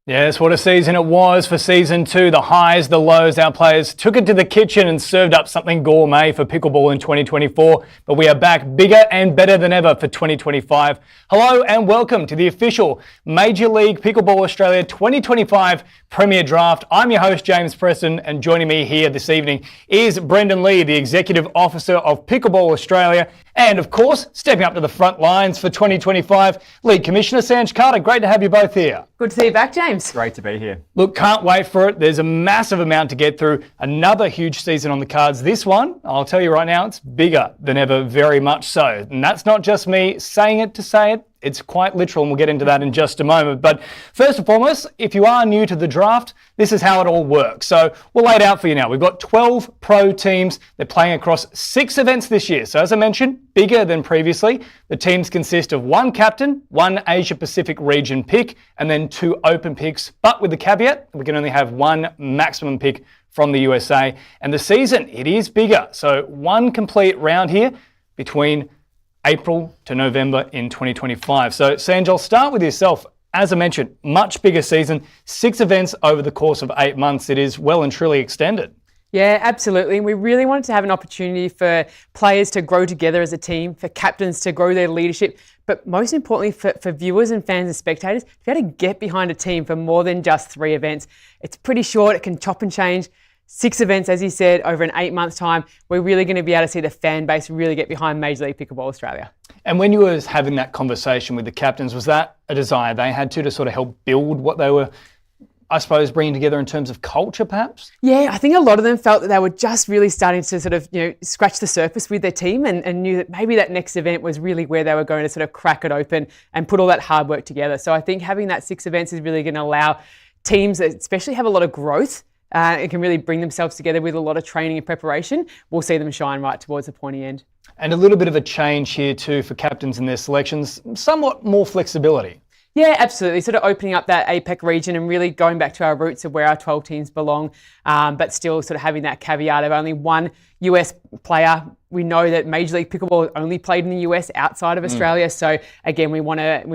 Yes, what a season it was for season 2. The highs, the lows, our players took it to the kitchen and served up something gourmet for pickleball in 2024. But we are back bigger and better than ever for 2025. Hello and welcome to the official Major League Pickleball Australia 2025 Premier Draft. I'm your host, James Preston, and joining me here this evening is Brendan Lee, the Executive Officer of Pickleball Australia. And of course, stepping up to the front lines for 2025, League Commissioner Sanj Carter. Great to have you both here. Good to see you back, James. Great to be here. Look, can't wait for it. There's a massive amount to get through. Another huge season on the cards. This one, I'll tell you right now, it's bigger than ever, very much so. And that's not just me saying it to say it. It's quite literal, and we'll get into that in just a moment. But first and foremost, if you are new to the draft, this is how it all works. So we'll lay it out for you now. We've got 12 pro teams. They're playing across 6 events this year. So as I mentioned, bigger than previously. The teams consist of 1 captain, 1 Asia Pacific region pick, and then 2 open picks. But with the caveat, we can only have 1 maximum pick from the USA. And the season, it is bigger. So 1 complete round here between April to November in 2025. So Sanj, I'll start with yourself. As I mentioned, much bigger season, 6 events over the course of 8 months. It is well and truly extended. Yeah, absolutely. We really wanted to have an opportunity for players to grow together as a team, for captains to grow their leadership, but most importantly for viewers and fans and spectators to be able to get behind a team for more than just 3 events. It's pretty short, it can chop and change. 6 events, as you said, over an 8 month time. We're really going to be able to see the fan base really get behind Major League Pickleball Australia. And when you were having that conversation with the captains, was that a desire they had to sort of help build what they were, I suppose, bringing together in terms of culture, perhaps? Yeah, I think a lot of them felt that they were just really starting to sort of, scratch the surface with their team and knew that maybe that next event was really where they were going to sort of crack it open and put all that hard work together. So I think having that 6 events is really going to allow teams that especially have a lot of growth and can really bring themselves together with a lot of training and preparation. We'll see them shine right towards the pointy end. And a little bit of a change here too for captains in their selections, somewhat more flexibility. Yeah, absolutely. Sort of opening up that APAC region and really going back to our roots of where our 12 teams belong, but still sort of having that caveat of only 1 US player. We know that Major League Pickleball only played in the US outside of Australia. So again, we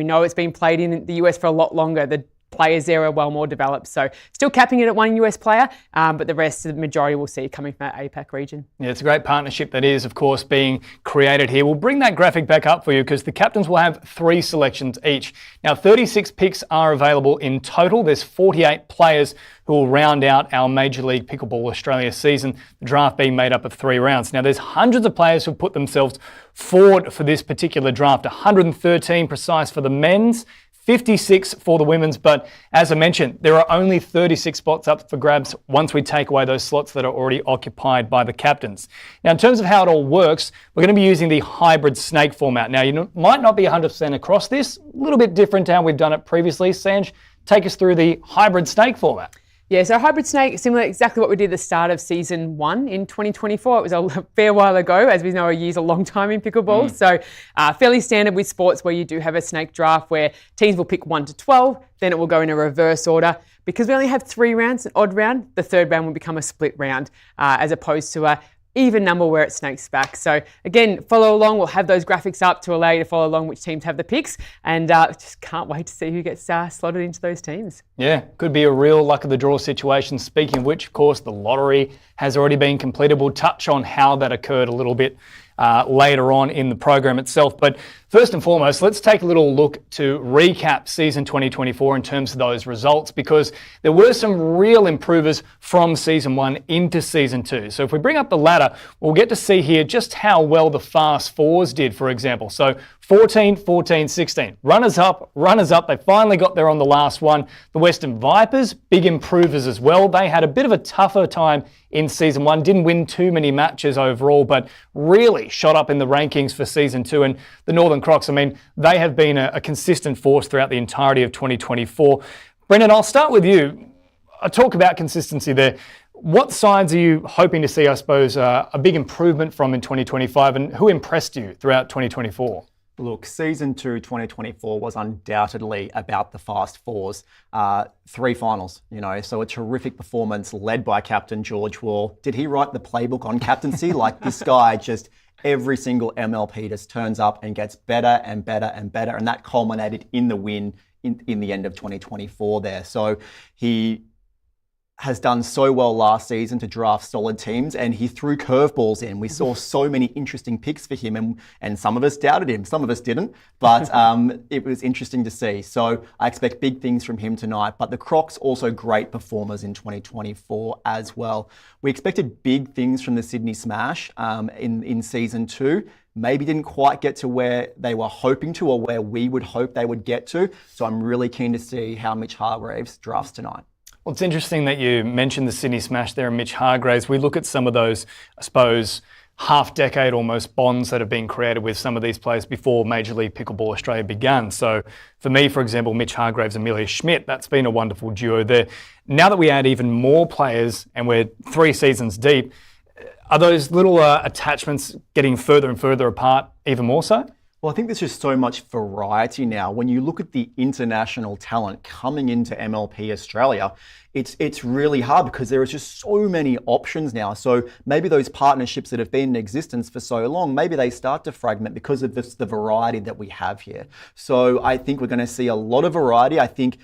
know it's been played in the US for a lot longer. The players there are well more developed. So still capping it at 1 US player, but the rest, the majority we'll see coming from that APAC region. Yeah, it's a great partnership that is, of course, being created here. We'll bring that graphic back up for you because the captains will have 3 selections each. Now, 36 picks are available in total. There's 48 players who will round out our Major League Pickleball Australia season, the draft being made up of 3 rounds. Now, there's hundreds of players who put themselves forward for this particular draft, 113 precise for the men's, 56 for the women's, but as I mentioned, there are only 36 spots up for grabs once we take away those slots that are already occupied by the captains. Now, in terms of how it all works, we're going to be using the hybrid snake format. Now, you might not be 100% across this, a little bit different to how we've done it previously. Sanj, take us through the hybrid snake format. Yeah, so hybrid snake, similar exactly what we did at the start of season 1 in 2024. It was a fair while ago, as we know a year's a long time in pickleball. So fairly standard with sports where you do have a snake draft where teams will pick 1 to 12, then it will go in a reverse order. Because we only have 3 rounds, an odd round, the 3rd round will become a split round as opposed to a even number where it snakes back. So again, follow along. We'll have those graphics up to allow you to follow along which teams have the picks, and just can't wait to see who gets slotted into those teams. Yeah, could be a real luck of the draw situation. Speaking of which, of course, the lottery has already been completed. We'll touch on how that occurred a little bit later on in the program itself. But first and foremost, let's take a little look to recap season 2024 in terms of those results, because there were some real improvers from season 1 into season 2. So if we bring up the ladder, we'll get to see here just how well the fast fours did, for example. So 14, 14, 16. Runners up. They finally got there on the last one. The Western Vipers, big improvers as well. They had a bit of a tougher time in season 1. Didn't win too many matches overall, but really shot up in the rankings for season 2. And the Northern Crocs, I mean, they have been a consistent force throughout the entirety of 2024. Brendan, I'll start with you. I talk about consistency there. What sides are you hoping to see, I suppose, a big improvement from in 2025, and who impressed you throughout 2024? Look, season 2 2024 was undoubtedly about the fast fours. 3 finals, so a terrific performance led by Captain George Wall. Did he write the playbook on captaincy? Like, this guy just every single MLP just turns up and gets better and better and better, and that culminated in the win in the end of 2024 there. So he has done so well last season to draft solid teams, and he threw curveballs in. We saw so many interesting picks for him, and some of us doubted him, some of us didn't, but it was interesting to see. So I expect big things from him tonight, but the Crocs also great performers in 2024 as well. We expected big things from the Sydney Smash in season 2. Maybe didn't quite get to where they were hoping to, or where we would hope they would get to. So I'm really keen to see how Mitch Hargreaves drafts tonight. Well, it's interesting that you mentioned the Sydney Smash there and Mitch Hargreaves. We look at some of those, I suppose, half-decade almost bonds that have been created with some of these players before Major League Pickleball Australia began. So for me, for example, Mitch Hargreaves and Amelia Schmidt, that's been a wonderful duo there. Now that we add even more players and we're 3 seasons deep, are those little attachments getting further and further apart even more so? Well, I think there's just so much variety now. When you look at the international talent coming into MLP Australia, it's really hard because there is just so many options now. So maybe those partnerships that have been in existence for so long, maybe they start to fragment because of the variety that we have here. So I think we're going to see a lot of variety. I think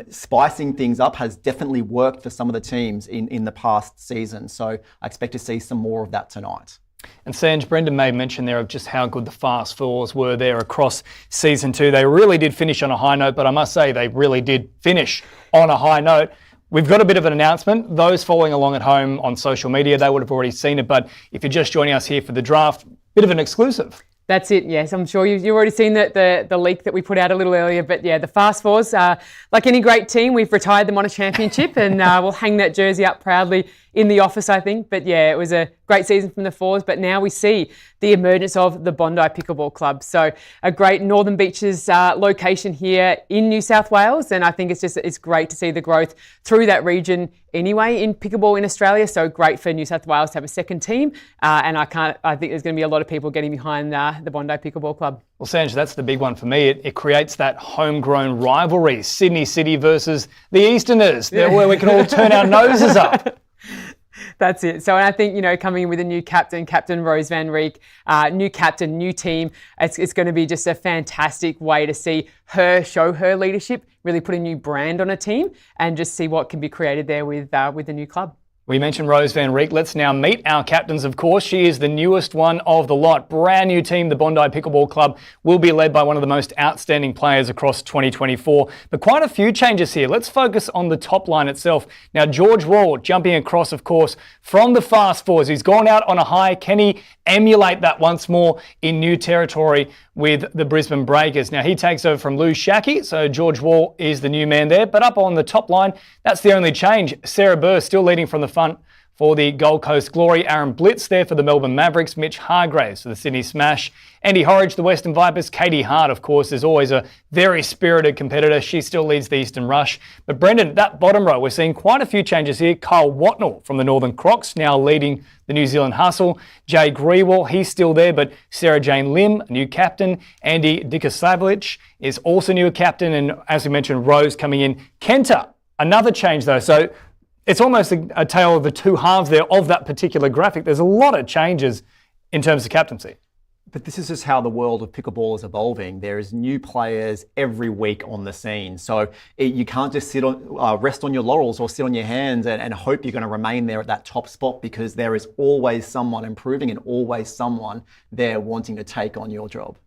spicing things up has definitely worked for some of the teams in the past season. So I expect to see some more of that tonight. And Sanj, Brendan made mention there of just how good the Fast Fours were there across season 2. They really did finish on a high note, but I must say they really did finish on a high note. We've got a bit of an announcement. Those following along at home on social media, they would have already seen it, but if you're just joining us here for the draft, bit of an exclusive. That's it, yes. I'm sure you've already seen the leak that we put out a little earlier. But yeah, the Fast Fours, like any great team, we've retired them on a championship and we'll hang that jersey up proudly in the office, I think. But yeah, it was a great season from the Fours. But now we see the emergence of the Bondi Pickleball Club. So a great Northern Beaches location here in New South Wales. And I think it's great to see the growth through that region anyway in pickleball in Australia. So great for New South Wales to have a second team. And I think there's going to be a lot of people getting behind the Bondi Pickleball Club. Well, Sanj, that's the big one for me. It creates that homegrown rivalry, Sydney City versus the Easterners, where we can all turn our noses up. That's it. So I think, coming in with a new captain, Captain Rose Van Rieck, new captain, new team, it's going to be just a fantastic way to see her show her leadership, really put a new brand on a team and just see what can be created there with the new club. We mentioned Rose Van Rieck. Let's now meet our captains, of course. She is the newest one of the lot. Brand new team, the Bondi Pickleball Club, will be led by one of the most outstanding players across 2024. But quite a few changes here. Let's focus on the top line itself. Now, George Wall jumping across, of course, from the Fast Fours. He's gone out on a high. Can he emulate that once more in new territory with the Brisbane Breakers? Now, he takes over from Lou Shackey, so George Wall is the new man there. But up on the top line, that's the only change. Sarah Burr still leading from the front for the Gold Coast Glory. Aaron Blitz there for the Melbourne Mavericks. Mitch Hargreaves for the Sydney Smash. Andy Horridge, the Western Vipers. Katie Hart, of course, is always a very spirited competitor. She still leads the Eastern Rush. But Brendan, that bottom row, we're seeing quite a few changes here. Kyle Watnell from the Northern Crocs, now leading the New Zealand Hustle. Jay Grewal, he's still there, but Sarah Jane Lim, a new captain. Andy Dikasavlich is also new captain. And as we mentioned, Rose coming in. Kenta, another change though. So it's almost a tale of the two halves there of that particular graphic. There's a lot of changes in terms of captaincy. But this is just how the world of pickleball is evolving. There is new players every week on the scene. So you can't just rest on your laurels or sit on your hands and hope you're going to remain there at that top spot, because there is always someone improving and always someone there wanting to take on your job.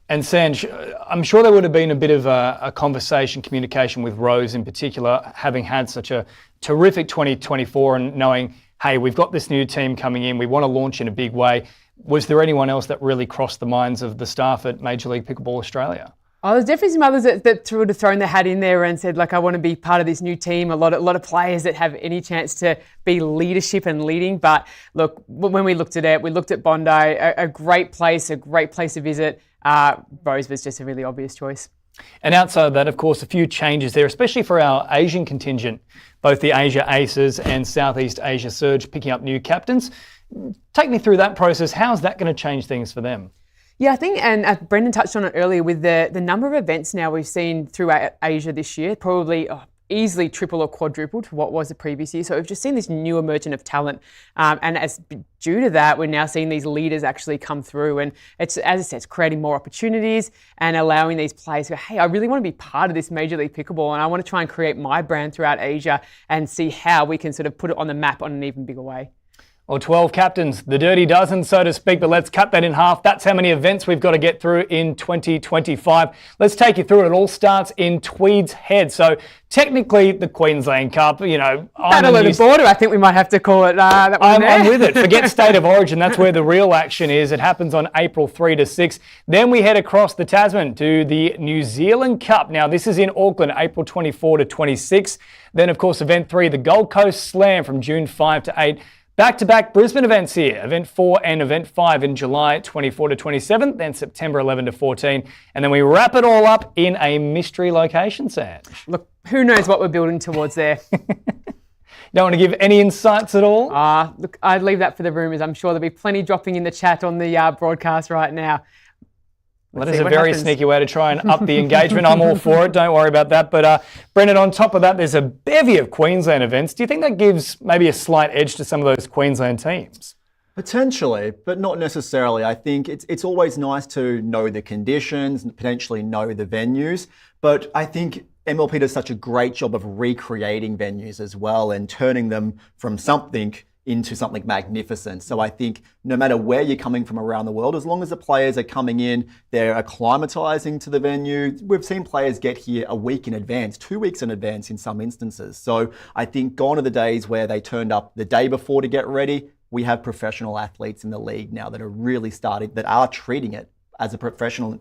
And Sanj, I'm sure there would have been a bit of a conversation, communication with Rose in particular, having had such a terrific 2024 and knowing, hey, we've got this new team coming in, we want to launch in a big way. Was there anyone else that really crossed the minds of the staff at Major League Pickleball Australia? Oh, there's definitely some others that would have thrown their hat in there and said, like, I want to be part of this new team. A lot of players that have any chance to be leadership and leading. But look, when we looked at it, we looked at Bondi, a great place to visit. Rose was just a really obvious choice. And outside of that, of course, a few changes there, especially for our Asian contingent, both the Asia Aces and Southeast Asia Surge picking up new captains. Take me through that process. How's that going to change things for them? Yeah, I think, and Brendan touched on it earlier with the number of events now we've seen throughout Asia this year, probably easily triple or quadrupled to what was the previous year. So we've just seen this new emergence of talent. And as due to that, we're now seeing these leaders actually come through. And it's, as I said, it's creating more opportunities and allowing these players to go, hey, I really want to be part of this Major League Pickleball, and I want to try and create my brand throughout Asia and see how we can sort of put it on the map on an even bigger way. Well, 12 captains, the dirty dozen, so to speak, but let's cut that in half. That's how many events we've got to get through in 2025. Let's take you through it. It all starts in Tweed's Head. So technically the Queensland Cup, you know. Battle of the Border, I think we might have to call it that one. I'm with it. Forget State of Origin. That's where the real action is. It happens on April 3 to 6. Then we head across the Tasman to the New Zealand Cup. Now, this is in Auckland, April 24 to 26. Then, of course, Event 3, the Gold Coast Slam from June 5 to 8. Back-to-back Brisbane events here, Event 4 and Event 5 in July 24 to 27, then September 11 to 14, and then we wrap it all up in a mystery location, Sam. Look, who knows what we're building towards there. Don't want to give any insights at all? Look, I'd leave that for the rumours. I'm sure there'll be plenty dropping in the chat on the broadcast right now. That is a very sneaky way to try and up the engagement. I'm all for it. Don't worry about that. But Brendan, on top of that, there's a bevy of Queensland events. Do you think that gives maybe a slight edge to some of those Queensland teams? Potentially, but not necessarily. I think it's always nice to know the conditions and potentially know the venues. But I think MLP does such a great job of recreating venues as well and turning them from something into something magnificent. So I think no matter where you're coming from around the world, as long as the players are coming in, they're acclimatizing to the venue. We've seen players get here a week in advance, 2 weeks in advance in some instances. So I think gone are the days where they turned up the day before to get ready. We have professional athletes in the league now that are really starting, that are treating it as a profession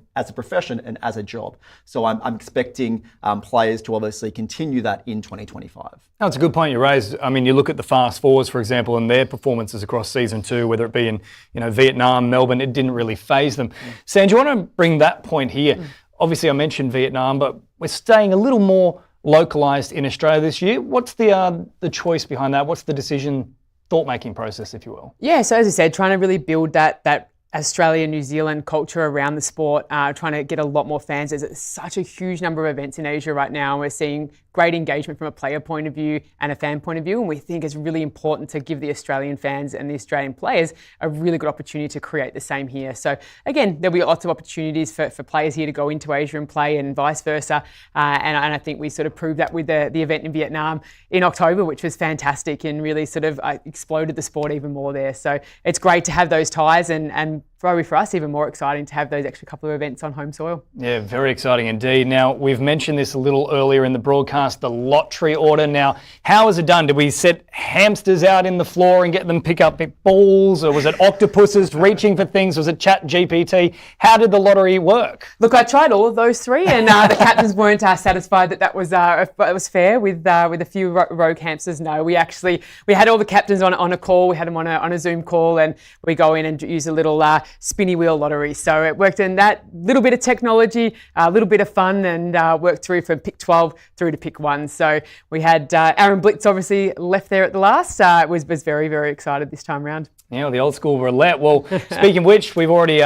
and as a job. So I'm expecting players to obviously continue that in 2025. That's a good point you raised. I mean, you look at the fast forwards, for example, and their performances across season 2, whether it be in Vietnam, Melbourne, it didn't really faze them. Sam, do you want to bring that point here? Obviously, I mentioned Vietnam, but we're staying a little more localised in Australia this year. What's the choice behind that? What's the decision, thought-making process, if you will? Yeah, so as I said, trying to really build that Australia, New Zealand culture around the sport, trying to get a lot more fans. There's such a huge number of events in Asia right now, and we're seeing great engagement from a player point of view and a fan point of view, and we think it's really important to give the Australian fans and the Australian players a really good opportunity to create the same here. So again, there'll be lots of opportunities for players here to go into Asia and play, and vice versa, and I think we sort of proved that with the event in Vietnam in October, which was fantastic and really sort of exploded the sport even more there. So it's great to have those ties, and probably for us even more exciting to have those extra couple of events on home soil. Yeah, very exciting indeed. Now, we've mentioned this a little earlier in the broadcast, the lottery order. Now, how is it done? Did we set hamsters out in the floor and get them pick up balls, or was it octopuses reaching for things? Was it Chat GPT? How did the lottery work? Look, I tried all of those three, and the captains weren't satisfied that was fair with a few rogue hamsters. No, we had all the captains on a call. We had them on a Zoom call, and we go in and use a little spinny wheel lottery. So it worked in that little bit of technology, a little bit of fun, and worked through from pick 12 through to pick 1. So we had Aaron Blitz obviously left there at the last. Was very, very excited this time round. Yeah, well, the old school roulette. Well, speaking of which, we've already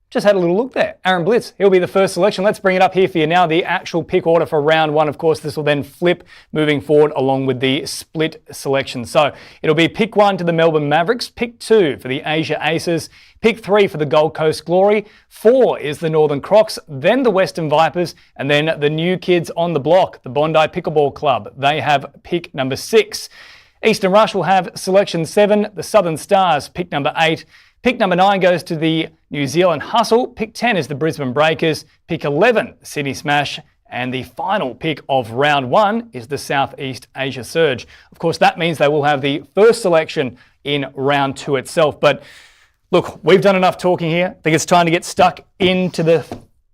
just had a little look there. Aaron Blitz, he'll be the first selection. Let's bring it up here for you now. The actual pick order for round 1. Of course, this will then flip moving forward along with the split selection. So it'll be pick 1 to the Melbourne Mavericks, pick 2 for the Asia Aces, pick 3 for the Gold Coast Glory, 4 is the Northern Crocs, then the Western Vipers, and then the new kids on the block, the Bondi Pickleball Club. They have pick number 6. Eastern Rush will have selection 7, the Southern Stars, pick number 8. Pick number 9 goes to the New Zealand Hustle. Pick 10 is the Brisbane Breakers. Pick 11, Sydney Smash. And the final pick of round 1 is the Southeast Asia Surge. Of course, that means they will have the first selection in round 2 itself. But look, we've done enough talking here. I think it's time to get stuck into the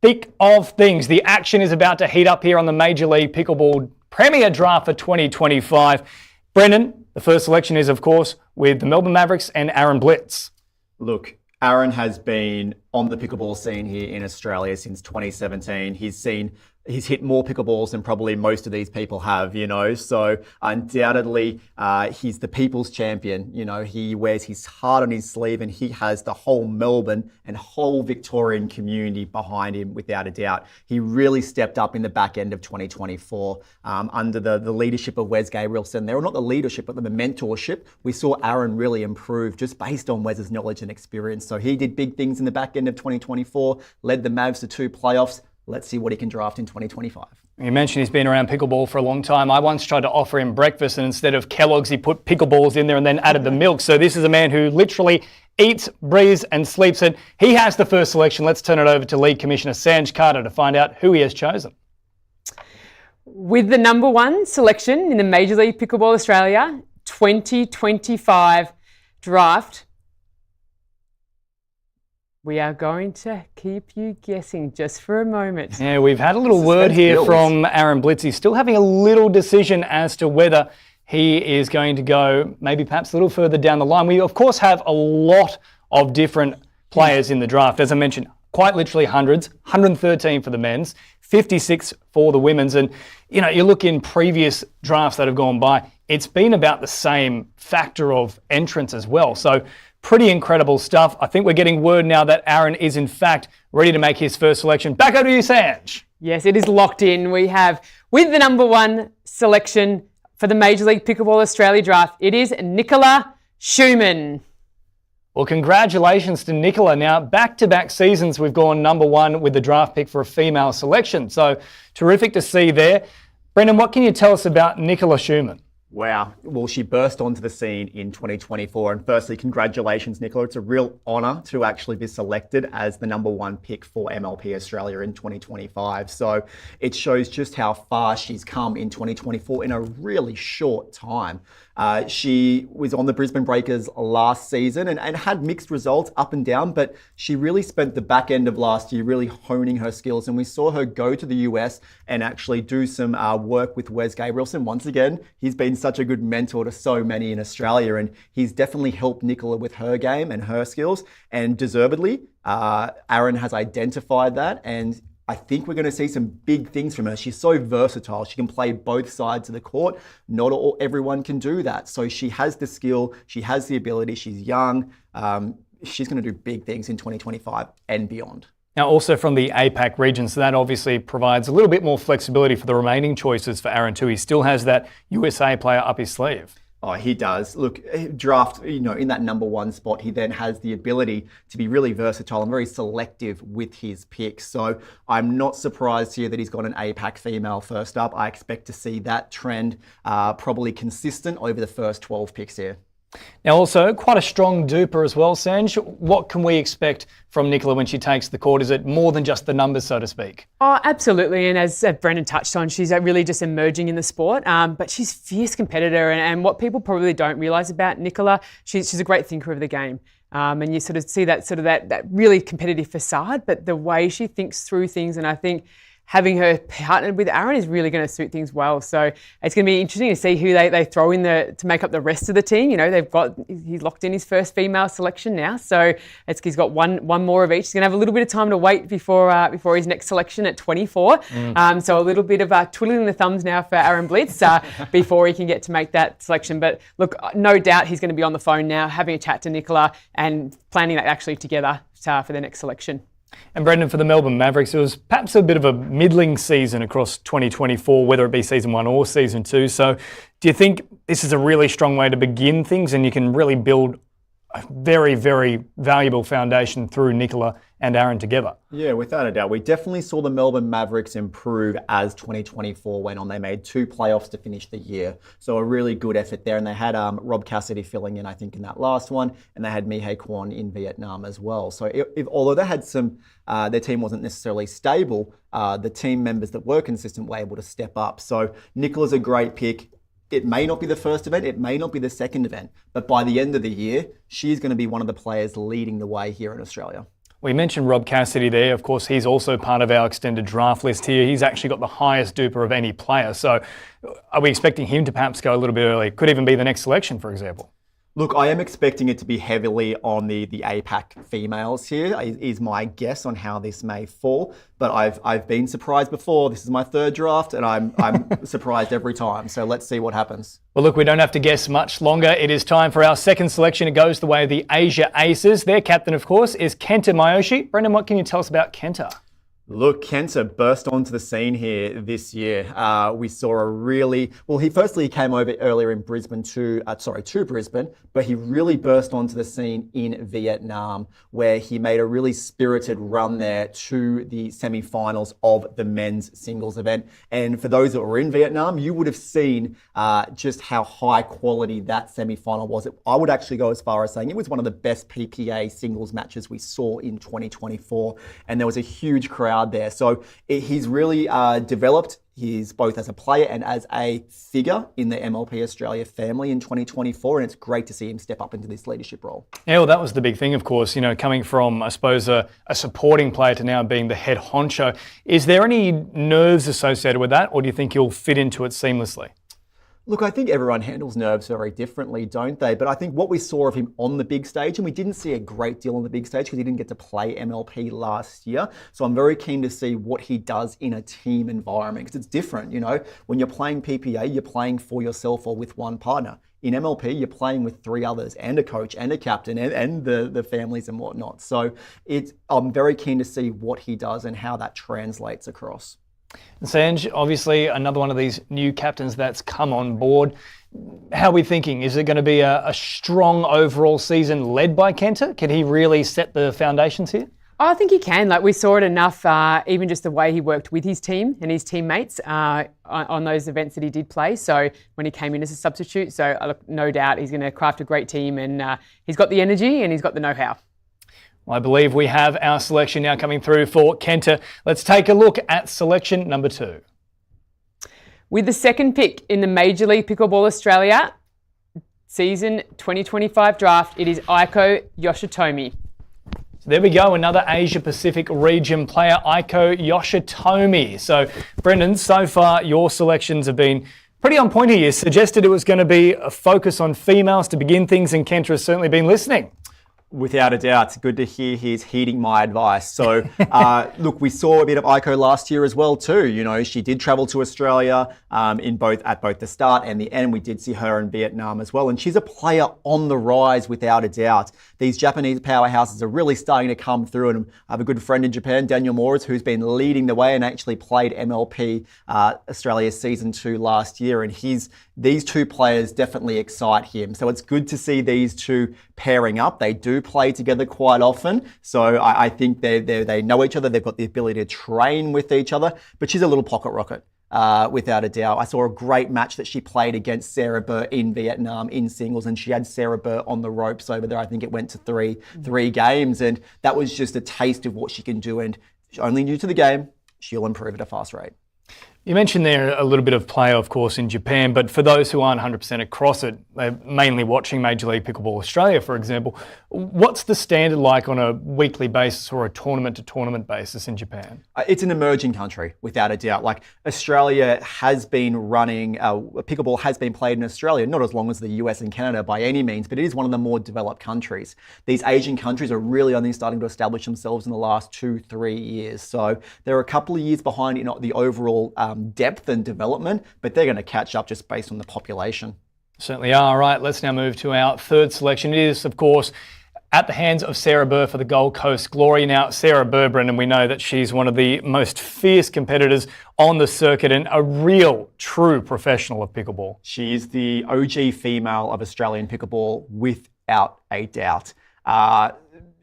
thick of things. The action is about to heat up here on the Major League Pickleball Premier Draft for 2025. Brendan, the first selection is, of course, with the Melbourne Mavericks and Aaron Blitz. Look, Aaron has been on the pickleball scene here in Australia since 2017. He's seen he's hit more pickleballs than probably most of these people have, you know. So undoubtedly, he's the people's champion. You know, he wears his heart on his sleeve, and he has the whole Melbourne and whole Victorian community behind him, without a doubt. He really stepped up in the back end of 2024 under the leadership of Wes Gabrielson. There, not the leadership, but the mentorship. We saw Aaron really improve just based on Wes's knowledge and experience. So he did big things in the back end of 2024, led the Mavs to 2 playoffs. Let's see what he can draft in 2025. You mentioned he's been around pickleball for a long time. I once tried to offer him breakfast, and instead of Kellogg's, he put pickleballs in there and then added the milk. So this is a man who literally eats, breathes and sleeps it. He has the first selection. Let's turn it over to League Commissioner Sanj Carter to find out who he has chosen. With the number 1 selection in the Major League Pickleball Australia 2025 draft, we are going to keep you guessing just for a moment. Yeah, we've had a little word here from Aaron Blitz. He's still having a little decision as to whether he is going to go maybe perhaps a little further down the line. We, of course, have a lot of different players in the draft. As I mentioned, quite literally hundreds, 113 for the men's, 56 for the women's. And, you know, you look in previous drafts that have gone by, it's been about the same factor of entrance as well. So pretty incredible stuff. I think we're getting word now that Aaron is in fact ready to make his first selection. Back over to you, Sanj. Yes, it is locked in. We have, with the number 1 selection for the Major League Pickleball Australia draft, it is Nicola Schuman. Well, congratulations to Nicola. Now, back-to-back seasons, we've gone number 1 with the draft pick for a female selection. So terrific to see there. Brendan, what can you tell us about Nicola Schuman? Wow. Well, she burst onto the scene in 2024. And firstly, congratulations, Nicola. It's a real honour to actually be selected as the number 1 pick for MLP Australia in 2025. So it shows just how far she's come in 2024 in a really short time. She was on the Brisbane Breakers last season and had mixed results up and down, but she really spent the back end of last year really honing her skills. And we saw her go to the US and actually do some work with Wes Gabrielson. Once again, he's been such a good mentor to so many in Australia, and he's definitely helped Nicola with her game and her skills. And deservedly, Aaron has identified that, and I think we're going to see some big things from her. She's so versatile. She can play both sides of the court. Not everyone can do that. So she has the skill. She has the ability. She's young. She's going to do big things in 2025 and beyond. Now, also from the APAC region, so that obviously provides a little bit more flexibility for the remaining choices for Aaron too. He still has that USA player up his sleeve. Oh, he does. Look, draft, you know, in that number 1 spot, he then has the ability to be really versatile and very selective with his picks. So I'm not surprised here that he's got an APAC female first up. I expect to see that trend probably consistent over the first 12 picks here. Now also, quite a strong duper as well, Sanj. What can we expect from Nicola when she takes the court? Is it more than just the numbers, so to speak? Oh, absolutely. And as Brendan touched on, she's really just emerging in the sport. But she's a fierce competitor. And what people probably don't realise about Nicola, she's a great thinker of the game. And you sort of see that really competitive facade, but the way she thinks through things, and I think having her partnered with Aaron is really going to suit things well. So it's going to be interesting to see who they throw in to make up the rest of the team. You know, he's locked in his first female selection now. So he's got one more of each. He's going to have a little bit of time to wait before his next selection at 24. So a little bit of twiddling the thumbs now for Aaron Blitz before he can get to make that selection. But look, no doubt he's going to be on the phone now, having a chat to Nicola and planning that actually together for the next selection. And Brendan, for the Melbourne Mavericks, it was perhaps a bit of a middling season across 2024, whether it be season 1 or season 2. So do you think this is a really strong way to begin things and you can really build a very, very valuable foundation through Nicola and Aaron together? Yeah, without a doubt. We definitely saw the Melbourne Mavericks improve as 2024 went on. They made 2 playoffs to finish the year. So a really good effort there. And they had Rob Cassidy filling in, I think, in that last one. And they had Mehae Kwon in Vietnam as well. So although they had some, their team wasn't necessarily stable, the team members that were consistent were able to step up. So Nicola's a great pick. It may not be the first event, it may not be the second event, but by the end of the year, she's going to be one of the players leading the way here in Australia. We mentioned Rob Cassidy there. Of course, he's also part of our extended draft list here. He's actually got the highest duper of any player. So are we expecting him to perhaps go a little bit early? Could even be the next selection, for example. Look, I am expecting it to be heavily on the APAC females here, is my guess on how this may fall. But I've been surprised before. This is my third draft, and I'm surprised every time. So let's see what happens. Well, look, we don't have to guess much longer. It is time for our second selection. It goes the way of the Asia Aces. Their captain, of course, is Kenta Miyoshi. Brendan, what can you tell us about Kenta? Look, Kenta burst onto the scene here this year. We saw a really, well, he came over earlier in Brisbane to Brisbane, but he really burst onto the scene in Vietnam, where he made a really spirited run there to the semi-finals of the men's singles event. And for those that were in Vietnam, you would have seen just how high quality that semi-final was. I would actually go as far as saying it was one of the best PPA singles matches we saw in 2024. And there was a huge crowd there. So he's really developed. He's both as a player and as a figure in the MLP Australia family in 2024, and it's great to see him step up into this leadership role. Yeah, well, that was the big thing, of course, coming from, I suppose, a supporting player to now being the head honcho. Is there any nerves associated with that, or do you think you'll fit into it seamlessly? Look, I think everyone handles nerves very differently, don't they? But I think what we saw of him on the big stage, and we didn't see a great deal on the big stage because he didn't get to play MLP last year. So I'm very keen to see what he does in a team environment because it's different. When you're playing PPA, you're playing for yourself or with one partner. In MLP, you're playing with three others and a coach and a captain and the families and whatnot. So I'm very keen to see what he does and how that translates across. And Sanj, obviously another one of these new captains that's come on board. How are we thinking? Is it going to be a strong overall season led by Kenta? Can he really set the foundations here? I think he can. We saw it enough, even just the way he worked with his team and his teammates on those events that he did play. So when he came in as a substitute, no doubt he's going to craft a great team, and he's got the energy and he's got the know-how. I believe we have our selection now coming through for Kenta. Let's take a look at selection number 2. With the second pick in the Major League Pickleball Australia season 2025 draft, it is Aiko Yoshitomi. So there we go, another Asia Pacific region player, Aiko Yoshitomi. So Brendan, so far your selections have been pretty on point here. You suggested it was going to be a focus on females to begin things, and Kenta has certainly been listening. Without a doubt, it's good to hear he's heeding my advice. So, look, we saw a bit of Aiko last year as well too. She did travel to Australia at both the start and the end. We did see her in Vietnam as well, and she's a player on the rise without a doubt. These Japanese powerhouses are really starting to come through, and I have a good friend in Japan, Daniel Moores, who's been leading the way and actually played MLP Australia Season 2 last year, and these two players definitely excite him. So it's good to see these two pairing up. They do play together quite often. So I think they know each other. They've got the ability to train with each other. But she's a little pocket rocket, without a doubt. I saw a great match that she played against Sarah Burr in Vietnam in singles, and she had Sarah Burr on the ropes over there. I think it went to three games. And that was just a taste of what she can do. And she's only new to the game. She'll improve at a fast rate. You mentioned there a little bit of play, of course, in Japan, but for those who aren't 100% across it, they're mainly watching Major League Pickleball Australia, for example. What's the standard like on a weekly basis or a tournament-to-tournament basis in Japan? It's an emerging country, without a doubt. Australia has been running, pickleball has been played in Australia, not as long as the US and Canada by any means, but it is one of the more developed countries. These Asian countries are really only starting to establish themselves in the last 2-3 years. So they're a couple of years behind in the overall depth and development, but they're going to catch up just based on the population. Certainly are. All right, let's now move to our third selection. It is, of course, at the hands of Sarah Burr for the Gold Coast Glory. Now, Sarah Burr, Brendan, we know that she's one of the most fierce competitors on the circuit and a real, true professional of pickleball. She is the OG female of Australian pickleball without a doubt.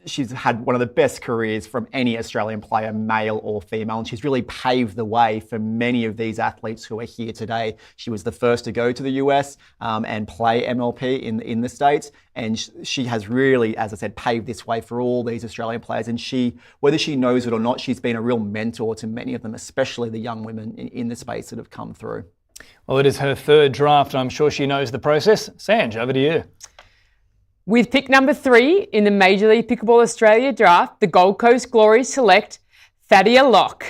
She's had one of the best careers from any Australian player, male or female, and she's really paved the way for many of these athletes who are here today. She was the first to go to the US and play MLP in the States, and she has really, as I said, paved this way for all these Australian players. And whether she knows it or not, she's been a real mentor to many of them, especially the young women in the space that have come through. Well, it is her third draft, and I'm sure she knows the process. Sanj, over to you. With pick number 3 in the Major League Pickleball Australia draft, the Gold Coast Glory select Thaddea Locke.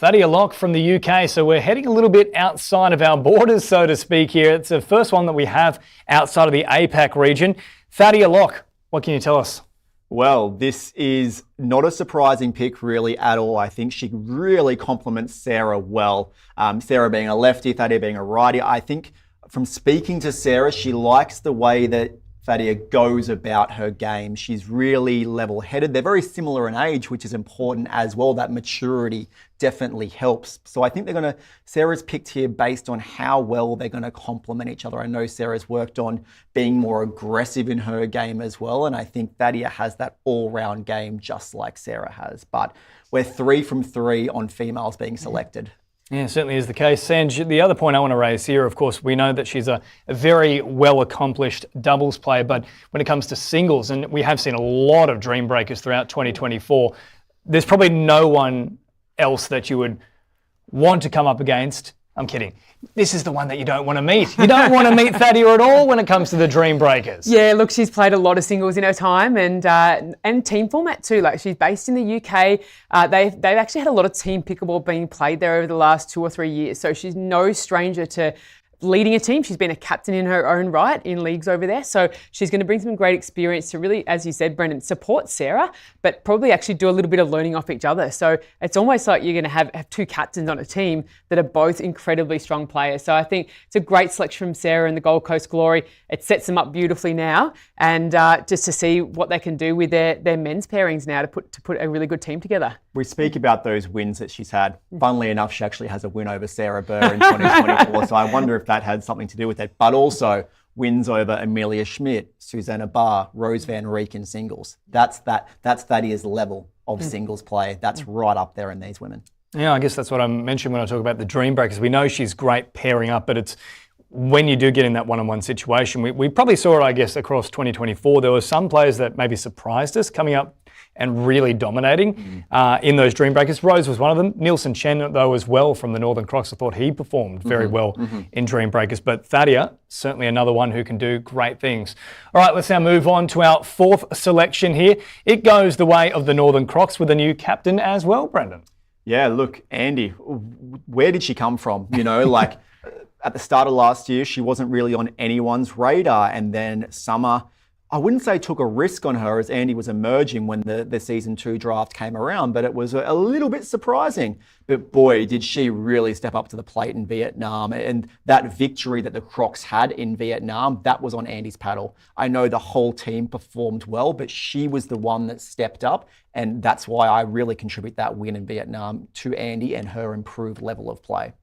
Thaddea Locke from the UK. So we're heading a little bit outside of our borders, so to speak here. It's the first one that we have outside of the APAC region. Thaddea Locke, what can you tell us? Well, this is not a surprising pick really at all. I think she really complements Sarah well. Sarah being a lefty, Thaddea being a righty. I think from speaking to Sarah, she likes the way that Thaddea goes about her game. She's really level-headed. They're very similar in age, which is important as well. That maturity definitely helps. So I think Sarah's picked here based on how well they're going to complement each other. I know Sarah's worked on being more aggressive in her game as well, and I think Thaddea has that all-round game just like Sarah has. But we're 3 from 3 on females being selected. Yeah, certainly is the case. Sanj, the other point I want to raise here, of course, we know that she's a very well-accomplished doubles player, but when it comes to singles, and we have seen a lot of dream breakers throughout 2024, there's probably no one else that you would want to come up against. I'm kidding. This is the one that you don't want to meet. You don't want to meet Thaddea at all when it comes to the dream breakers. Yeah, look, she's played a lot of singles in her time and team format too. Like, she's based in the UK. They've actually had a lot of team pickleball being played there over the last 2 or 3 years. So she's no stranger to leading a team. She's been a captain in her own right in leagues over there. So she's going to bring some great experience to really, as you said, Brendan, support Sarah, but probably actually do a little bit of learning off each other. So it's almost like you're going to have 2 captains on a team that are both incredibly strong players. So I think it's a great selection from Sarah and the Gold Coast Glory. It sets them up beautifully now, and just to see what they can do with their men's pairings now to put a really good team together. We speak about those wins that she's had. Funnily enough, she actually has a win over Sarah Burr in 2024. So I wonder if that had something to do with it. But also wins over Amelia Schmidt, Susanna Barr, Rose Van Reek in singles. That's Thaddea's level of singles play. That's right up there in these women. Yeah, I guess that's what I mentioned when I talk about the dream breakers. We know she's great pairing up, but it's when you do get in that one-on-one situation, we probably saw it, I guess, across 2024. There were some players that maybe surprised us coming up and really dominating in those dream breakers. Rose was one of them. Nielsen Chen, though, as well from the Northern Crocs. I thought he performed very well in dream breakers. But Thaddea, certainly another one who can do great things. All right, let's now move on to our 4th selection here. It goes the way of the Northern Crocs with a new captain as well, Brendan. Yeah, look, Andy, where did she come from? You know, like at the start of last year, she wasn't really on anyone's radar. And then Summer, I wouldn't say took a risk on her as Andy was emerging when the season 2 draft came around, but it was a little bit surprising. But boy, did she really step up to the plate in Vietnam. And that victory that the Crocs had in Vietnam, that was on Andy's paddle. I know the whole team performed well, but she was the one that stepped up. And that's why I really contribute that win in Vietnam to Andy and her improved level of play.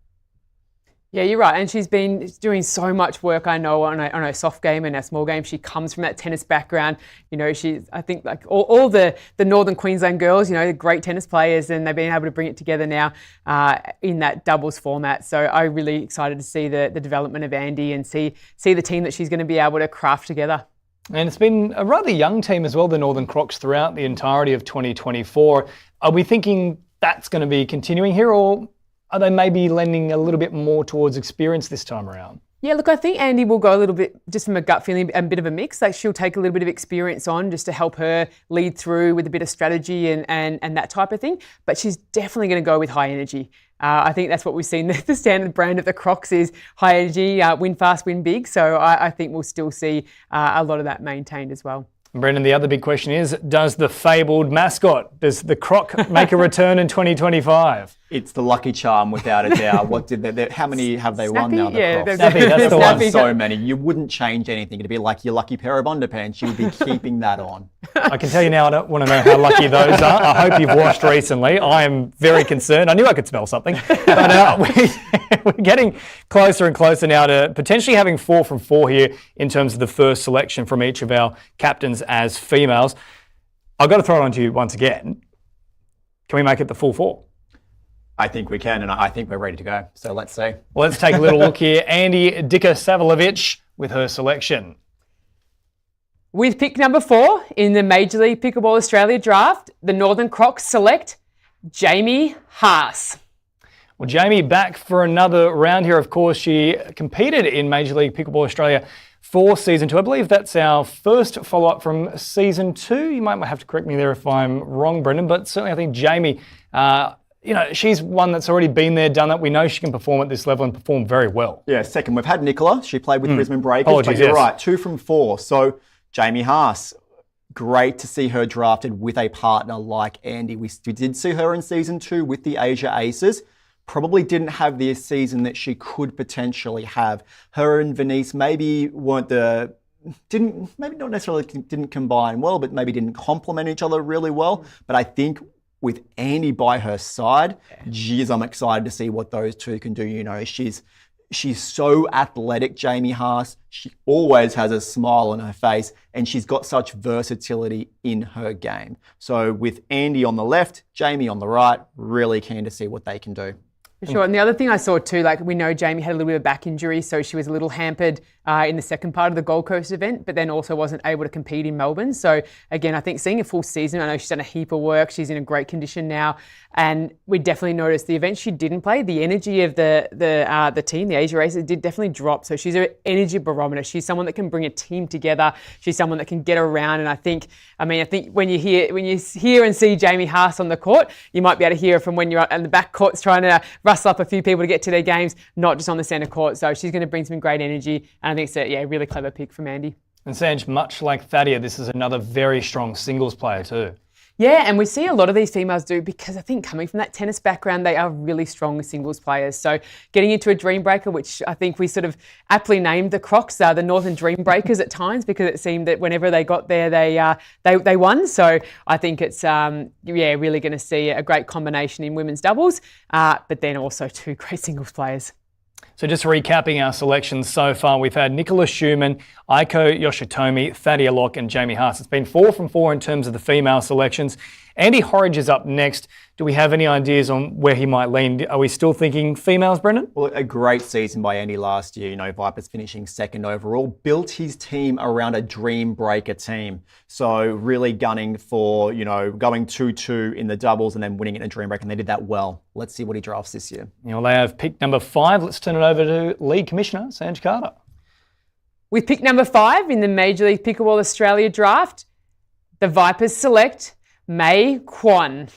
Yeah, you're right. And she's been doing so much work, I know, on her soft game and her small game. She comes from that tennis background. You know, she's, I think, like all the Northern Queensland girls, you know, great tennis players, and they've been able to bring it together now in that doubles format. So I'm really excited to see the development of Andy and see the team that she's going to be able to craft together. And it's been a rather young team as well, the Northern Crocs, throughout the entirety of 2024. Are we thinking that's going to be continuing here, or are they maybe lending a little bit more towards experience this time around? Yeah, look, I think Andy will go a little bit, just from a gut feeling, a bit of a mix. Like, she'll take a little bit of experience on just to help her lead through with a bit of strategy and that type of thing. But she's definitely going to go with high energy. I think that's what we've seen. The standard brand of the Crocs is high energy, win fast, win big. So I think we'll still see a lot of that maintained as well. Brendan, the other big question is, does the fabled mascot, does the Croc make a return in 2025? It's the lucky charm, without a doubt. What did they? How many have they won now? Yeah, Crocs? Snappy, that's the one. So many. You wouldn't change anything. It'd be like your lucky pair of underpants. You would be keeping that on. I can tell you now, I don't want to know how lucky those are. I hope you've washed recently. I am very concerned. I knew I could smell something. But we're getting closer and closer now to potentially having 4 from 4 here in terms of the first selection from each of our captains as females. I've got to throw it on to you once again. Can we make it the full 4? I think we can, and I think we're ready to go. So let's see. Well, let's take a little look here. Andy Dika-Savalovic with her selection. With pick number 4 in the Major League Pickleball Australia draft, the Northern Crocs select Jamie Haas. Well, Jamie back for another round here. Of course, she competed in Major League Pickleball Australia for season 2. I believe that's our first follow-up from season 2. You might have to correct me there if I'm wrong, Brendan, but certainly I think Jamie she's one that's already been there, done that. We know she can perform at this level and perform very well. Yeah, second, we've had Nicola. She played with Brisbane Breakers. Apologies, but you're yes. right, 2 from 4. So Jamie Haas, great to see her drafted with a partner like Andy. We did see her in season 2 with the Asia Aces. Probably didn't have the season that she could potentially have. Her and Venice maybe didn't combine well, but maybe didn't complement each other really well. But I think with Andy by her side, geez, I'm excited to see what those two can do. She's so athletic, Jamie Haas. She always has a smile on her face, and she's got such versatility in her game. So with Andy on the left, Jamie on the right, really keen to see what they can do. For sure. And the other thing I saw too, we know Jamie had a little bit of back injury, so she was a little hampered in the second part of the Gold Coast event, but then also wasn't able to compete in Melbourne. So again, I think seeing a full season, I know she's done a heap of work. She's in a great condition now, and we definitely noticed the event she didn't play, the energy of the team, the Asia Races, did definitely drop. So she's an energy barometer. She's someone that can bring a team together. She's someone that can get around. And I think when you hear and see Jamie Haas on the court, you might be able to hear her from when you're in the back courts trying to rustle up a few people to get to their games, not just on the centre court. So she's going to bring some great energy, and I think it's a really clever pick from Andy. And Sanj, much like Thaddea, this is another very strong singles player too. Yeah, and we see a lot of these females do, because I think coming from that tennis background, they are really strong singles players. So getting into a dream breaker, which I think we sort of aptly named the Crocs, the Northern Dream Breakers at times, because it seemed that whenever they got there, they won. So I think it's really going to see a great combination in women's doubles, but then also 2 great singles players. So just recapping our selections so far, we've had Nicola Schuman, Aiko, Yoshitomi, Thaddea Locke and Jamie Haas. It's been 4 from 4 in terms of the female selections. Andy Horridge is up next. Do we have any ideas on where he might lean? Are we still thinking females, Brendan? Well, a great season by Andy last year. Vipers finishing second overall. Built his team around a dream breaker team. So really gunning for, going 2-2 in the doubles and then winning it in a dream breaker. And they did that well. Let's see what he drafts this year. They have pick number 5. Let's turn it over to League Commissioner Sanj Carter. With pick number 5 in the Major League Pickleball Australia draft, the Vipers select Mehae Kwon.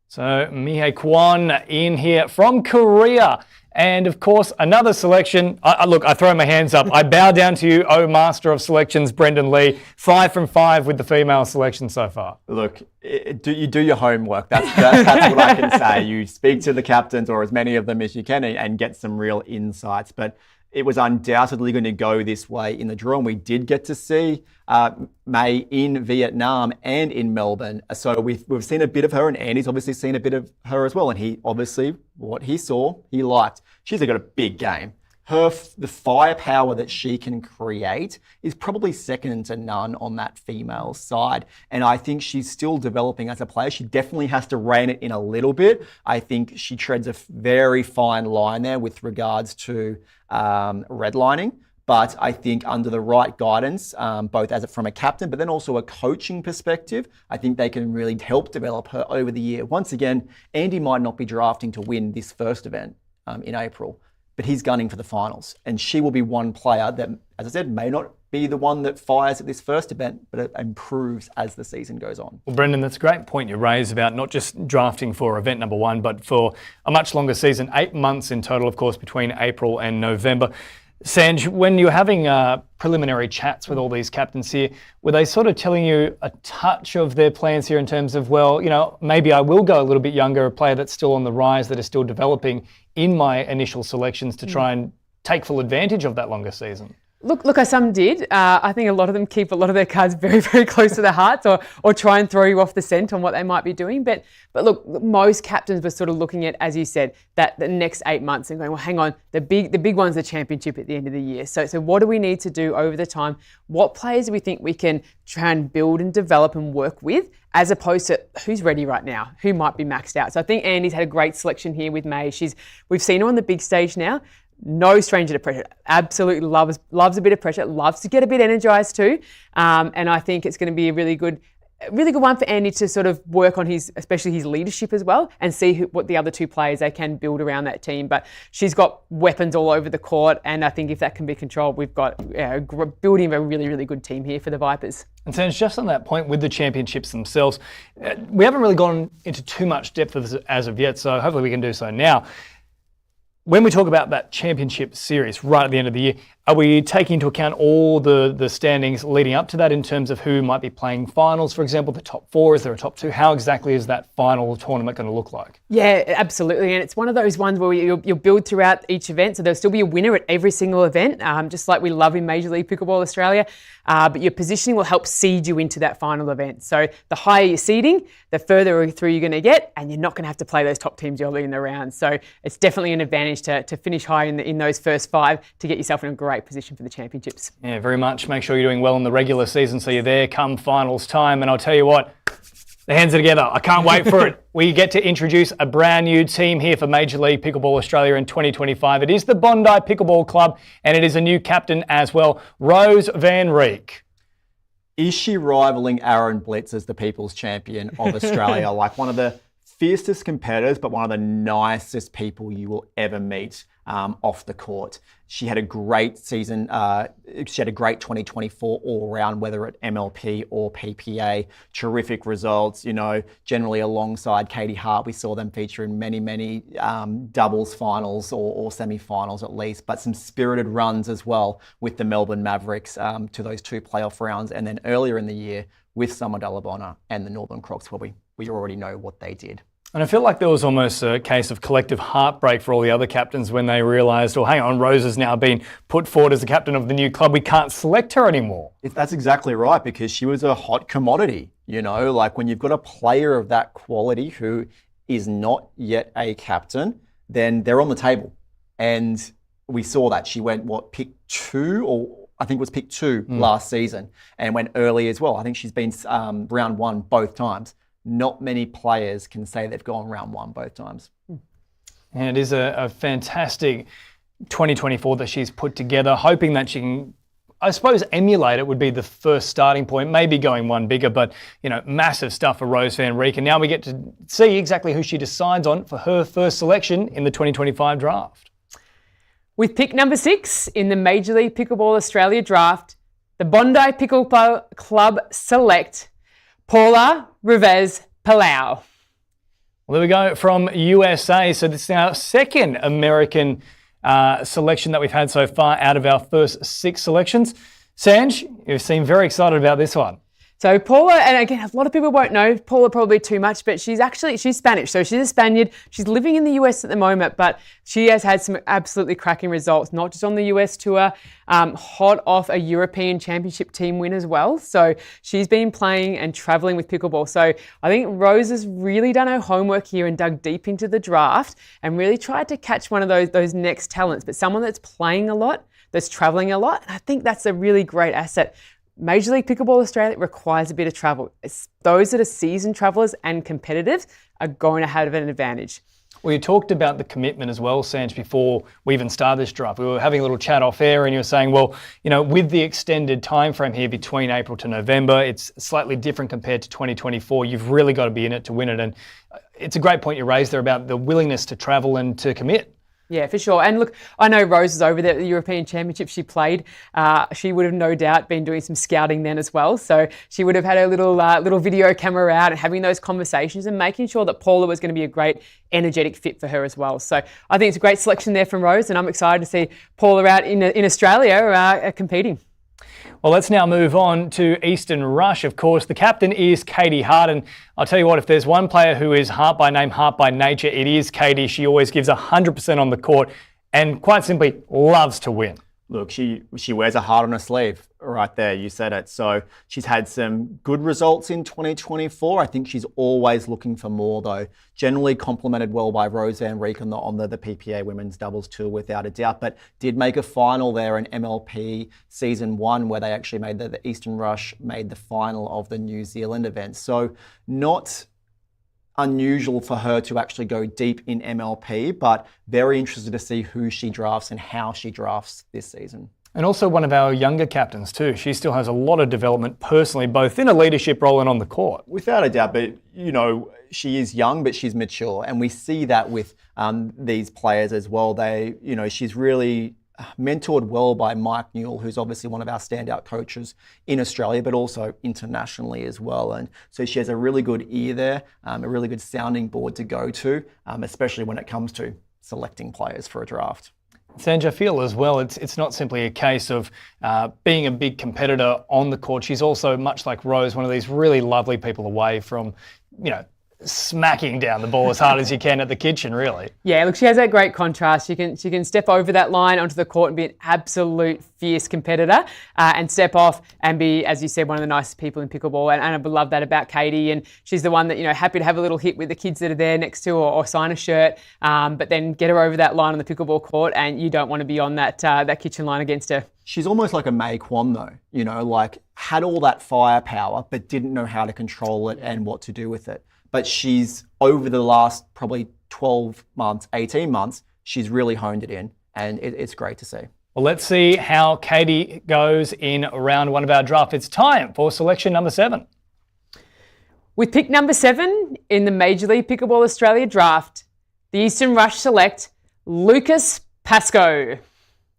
So Mehae Kwon in here from Korea. And of course, another selection. I throw my hands up. I bow down to you, master of selections, Brendan Lee. 5 from 5 with the female selection so far. Look, you do your homework. That's what I can say. You speak to the captains, or as many of them as you can, and get some real insights. But it was undoubtedly going to go this way in the draw, and we did get to see Mehae in Vietnam and in Melbourne. So we've seen a bit of her, and Andy's obviously seen a bit of her as well. And he obviously, what he saw, he liked. She's got a big game. The firepower that she can create is probably second to none on that female side. And I think she's still developing as a player. She definitely has to rein it in a little bit. I think she treads a very fine line there with regards to redlining. But I think under the right guidance, both from a captain, but then also a coaching perspective, I think they can really help develop her over the year. Once again, Andy might not be drafting to win this first event in April, but he's gunning for the finals. And she will be one player that, as I said, may not be the one that fires at this first event, but it improves as the season goes on. Well, Brendan, that's a great point you raise about not just drafting for event number 1, but for a much longer season, 8 months in total, of course, between April and November. Sanj, when you're having preliminary chats with all these captains here, were they sort of telling you a touch of their plans here in terms of, maybe I will go a little bit younger, a player that's still on the rise, that is still developing in my initial selections to try and take full advantage of that longer season? Look, some did. I think a lot of them keep a lot of their cards very, very close to their hearts, or try and throw you off the scent on what they might be doing. But look, most captains were sort of looking at, as you said, that the next 8 months and going, well, hang on, the big one's the championship at the end of the year. So what do we need to do over the time? What players do we think we can try and build and develop and work with, as opposed to who's ready right now, who might be maxed out? So I think Andy's had a great selection here with Mehae. We've seen her on the big stage now. No stranger to pressure. Absolutely loves a bit of pressure. Loves to get a bit energised too. And I think it's going to be a really good a really good one for Andy to sort of work on especially his leadership as well, and see what the other two players they can build around that team. But she's got weapons all over the court, and I think if that can be controlled, we've got building a really, really good team here for the Vipers. And so just on that point with the championships themselves, we haven't really gone into too much depth as of yet, so hopefully we can do so now. When we talk about that championship series right at the end of the year, are we taking into account all the standings leading up to that in terms of who might be playing finals, for example, the top 4? Is there a top 2? How exactly is that final tournament going to look like? Yeah, absolutely. And it's one of those ones where you'll build throughout each event. So there'll still be a winner at every single event, just like we love in Major League Pickleball Australia. But your positioning will help seed you into that final event. So the higher your seeding, the further through you're going to get, and you're not going to have to play those top teams early in the round. So it's definitely an advantage to finish high in those first 5 to get yourself in a great position for the championships. Yeah, very much. Make sure you're doing well in the regular season so you're there come finals time. And I'll tell you what, the hands are together. I can't wait for it. We get to introduce a brand new team here for Major League Pickleball Australia in 2025. It is the Bondi Pickleball Club, and it is a new captain as well, Rose van Rijk. Is she rivaling Aaron Blitz as the People's Champion of Australia? Like one of the fiercest competitors, but one of the nicest people you will ever meet off the court. She had a great season. She had a great 2024 all around, whether at MLP or PPA. Terrific results, generally alongside Katie Hart. We saw them feature in many doubles finals or semi-finals at least, but some spirited runs as well with the Melbourne Mavericks to those 2 playoff rounds. And then earlier in the year with Summer Dallabona and the Northern Crocs, where we already know what they did. And I feel like there was almost a case of collective heartbreak for all the other captains when they realised, hang on, Rose has now been put forward as the captain of the new club. We can't select her anymore. That's exactly right, because she was a hot commodity. Like when you've got a player of that quality who is not yet a captain, then they're on the table. And we saw that. She went, pick 2, or I think it was pick 2 last season, and went early as well. I think she's been round 1 both times. Not many players can say they've gone round 1 both times. And it is a fantastic 2024 that she's put together, hoping that she can, I suppose, emulate it would be the first starting point, maybe going one bigger, but, massive stuff for Rose van Rijk. And now we get to see exactly who she decides on for her first selection in the 2025 draft. With pick number 6 in the Major League Pickleball Australia draft, the Bondi Pickleball Club select Paula Rives. Well, there we go from USA. So this is our second American selection that we've had so far out of our first 6 selections. Sanj, you seem very excited about this one. So Paula, and again, a lot of people won't know Paula probably too much, but she's Spanish. So she's a Spaniard. She's living in the US at the moment, but she has had some absolutely cracking results, not just on the US tour, hot off a European Championship team win as well. So she's been playing and traveling with pickleball. So I think Rose has really done her homework here and dug deep into the draft and really tried to catch one of those next talents, but someone that's playing a lot, that's traveling a lot. And I think that's a really great asset. Major League Pickleball Australia requires a bit of travel. Those that are seasoned travellers and competitive are going to have an advantage. Well, you talked about the commitment as well, Sanj, before we even started this draft. We were having a little chat off air and you were saying, with the extended time frame here between April to November, it's slightly different compared to 2024. You've really got to be in it to win it. And it's a great point you raised there about the willingness to travel and to commit. Yeah, for sure. And look, I know Rose is over there at the European Championship she played. She would have no doubt been doing some scouting then as well. So she would have had her little video camera out and having those conversations and making sure that Paula was going to be a great energetic fit for her as well. So I think it's a great selection there from Rose, and I'm excited to see Paula out in Australia competing. Well, let's now move on to Eastern Rush. Of course, the captain is Katie Hart, and I'll tell you what, if there's one player who is Hart by name, Hart by nature, it is Katie. She always gives 100% on the court and quite simply loves to win. Look, she wears a heart on her sleeve right there. You said it. So she's had some good results in 2024. I think she's always looking for more, though. Generally complemented well by Rose van Rijk on the PPA Women's Doubles Tour, without a doubt. But did make a final there in MLP Season 1, where they actually made the Eastern Rush made the final of the New Zealand event. So not unusual for her to actually go deep in MLP, but very interested to see who she drafts and how she drafts this season. And also one of our younger captains too. She still has a lot of development personally, both in a leadership role and on the court. Without a doubt, but she is young, but she's mature. And we see that with these players as well. She's really mentored well by Mike Newell, who's obviously one of our standout coaches in Australia, but also internationally as well. And so she has a really good ear there, a really good sounding board to go to, especially when it comes to selecting players for a draft. Sanj, I feel as well, it's not simply a case of being a big competitor on the court. She's also, much like Rose, one of these really lovely people away from, smacking down the ball as hard as you can at the kitchen, really. Yeah, look, she has that great contrast. She can step over that line onto the court and be an absolute fierce competitor and step off and be, as you said, one of the nicest people in pickleball. And I love that about Katie. And she's the one that, happy to have a little hit with the kids that are there next to her or sign a shirt, but then get her over that line on the pickleball court and you don't want to be on that kitchen line against her. She's almost like a Mehae Kwon though, had all that firepower, but didn't know how to control it and what to do with it. But she's, over the last probably 12 months, 18 months, she's really honed it in, and it's great to see. Well, let's see how Katie goes in round one of our draft. It's time for selection number 7. With pick number 7 in the Major League Pickleball Australia draft, the Eastern Rush select Lucas Pascoe.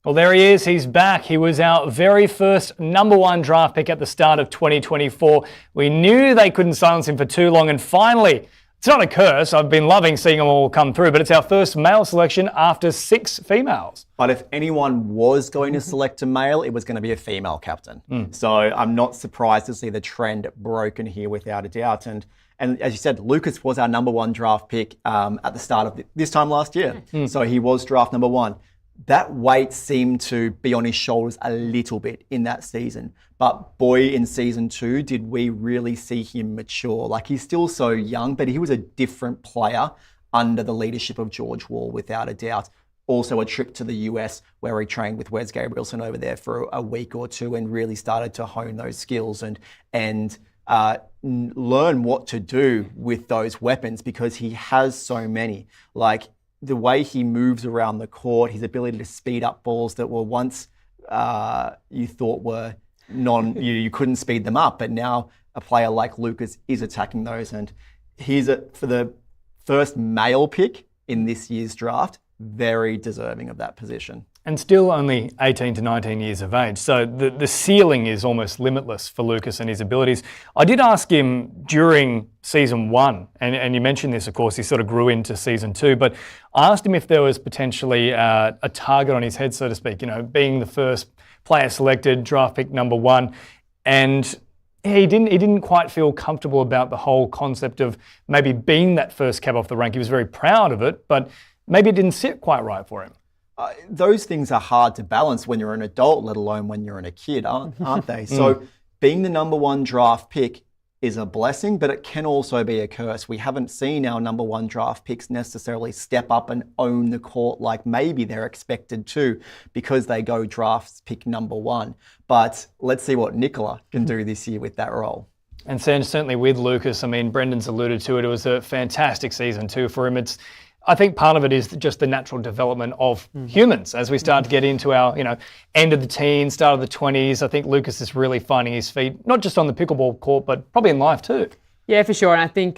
Well, there he is. He's back. He was our very first number 1 draft pick at the start of 2024. We knew they couldn't silence him for too long, and finally, it's not a curse. I've been loving seeing them all come through, but it's our first male selection after 6 females. But if anyone was going to select a male, it was going to be a female captain. So I'm not surprised to see the trend broken here without a doubt. And as you said, Lucas was our number 1 draft pick at the start of this time last year. So he was draft number 1. That weight seemed to be on his shoulders a little bit in that season. But boy, in season 2, did we really see him mature. He's still so young, but he was a different player under the leadership of George Wall, without a doubt. Also a trip to the US where he trained with Wes Gabrielson over there for a week or 2 and really started to hone those skills and learn what to do with those weapons, because he has so many. The way he moves around the court, his ability to speed up balls that were once you thought were you couldn't speed them up, but now a player like Lucas is attacking those, and he's for the first male pick in this year's draft, very deserving of that position. And still only 18 to 19 years of age. So the ceiling is almost limitless for Lucas and his abilities. I did ask him during season 1, and you mentioned this, of course, he sort of grew into season 2, but I asked him if there was potentially a target on his head, so to speak, being the first player selected, draft pick number 1, and he didn't quite feel comfortable about the whole concept of maybe being that first cab off the rank. He was very proud of it, but maybe it didn't sit quite right for him. Those things are hard to balance when you're an adult, let alone when you're a kid, aren't they? So being the number 1 draft pick is a blessing, but it can also be a curse. We haven't seen our number 1 draft picks necessarily step up and own the court like maybe they're expected to, because they go drafts pick number 1. But let's see what Nicola can do this year with that role. And certainly with Lucas, Brendan's alluded to it. It was a fantastic season 2 for him. I think part of it is just the natural development of humans as we start to get into our, end of the teens, start of the 20s. I think Lucas is really finding his feet, not just on the pickleball court, but probably in life too. Yeah, for sure. And I think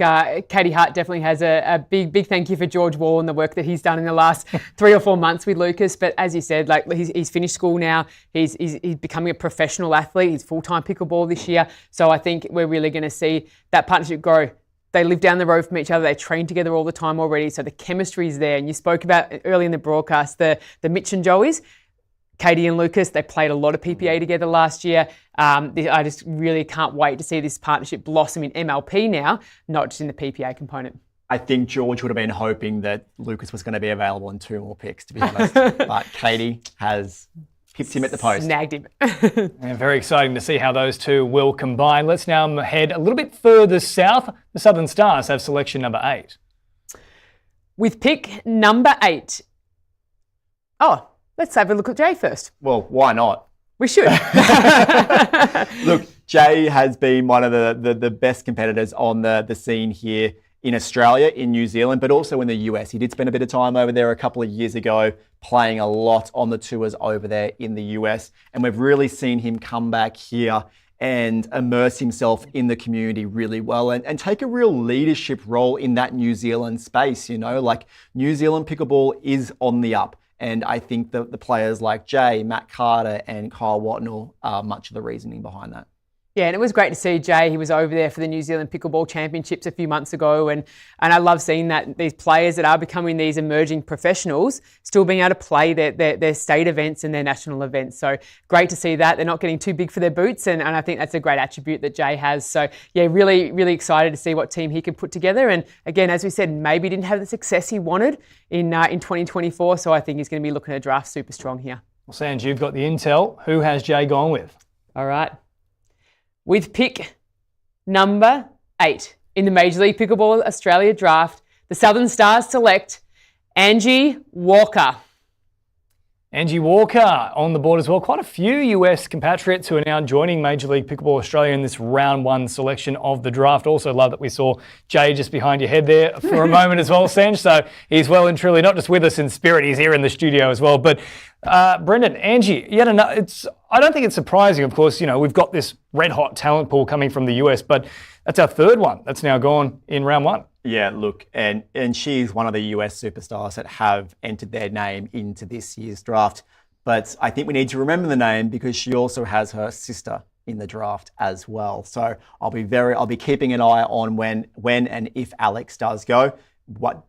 Katie Hart definitely has a big thank you for George Wall and the work that he's done in the last 3 or 4 months with Lucas. But as you said, he's finished school now. He's becoming a professional athlete. He's full-time pickleball this year. So I think we're really going to see that partnership grow. They live down the road from each other. They train together all the time already. So the chemistry is there. And you spoke about early in the broadcast, the Mitch and Joeys, Katie and Lucas, they played a lot of PPA together last year. I just really can't wait to see this partnership blossom in MLP now, not just in the PPA component. I think George would have been hoping that Lucas was going to be available in 2 more picks, to be honest. But Katie has pipped him at the post. Snagged him. And very exciting to see how those two will combine. Let's now head a little bit further south. The Southern Stars have selection number 8. With pick number 8. Let's have a look at Jay first. Well, why not? We should. Look, Jay has been one of the best competitors on the scene here in Australia, in New Zealand, but also in the US. He did spend a bit of time over there a couple of years ago, playing a lot on the tours over there in the US. And we've really seen him come back here and immerse himself in the community really well and take a real leadership role in that New Zealand space. Like New Zealand pickleball is on the up. And I think the players like Jay, Matt Carter and Kyle Watnell are much of the reasoning behind that. Yeah, and it was great to see Jay. He was over there for the New Zealand Pickleball Championships a few months ago, and I love seeing that these players that are becoming these emerging professionals still being able to play their state events and their national events. So great to see that. They're not getting too big for their boots, and I think that's a great attribute that Jay has. So yeah, really, really excited to see what team he can put together. And again, as we said, maybe didn't have the success he wanted in 2024, so I think he's going to be looking at draft super strong here. Well, Sanj, you've got the intel. Who has Jay gone with? All right. With pick number 8 in the Major League Pickleball Australia draft, the Southern Stars select Angie Walker. Angie Walker on the board as well. Quite a few US compatriots who are now joining Major League Pickleball Australia in this round 1 selection of the draft. Also love that we saw Jay just behind your head there for a moment as well, Sanj. So he's well and truly not just with us in spirit, he's here in the studio as well. But Brendan, Angie, I don't think it's surprising, of course, we've got this red hot talent pool coming from the US, but that's our third one that's now gone in round 1. Yeah, look, and she's one of the US superstars that have entered their name into this year's draft. But I think we need to remember the name because she also has her sister in the draft as well. So I'll be keeping an eye on when and if Alex does go. What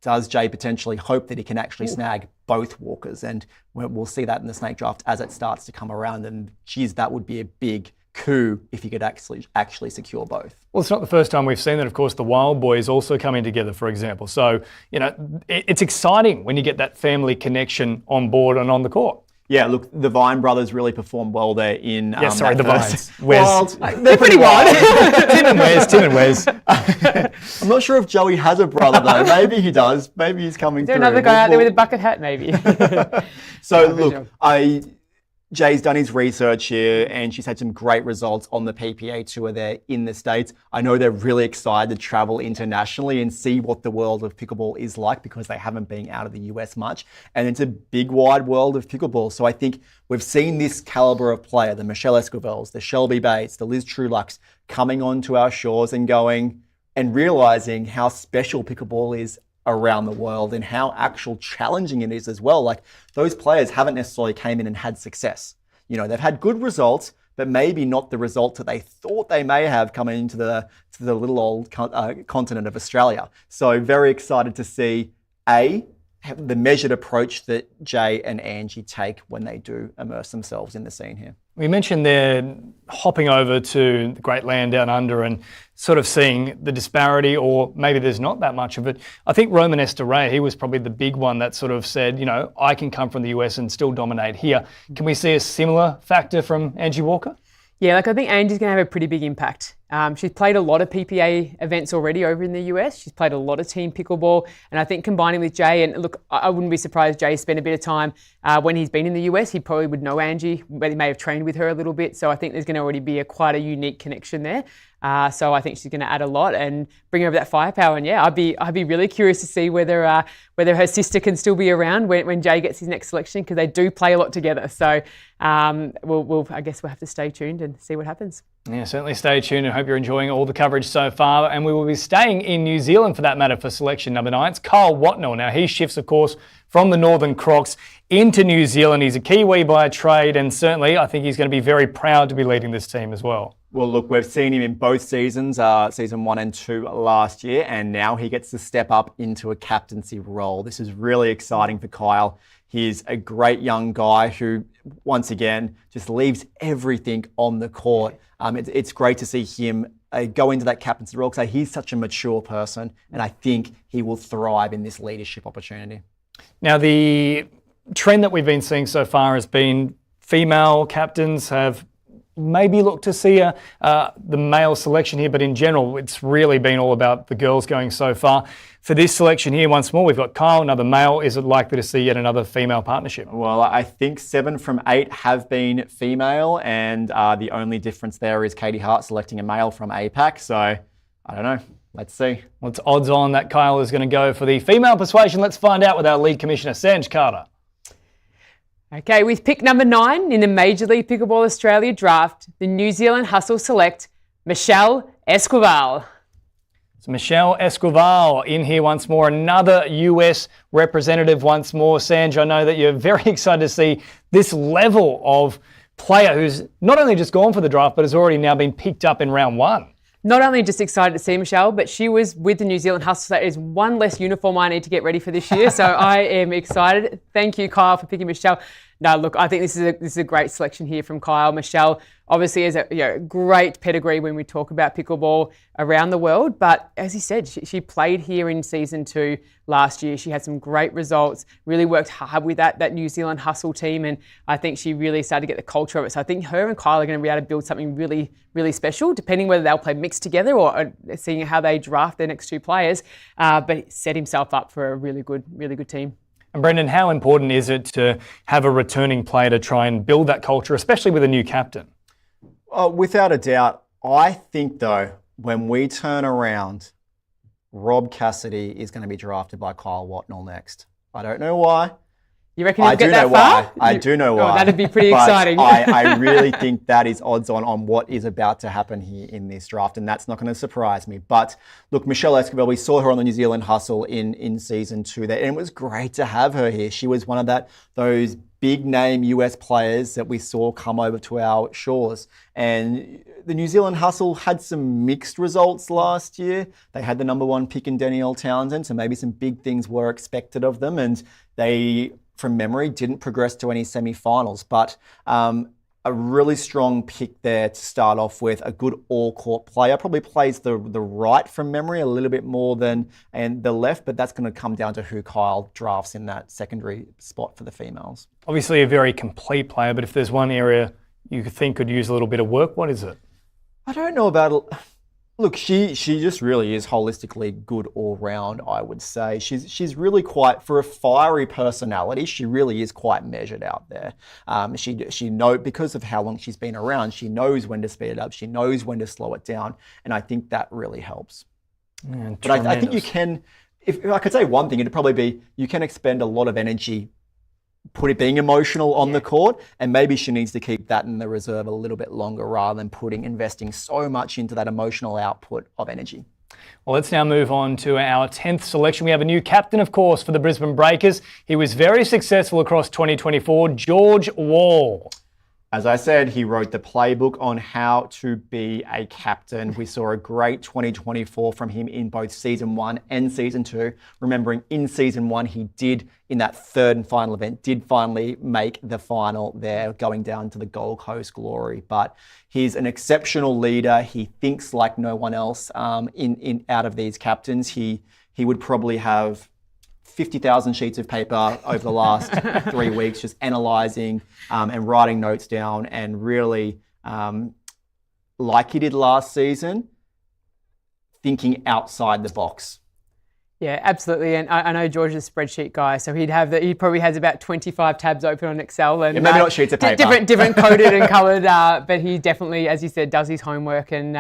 does Jay potentially hope that he can actually snag both Walkers? And we'll see that in the snake draft as it starts to come around. And geez, that would be a big coup if he could actually secure both. Well, it's not the first time we've seen that. Of course, the Wild Boys also coming together, for example. So, it's exciting when you get that family connection on board and on the court. Yeah, look, the Vine brothers really performed well there in... the Vines. Wild. They're pretty wild. Tim and Wes. I'm not sure if Joey has a brother, though. Maybe he does. Maybe he's coming through. Is there another guy out there with a bucket hat, maybe? So, look, Jay's done his research here and she's had some great results on the PPA Tour there in the States. I know they're really excited to travel internationally and see what the world of pickleball is like because they haven't been out of the US much. And it's a big, wide world of pickleball. So I think we've seen this caliber of player, the Michelle Esquivels, the Shelby Bates, the Liz Truelucks, coming onto our shores and going and realizing how special pickleball is around the world and how actual challenging it is as well. Like those players haven't necessarily came in and had success. They've had good results, but maybe not the results that they thought they may have coming into the little old continent of Australia. So very excited to see the measured approach that Jay and Angie take when they do immerse themselves in the scene here. We mentioned they're hopping over to the great land down under and sort of seeing the disparity, or maybe there's not that much of it. I think Roman Estaray, he was probably the big one that sort of said, I can come from the US and still dominate here. Can we see a similar factor from Angie Walker? Yeah, I think Angie's going to have a pretty big impact. She's played a lot of PPA events already over in the US. She's played a lot of team pickleball. And I think combining with Jay, and look, I wouldn't be surprised Jay spent a bit of time when he's been in the US. He probably would know Angie, but he may have trained with her a little bit. So I think there's going to already be quite a unique connection there. So I think she's going to add a lot and bring over that firepower. And yeah, I'd be really curious to see whether her sister can still be around when Jay gets his next selection, because they do play a lot together. So I guess we'll have to stay tuned and see what happens. Yeah, certainly stay tuned and hope you're enjoying all the coverage so far. And we will be staying in New Zealand for that matter for selection number 9. It's Kyle Watnell. Now he shifts, of course, from the Northern Crocs into New Zealand. He's a Kiwi by trade, and certainly I think he's going to be very proud to be leading this team as well. Well, look, we've seen him in both seasons, season 1 and 2 last year, and now he gets to step up into a captaincy role. This is really exciting for Kyle. He's a great young guy who, once again, just leaves everything on the court. It's great to see him go into that captaincy role because he's such a mature person, and I think he will thrive in this leadership opportunity. Now, the trend that we've been seeing so far has been female captains have maybe looked to see the male selection here, but in general, it's really been all about the girls going so far. For this selection here, once more, we've got Kyle, another male. Is it likely to see yet another female partnership? Well, I think 7 from 8 have been female, and the only difference there is Katie Hart selecting a male from APAC. So, I don't know. Let's see. Well, it's odds on that Kyle is going to go for the female persuasion. Let's find out with our lead commissioner, Sanj Carter. Okay, with pick number 9 in the Major League Pickleball Australia draft, the New Zealand Hustle select Michelle Esquivel. So Michelle Esquivel in here once more, another US representative once more. Sanj, I know that you're very excited to see this level of player who's not only just gone for the draft, but has already now been picked up in round 1. Not only just excited to see Michelle, but she was with the New Zealand Hustle. That is one less uniform I need to get ready for this year. So I am excited. Thank you, Kyle, for picking Michelle. No, look, I think this is a great selection here from Kyle. Michelle obviously has a great pedigree when we talk about pickleball around the world. But as he said, she played here in season 2 last year. She had some great results, really worked hard with that New Zealand Hustle team. And I think she really started to get the culture of it. So I think her and Kyle are going to be able to build something really, really special, depending whether they'll play mixed together or seeing how they draft their next 2 players. But he set himself up for a really good team. And Brendan, how important is it to have a returning player to try and build that culture, especially with a new captain? Without a doubt. I think, though, when we turn around, Rob Cassidy is going to be drafted by Kyle Watnell next. I don't know why. You reckon he'll get that far? I do know why. Oh, that'd be pretty exciting. I really think that is odds on what is about to happen here in this draft, and that's not going to surprise me. But look, Michelle Esquivel, we saw her on the New Zealand Hustle in season 2 there, and it was great to have her here. She was one of those big name US players that we saw come over to our shores. And the New Zealand Hustle had some mixed results last year. They had the number 1 pick in Danielle Townsend, so maybe some big things were expected of them, and they, from memory, didn't progress to any semi-finals. But a really strong pick there to start off with. A good all-court player. Probably plays the right from memory a little bit more than the left, but that's going to come down to who Kyle drafts in that secondary spot for the females. Obviously a very complete player, but if there's one area you think could use a little bit of work, what is it? I don't know about it. Look, she just really is holistically good all round, I would say. She's really quite, for a fiery personality, she really is quite measured out there. She know, because of how long she's been around, she knows when to speed it up, she knows when to slow it down, and I think that really helps. Yeah, but I think you can, if I could say one thing, it'd probably be you can expend a lot of energy being emotional on the court, and maybe she needs to keep that in the reserve a little bit longer rather than investing so much into that emotional output of energy. Well, let's now move on to our 10th selection. We have a new captain, of course, for the Brisbane Breakers. He was very successful across 2024, George Wall. As I said, he wrote the playbook on how to be a captain. We saw a great 2024 from him in both season 1 and season 2. Remembering in season 1, he did, in that third and final event, did finally make the final there, going down to the Gold Coast Glory. But he's an exceptional leader. He thinks like no one else. Out of these captains, he would probably have 50,000 sheets of paper over the last 3 weeks, just analysing and writing notes down, and really, like he did last season, thinking outside the box. Yeah, absolutely. And I know George is a spreadsheet guy, so he probably has about 25 tabs open on Excel, and maybe not sheets of paper, different coded and coloured. But he definitely, as you said, does his homework. And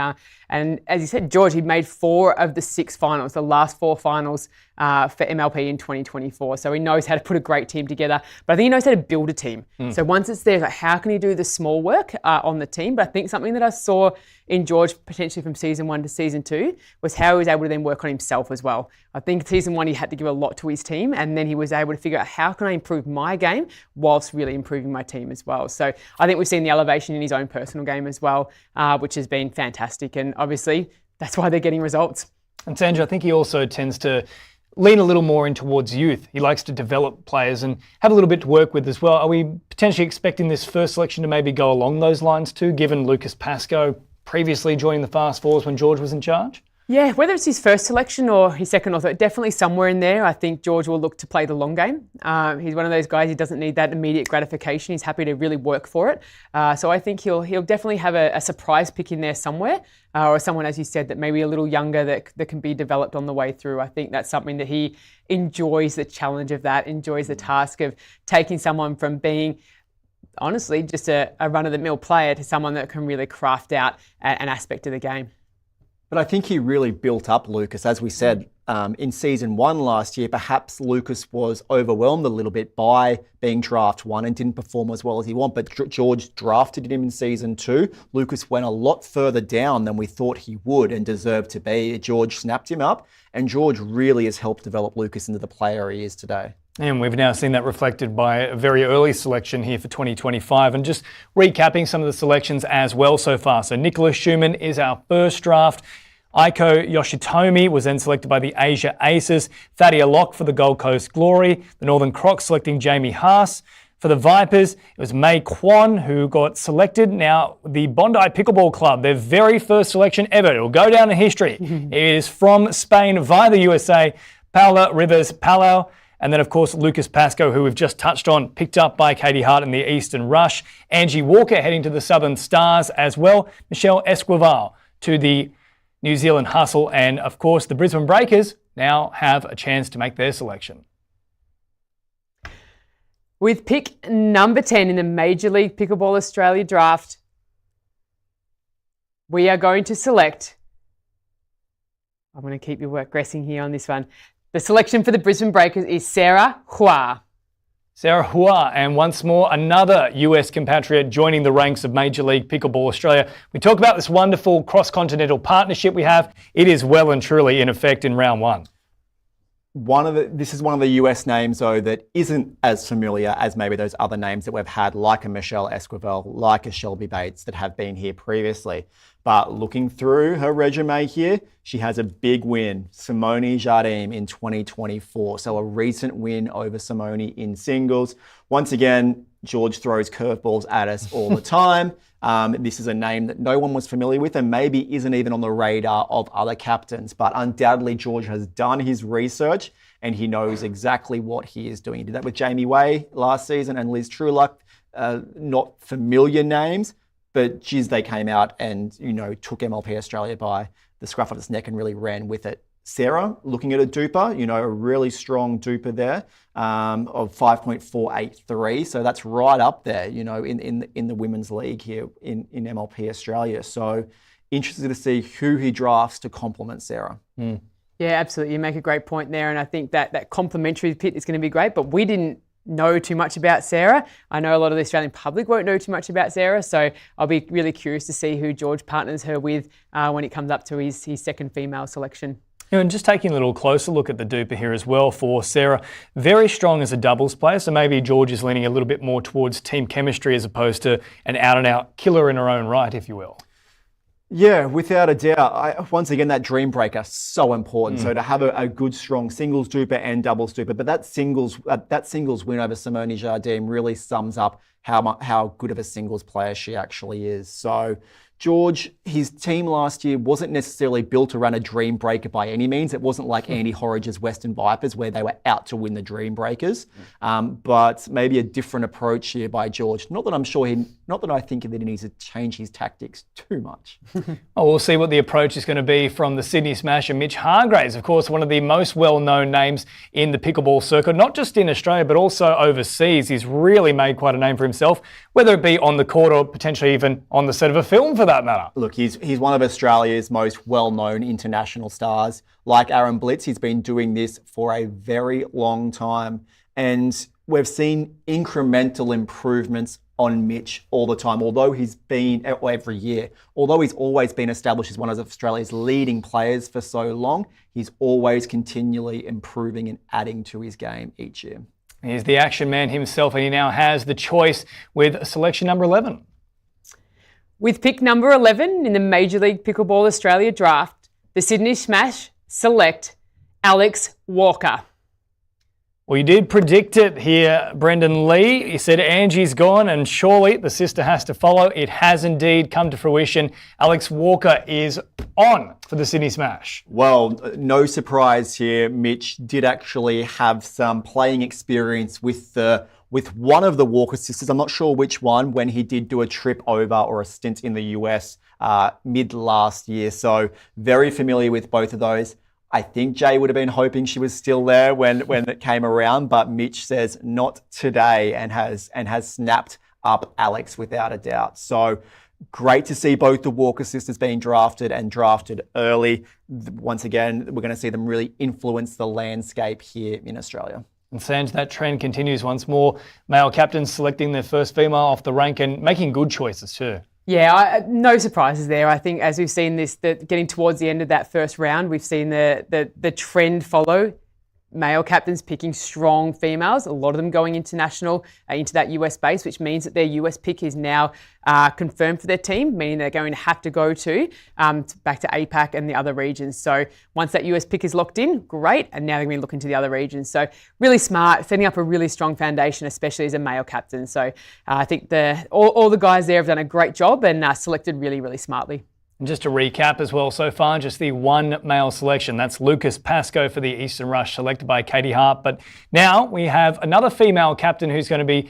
as you said, George, he made 4 of the 6 finals, the last 4 finals for MLP in 2024. So he knows how to put a great team together. But I think he knows how to build a team. So once it's there, like, how can he do the small work on the team? But I think something that I saw in George, potentially from season 1 to season 2, was how he was able to then work on himself as well. I think season 1, he had to give a lot to his team, and then he was able to figure out how can I improve my game whilst really improving my team as well. So I think we've seen the elevation in his own personal game as well, which has been fantastic. And obviously, that's why they're getting results. And Sandra, I think he also tends to lean a little more in towards youth. He likes to develop players and have a little bit to work with as well. Are we potentially expecting this first selection to maybe go along those lines too, given Lucas Pascoe previously joining the Fast Fours when George was in charge? Yeah, whether it's his first selection or his second or third, definitely somewhere in there. I think George will look to play the long game. He's one of those guys, he doesn't need that immediate gratification. He's happy to really work for it. So I think he'll definitely have a surprise pick in there somewhere, or someone, as you said, that maybe a little younger that can be developed on the way through. I think that's something that he enjoys, the challenge of that, enjoys the task of taking someone from being honestly just a run-of-the-mill player to someone that can really craft out an aspect of the game. But I think he really built up Lucas. As we said, in season 1 last year, perhaps Lucas was overwhelmed a little bit by being draft 1 and didn't perform as well as he wanted. But George drafted him in season 2. Lucas went a lot further down than we thought he would and deserved to be. George snapped him up, and George really has helped develop Lucas into the player he is today. And we've now seen that reflected by a very early selection here for 2025. And just recapping some of the selections as well so far. So Nicola Schuman is our first draft. Aiko Yoshitomi was then selected by the Asia Aces. Thaddea lock for the Gold Coast Glory. The Northern Crocs selecting Jamie Haas. For the Vipers, it was Kwon who got selected. Now, the Bondi Pickleball Club, their very first selection ever. It will go down in history. It is from Spain via the USA. Paula, Rives, Palau. And then, of course, Lucas Pascoe, who we've just touched on, picked up by Katie Hart in the Eastern Rush. Angie Walker heading to the Southern Stars as well. Michelle Esquivel to the New Zealand Hustle. And, of course, the Brisbane Breakers now have a chance to make their selection. With pick number 10 in the Major League Pickleball Australia draft, we are going to select, I'm going to keep you guessing here on this one. The selection for the Brisbane Breakers is Sarah Hua. Sarah Hua, and once more, another US compatriot joining the ranks of Major League Pickleball Australia. We talk about this wonderful cross-continental partnership we have. It is well and truly in effect in round 1. This is one of the US names, though, that isn't as familiar as maybe those other names that we've had, like a Michelle Esquivel, like a Shelby Bates, that have been here previously. But looking through her resume here, she has a big win, Simone Jardim in 2024. So a recent win over Simone in singles. Once again, George throws curveballs at us all the time. This is a name that no one was familiar with and maybe isn't even on the radar of other captains. But undoubtedly, George has done his research and he knows exactly what he is doing. He did that with Jamie Way last season and Liz Trueluck. Not familiar names, but geez, they came out and, took MLP Australia by the scruff of its neck and really ran with it. Sarah, looking at a duper, a really strong duper there of 5.483. So that's right up there, in the women's league here in MLP Australia. So interested to see who he drafts to complement Sarah. Yeah, absolutely. You make a great point there. And I think that complementary pit is going to be great, but we didn't know too much about Sarah. I know a lot of the Australian public won't know too much about Sarah, so I'll be really curious to see who George partners her with when it comes up to his second female selection. And just taking a little closer look at the duper here as well for Sarah. Very strong as a doubles player, so maybe George is leaning a little bit more towards team chemistry as opposed to an out-and-out killer in her own right, if you will. Yeah, without a doubt. Once again, that dream breaker, so important. So to have a good, strong singles duper and doubles duper, but that singles win over Simone Jardim really sums up how good of a singles player she actually is. So George, his team last year wasn't necessarily built around a dream breaker by any means. It wasn't like Andy Horridge's Western Vipers where they were out to win the dream breakers, but maybe a different approach here by George. Not that I think that he needs to change his tactics too much. We'll see what the approach is going to be from the Sydney Smasher, Mitch Hargraves, of course, one of the most well-known names in the pickleball circuit, not just in Australia, but also overseas. He's really made quite a name for himself, whether it be on the court or potentially even on the set of a film for that matter. Look, he's one of Australia's most well-known international stars. Like Aaron Blitz, he's been doing this for a very long time. And we've seen incremental improvements on Mitch all the time, although he's been every year. Although he's always been established as one of Australia's leading players for so long, he's always continually improving and adding to his game each year. He's the action man himself, and he now has the choice with selection number 11. With pick number 11 in the Major League Pickleball Australia draft, the Sydney Smash select Alex Walker. Well, you did predict it here, Brendan Lee. You said Angie's gone and surely the sister has to follow. It has indeed come to fruition. Alex Walker is on for the Sydney Smash. Well, no surprise here. Mitch did actually have some playing experience with one of the Walker sisters. I'm not sure which one, when he did do a trip over or a stint in the US mid last year. So very familiar with both of those. I think Jay would have been hoping she was still there when it came around, but Mitch says not today and has snapped up Alex without a doubt. So Great to see both the Walker sisters being drafted and drafted early. Once again, we're going to see them really influence the landscape here in Australia. And Sanj, that trend continues once more. Male captains selecting their first female off the rank and making good choices too. Yeah, no surprises there. I think as we've seen getting towards the end of that first round, we've seen the trend follow. Male captains picking strong females, a lot of them going international into that US base, which means that their US pick is now confirmed for their team, meaning they're going to have to go back to APAC and the other regions. So once that US pick is locked in, great, and now they're going to be looking to the other regions. So really smart, setting up a really strong foundation, especially as a male captain. So I think all the guys there have done a great job and selected really, really smartly. And just to recap as well so far, just the one male selection. That's Lucas Pascoe for the Eastern Rush, selected by Katie Hart. But now we have another female captain who's going to be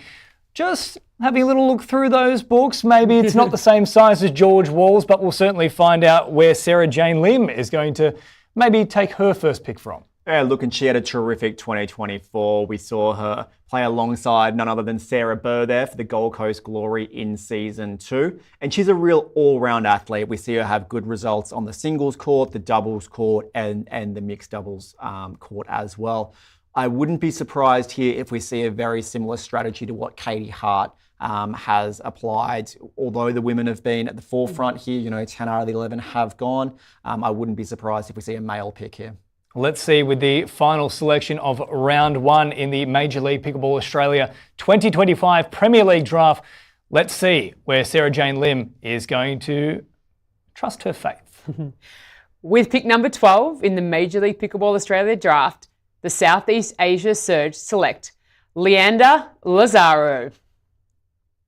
just having a little look through those books. Maybe it's not the same size as George Walls, but we'll certainly find out where Sarah Jane Lim is going to maybe take her first pick from. Yeah, look, and she had a terrific 2024. We saw her play alongside none other than Sarah Burr there for the Gold Coast Glory in Season 2. And she's a real all-round athlete. We see her have good results on the singles court, the doubles court, and the mixed doubles court as well. I wouldn't be surprised here if we see a very similar strategy to what Katie Hart has applied. Although the women have been at the forefront here, 10 out of the 11 have gone. I wouldn't be surprised if we see a male pick here. Let's see with the final selection of round one in the Major League Pickleball Australia 2025 Premier League draft. Let's see where Sarah Jane Lim is going to trust her faith. With pick number 12 in the Major League Pickleball Australia draft, the Southeast Asia Surge select Leander Lazaro.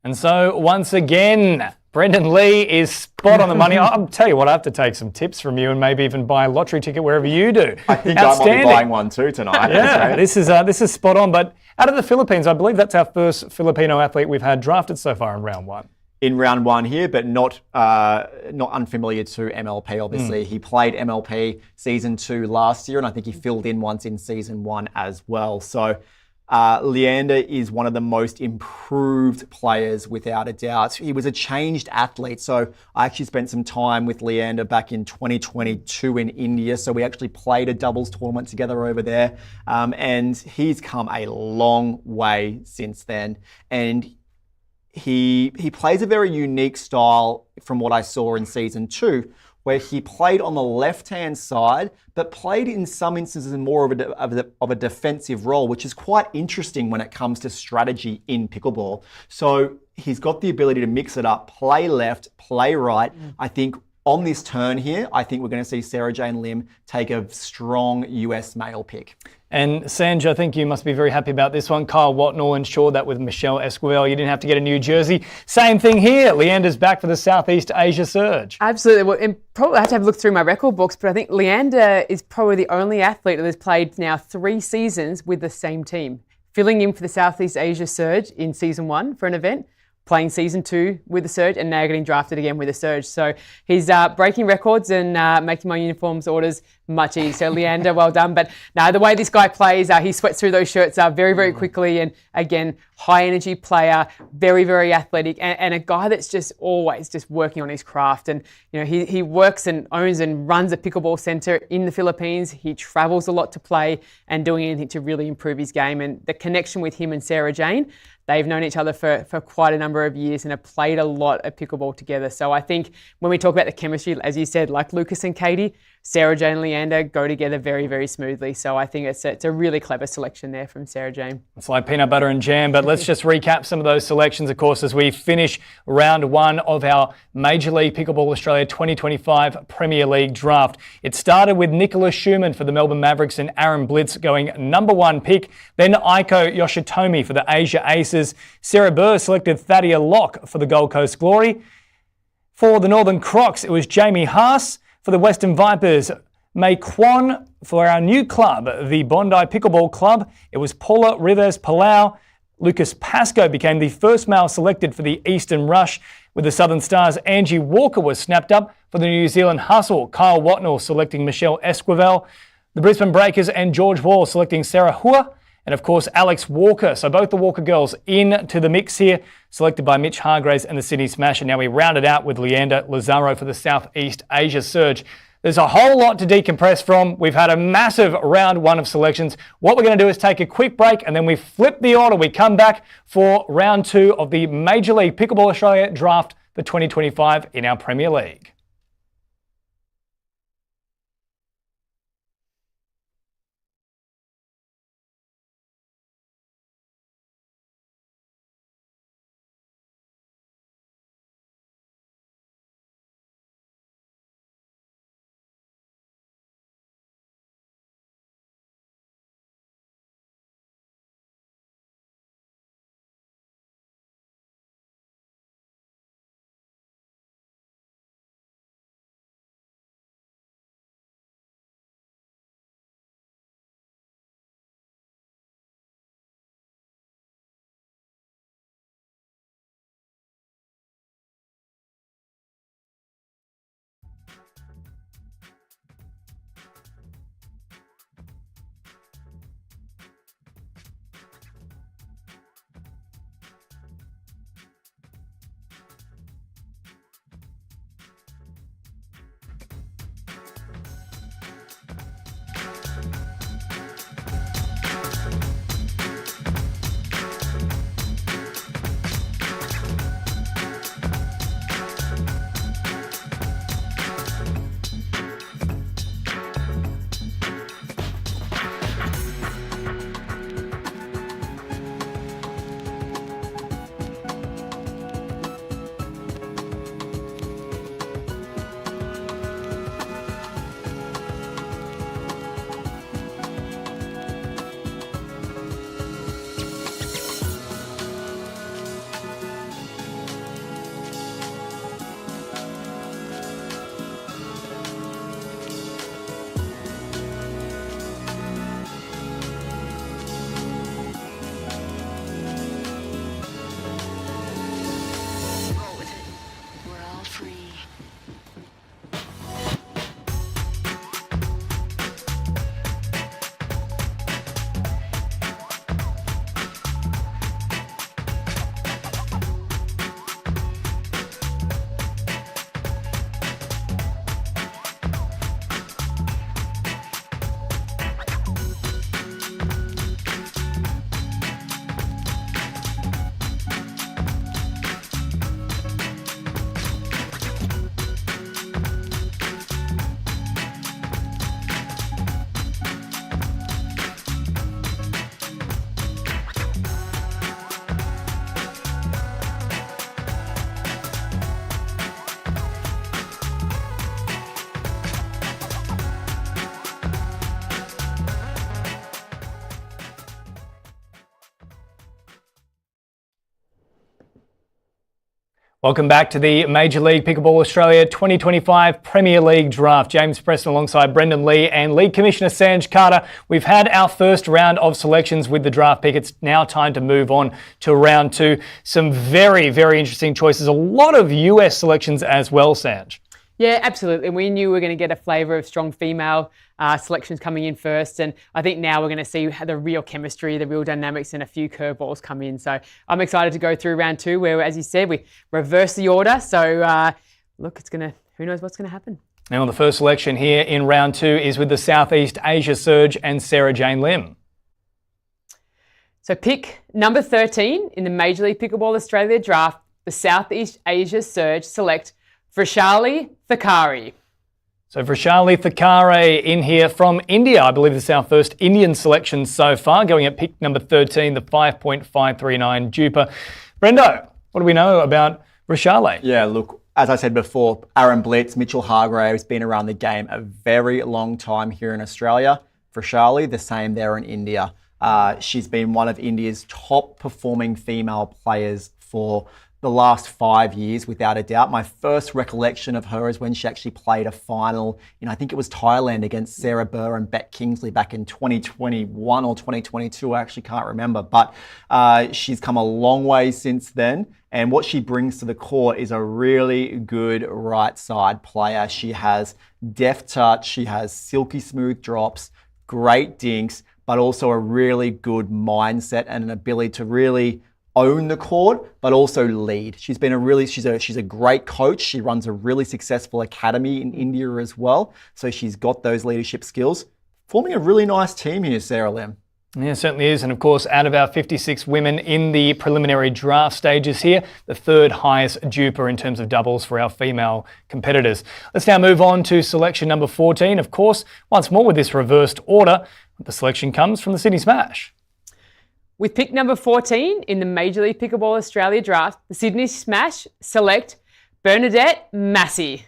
And so once again, Brendan Lee is spot on the money. I'll tell you what, I have to take some tips from you and maybe even buy a lottery ticket wherever you do. I think I might be buying one too tonight. Yeah, this is spot on. But out of the Philippines, I believe that's our first Filipino athlete we've had drafted so far in round one. In round one here, but not unfamiliar to MLP, obviously. He played MLP Season 2 last year, and I think he filled in once in Season 1 as well. So Leander is one of the most improved players without a doubt. He was a changed athlete. So I actually spent some time with Leander back in 2022 in India. So we actually played a doubles tournament together over there. And he's come a long way since then. And he plays a very unique style from what I saw in Season 2, where he played on the left-hand side, but played in some instances more of a defensive role, which is quite interesting when it comes to strategy in pickleball. So he's got the ability to mix it up, play left, play right. I think on this turn here, I think we're going to see Sarah Jane Lim take a strong US male pick. And Sanj, I think you must be very happy about this one. Kyle Watnell ensured that with Michelle Esquivel, you didn't have to get a new jersey. Same thing here. Leander's back for the Southeast Asia Surge. Absolutely. Well, and probably I have to have a look through my record books, but I think Leander is probably the only athlete that has played now 3 seasons with the same team. Filling in for the Southeast Asia Surge in Season 1 for an event, playing Season 2 with the Surge, and now getting drafted again with the Surge. So he's breaking records and making my uniforms orders much easier. So Leander, well done. But no, the way this guy plays, he sweats through those shirts very, very quickly. And again, high energy player, very, very athletic, and a guy that's just always just working on his craft. And he works and owns and runs a pickleball center in the Philippines. He travels a lot to play and doing anything to really improve his game. And the connection with him and Sarah Jane, they've known each other for quite a number of years and have played a lot of pickleball together. So I think when we talk about the chemistry, as you said, like Lucas and Katie, Sarah Jane and Leander go together very, very smoothly. So I think it's a really clever selection there from Sarah Jane. It's like peanut butter and jam, but let's just recap some of those selections, of course, as we finish round one of our Major League Pickleball Australia 2025 Premier League draft. It started with Nicola Schuman for the Melbourne Mavericks and Aaron Blitz going number 1 pick. Then Aiko Yoshitomi for the Asia Aces. Sarah Burr selected Thaddea Locke for the Gold Coast Glory. For the Northern Crocs, it was Jamie Haas. For the Western Vipers, Kwon. For our new club, the Bondi Pickleball Club, it was Paula Rives Palau. Lucas Pascoe became the first male selected for the Eastern Rush. With the Southern Stars, Angie Walker was snapped up for the New Zealand Hustle. Kyle Watnell selecting Michelle Esquivel. The Brisbane Breakers and George Wall selecting Sarah Hua. and of course Alex Walker. So both the Walker girls into the mix here, selected by Mitch Hargraves and the Sydney Smash. And now we round it out with Leander, Lazaro for the Southeast Asia Surge. There's a whole lot to decompress from. We've had a massive round one of selections. What we're going to do is take a quick break and then we flip the order. We come back for round two of the Major League Pickleball Australia draft for 2025 in our Premier League. Welcome back to the Major League Pickleball Australia 2025 Premier League Draft. James Preston alongside Brendan Lee and League Commissioner Sanj Carter. We've had our first round of selections with the draft pick. It's now time to move on to round two. Some very, very interesting choices. A lot of US selections as well, Sanj. Yeah, absolutely. We knew we were going to get a flavour of strong female selections coming in first. And I think now we're going to see the real chemistry, the real dynamics, and a few curveballs come in. So I'm excited to go through round two where, as you said, we reverse the order. So look, who knows what's going to happen. Now, the first selection here in round two is with the Southeast Asia Surge and Sarah Jane Lim. So pick number 13 in the Major League Pickleball Australia draft, the Southeast Asia Surge select Vrishali Thakari. So Vrishali Thakari in here from India. I believe this is our first Indian selection so far, going at pick number 13, the 5.539 Duper. Brendo, what do we know about Vrishali? Yeah, look, as I said before, Aaron Blitz, Mitchell Hargraves, been around the game a very long time here in Australia. Vrishali, the same there in India. She's been one of India's top performing female players for the last 5 years, without a doubt. My first recollection of her is when she actually played a final in, I think it was Thailand, against Sarah Burr and Beck Kingsley back in 2021 or 2022. I actually can't remember, but she's come a long way since then. And what she brings to the court is a really good right side player. She has deft touch, she has silky smooth drops, great dinks, but also a really good mindset and an ability to really own the court, but also lead. She's a great coach. She runs a really successful academy in India as well. So she's got those leadership skills. Forming a really nice team here, Sarah Lim. Yeah, it certainly is. And of course, out of our 56 women in the preliminary draft stages here, the third highest duper in terms of doubles for our female competitors. Let's now move on to selection number 14. Of course, once more with this reversed order, the selection comes from the Sydney Smash. With pick number 14 in the Major League Pickleball Australia draft, the Sydney Smash select Bernadette Massey.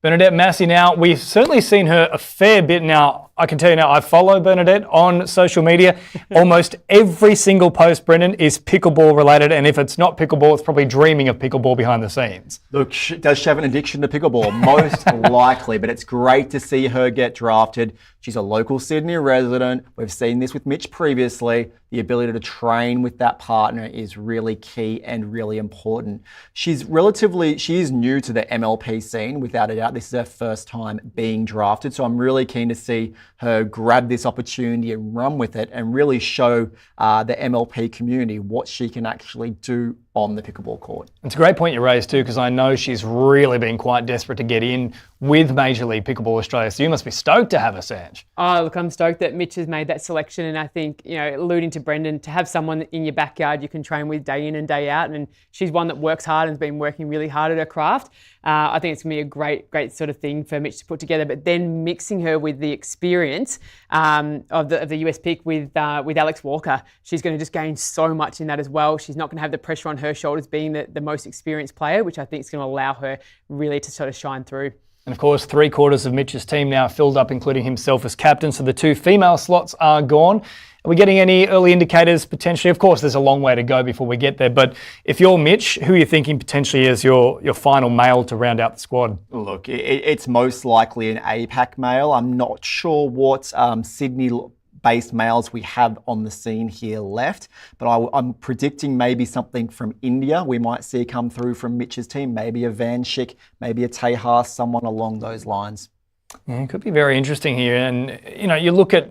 Bernadette Massey, now, we've certainly seen her a fair bit now. I can tell you now, I follow Bernadette on social media. Almost every single post, Brendan, is pickleball related. And if it's not pickleball, it's probably dreaming of pickleball behind the scenes. Look, does she have an addiction to pickleball? Most likely, but it's great to see her get drafted. She's a local Sydney resident. We've seen this with Mitch previously. The ability to train with that partner is really key and really important. She is new to the MLP scene, without a doubt. This is her first time being drafted. So I'm really keen to see her grab this opportunity and run with it and really show the MLP community what she can actually do on the pickleball court. It's a great point you raised too, because I know she's really been quite desperate to get in with Major League Pickleball Australia. So you must be stoked to have her, Sanj. Oh, look, I'm stoked that Mitch has made that selection. And I think, alluding to Brendan, to have someone in your backyard you can train with day in and day out. And she's one that works hard and has been working really hard at her craft. I think it's going to be a great sort of thing for Mitch to put together. But then mixing her with the experience of the US pick with Alex Walker, she's going to just gain so much in that as well. She's not going to have the pressure on her shoulders being the most experienced player, which I think is going to allow her really to sort of shine through. And of course, 3/4 of Mitch's team now filled up, including himself as captain. So the 2 female slots are gone. Are we getting any early indicators potentially? Of course, there's a long way to go before we get there. But if you're Mitch, who are you thinking potentially is your final male to round out the squad? Look, it's most likely an APAC male. I'm not sure what Sydney-based males we have on the scene here left, but I'm predicting maybe something from India we might see come through from Mitch's team, maybe a Van Schick, maybe a Haas, someone along those lines. Yeah, it could be very interesting here. And, you look at,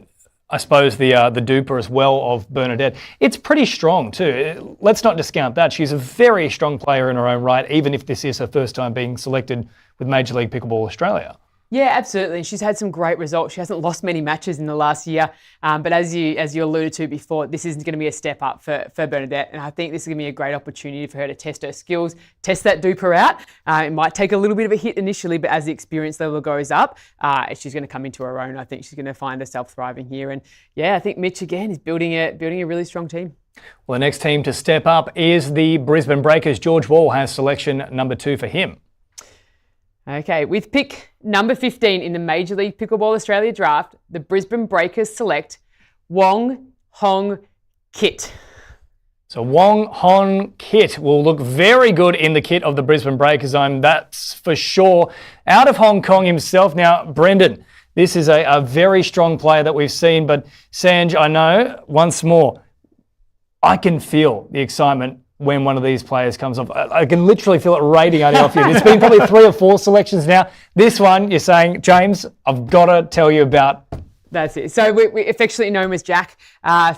I suppose, the duper as well of Bernadette. It's pretty strong too. Let's not discount that. She's a very strong player in her own right, even if this is her first time being selected with Major League Pickleball Australia. Yeah, absolutely. She's had some great results. She hasn't lost many matches in the last year. But as you alluded to before, this is going to be a step up for Bernadette. And I think this is going to be a great opportunity for her to test her skills, test that duper out. It might take a little bit of a hit initially, but as the experience level goes up, she's going to come into her own. I think she's going to find herself thriving here. And yeah, I think Mitch again is building a really strong team. Well, the next team to step up is the Brisbane Breakers. George Wall has selection number 2 for him. Okay, with pick number 15 in the Major League Pickleball Australia draft, the Brisbane Breakers select Wong Hong Kit. So Wong Hong Kit will look very good in the kit of the Brisbane Breakers. That's for sure. Out of Hong Kong himself. Now, Brendan, this is a very strong player that we've seen, but Sanj, I know, once more, I can feel the excitement when one of these players comes off. I can literally feel it radiating off you. It's been probably 3 or 4 selections now. This one, you're saying, James, I've got to tell you about. That's it. So we affectionately know him as Jack.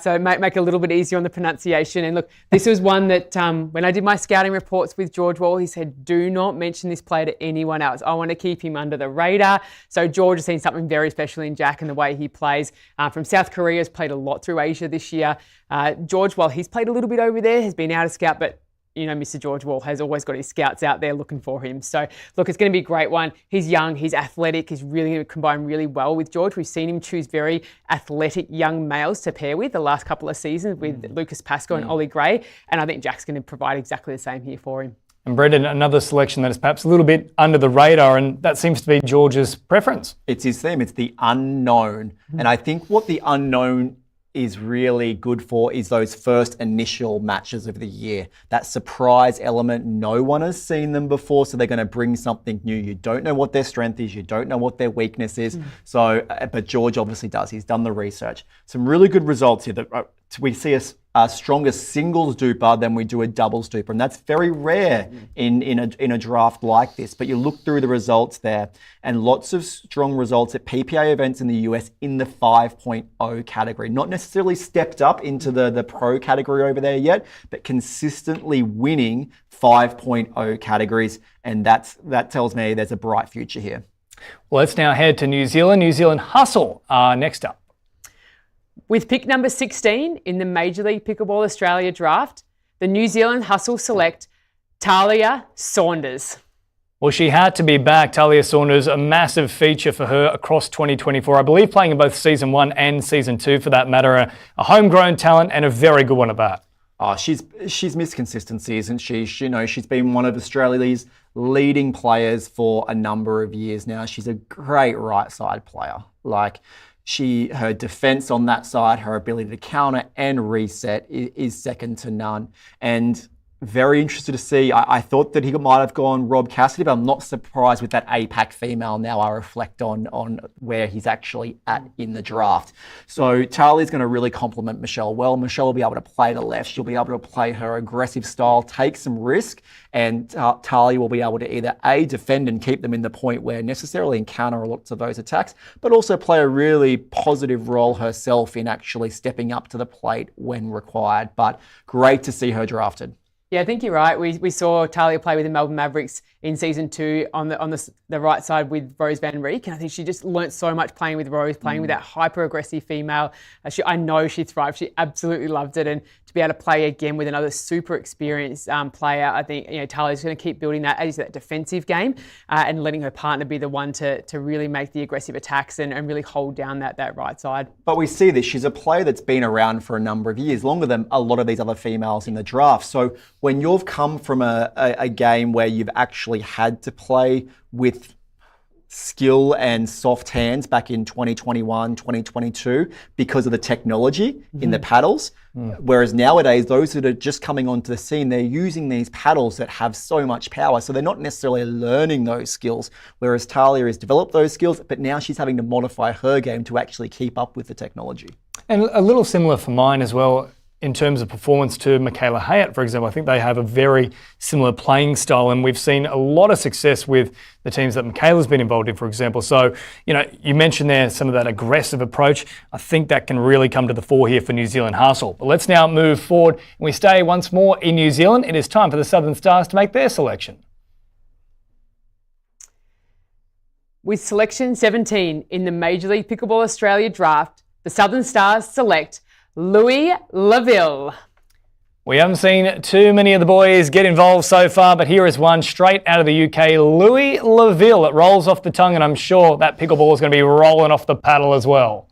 So make it a little bit easier on the pronunciation. And look, this was one that when I did my scouting reports with George Wall, he said, do not mention this player to anyone else. I want to keep him under the radar. So George has seen something very special in Jack and the way he plays. From South Korea, has played a lot through Asia this year. George, while he's played a little bit over there, has been out of scout, but Mr. George Wall has always got his scouts out there looking for him. So, look, it's going to be a great one. He's young, he's athletic, he's really going to combine really well with George. We've seen him choose very athletic young males to pair with the last couple of seasons with Lucas Pascoe and Ollie Gray. And I think Jack's going to provide exactly the same here for him. And Brendan, another selection that is perhaps a little bit under the radar, and that seems to be George's preference. It's his theme. It's the unknown. And I think what the unknown is really good for is those first initial matches of the year. That surprise element, no one has seen them before, so they're going to bring something new. You don't know what their strength is, you don't know what their weakness is. So, but George obviously does. He's done the research. Some really good results here. We see stronger singles duper than we do a doubles duper. And that's very rare in a draft like this. But you look through the results there, and lots of strong results at PPA events in the US in the 5.0 category. Not necessarily stepped up into the pro category over there yet, but consistently winning 5.0 categories. And that tells me there's a bright future here. Well, let's now head to New Zealand. New Zealand Hustle next up. With pick number 16 in the Major League Pickleball Australia draft, the New Zealand Hustle select Thaddea Saunders. Well, she had to be back. Thaddea Saunders, a massive feature for her across 2024. I believe playing in both Season 1 and Season 2 for that matter. A homegrown talent and a very good one at that. Oh, she's missed consistency, isn't she? She's been one of Australia's leading players for a number of years now. She's a great right side player. Her defense on that side, her ability to counter and reset is second to none. And very interested to see. I thought that he might have gone Rob Cassidy, but I'm not surprised with that APAC female now I reflect on where he's actually at in the draft. So Talia's going to really complement Michelle well. Michelle will be able to play the left. She'll be able to play her aggressive style, take some risk, and Talia will be able to either A, defend and keep them in the point where necessarily encounter lots of those attacks, but also play a really positive role herself in actually stepping up to the plate when required. But great to see her drafted. Yeah, I think you're right. We saw Thaddea play with the Melbourne Mavericks in Season 2 on the right side with Rose Van Riek, and I think she just learnt so much playing with Rose, playing with that hyper-aggressive female. I know she thrived. She absolutely loved it, and to be able to play again with another super experienced player, I think Thalia's going to keep building that defensive game and letting her partner be the one to really make the aggressive attacks and really hold down that right side. But we see this. She's a player that's been around for a number of years, longer than a lot of these other females in the draft. So when you've come from a game where you've actually had to play with skill and soft hands back in 2021, 2022 because of the technology in the paddles, whereas nowadays those that are just coming onto the scene, they're using these paddles that have so much power, so they're not necessarily learning those skills, whereas Thaddea has developed those skills, but now she's having to modify her game to actually keep up with the technology. And a little similar for mine as well. In terms of performance to Michaela Hayat, for example, I think they have a very similar playing style, and we've seen a lot of success with the teams that Michaela's been involved in, for example. So, you mentioned there some of that aggressive approach. I think that can really come to the fore here for New Zealand Hustle. But let's now move forward, and we stay once more in New Zealand. It is time for the Southern Stars to make their selection. With selection 17 in the Major League Pickleball Australia draft, the Southern Stars select Louis Laville. We haven't seen too many of the boys get involved so far, but here is one straight out of the UK, Louis Laville. It rolls off the tongue, and I'm sure that pickleball is going to be rolling off the paddle as well.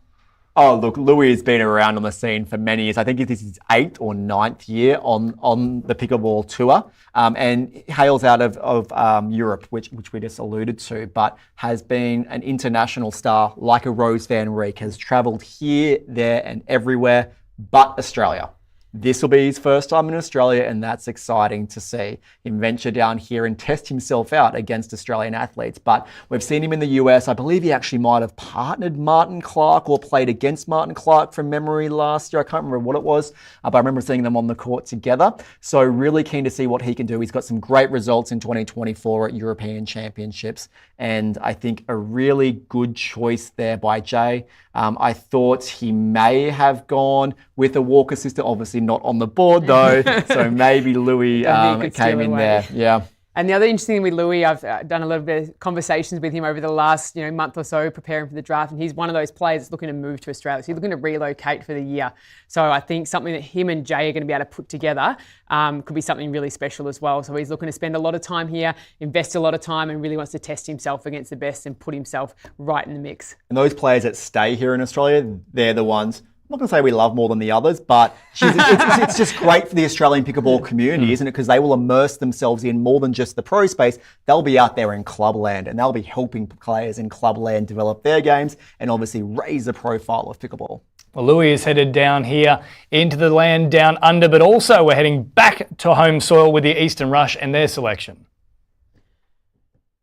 Oh, look, Louis has been around on the scene for many years. I think this is his 8th or 9th year on the pickleball tour, and hails out of Europe, which we just alluded to, but has been an international star like a Rose Van Riek, has travelled here, there and everywhere but Australia. This will be his first time in Australia, and that's exciting to see him venture down here and test himself out against Australian athletes. But we've seen him in the US. I believe he actually might have partnered Martin Clark or played against Martin Clark from memory last year. I can't remember what it was, but I remember seeing them on the court together. So really keen to see what he can do. He's got some great results in 2024 at European Championships, and I think a really good choice there by Jay. I thought he may have gone with a walk assistant, obviously not on the board though, so maybe Louis came in there. Yeah. And the other interesting thing with Louis, I've done a little bit of conversations with him over the last month or so preparing for the draft, and he's one of those players that's looking to move to Australia. So he's looking to relocate for the year. So I think something that him and Jay are going to be able to put together could be something really special as well. So he's looking to spend a lot of time here, invest a lot of time, and really wants to test himself against the best and put himself right in the mix. And those players that stay here in Australia, they're the ones, I'm not going to say we love more than the others, but it's just great for the Australian pickleball community, isn't it? Because they will immerse themselves in more than just the pro space. They'll be out there in clubland, and they'll be helping players in clubland develop their games and obviously raise the profile of pickleball. Well, Louis is headed down here into the land down under, but also we're heading back to home soil with the Eastern Rush and their selection.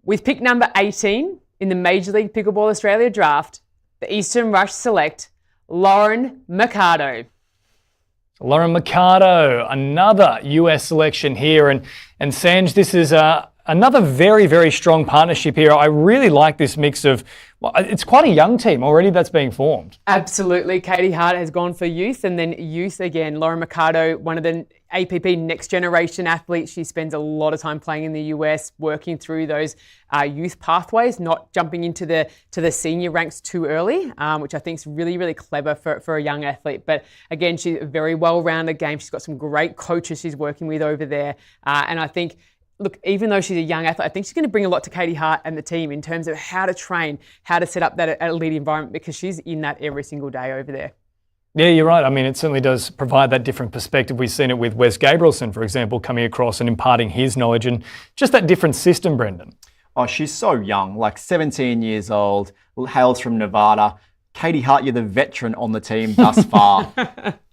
With pick number 18 in the Major League Pickleball Australia draft, the Eastern Rush select Lauren Mercado. Lauren Mercado, another US selection here. And Sanj, this is another very, very strong partnership here. I really like this mix of, well, it's quite a young team already that's being formed. Absolutely. Katie Hart has gone for youth, and then youth again. Lauren Mercado, one of the APP next generation athletes. She spends a lot of time playing in the US, working through those youth pathways, not jumping into the senior ranks too early, which I think is really, really clever for a young athlete. But again, she's a very well-rounded game. She's got some great coaches she's working with over there. And I think, look, even though she's a young athlete, I think she's going to bring a lot to Katie Hart and the team in terms of how to train, how to set up that elite environment, because she's in that every single day over there. Yeah, you're right. I mean, it certainly does provide that different perspective. We've seen it with Wes Gabrielson, for example, coming across and imparting his knowledge, and just that different system, Brendan. Oh, she's so young, like 17 years old, hails from Nevada. Katie Hart, you're the veteran on the team thus far.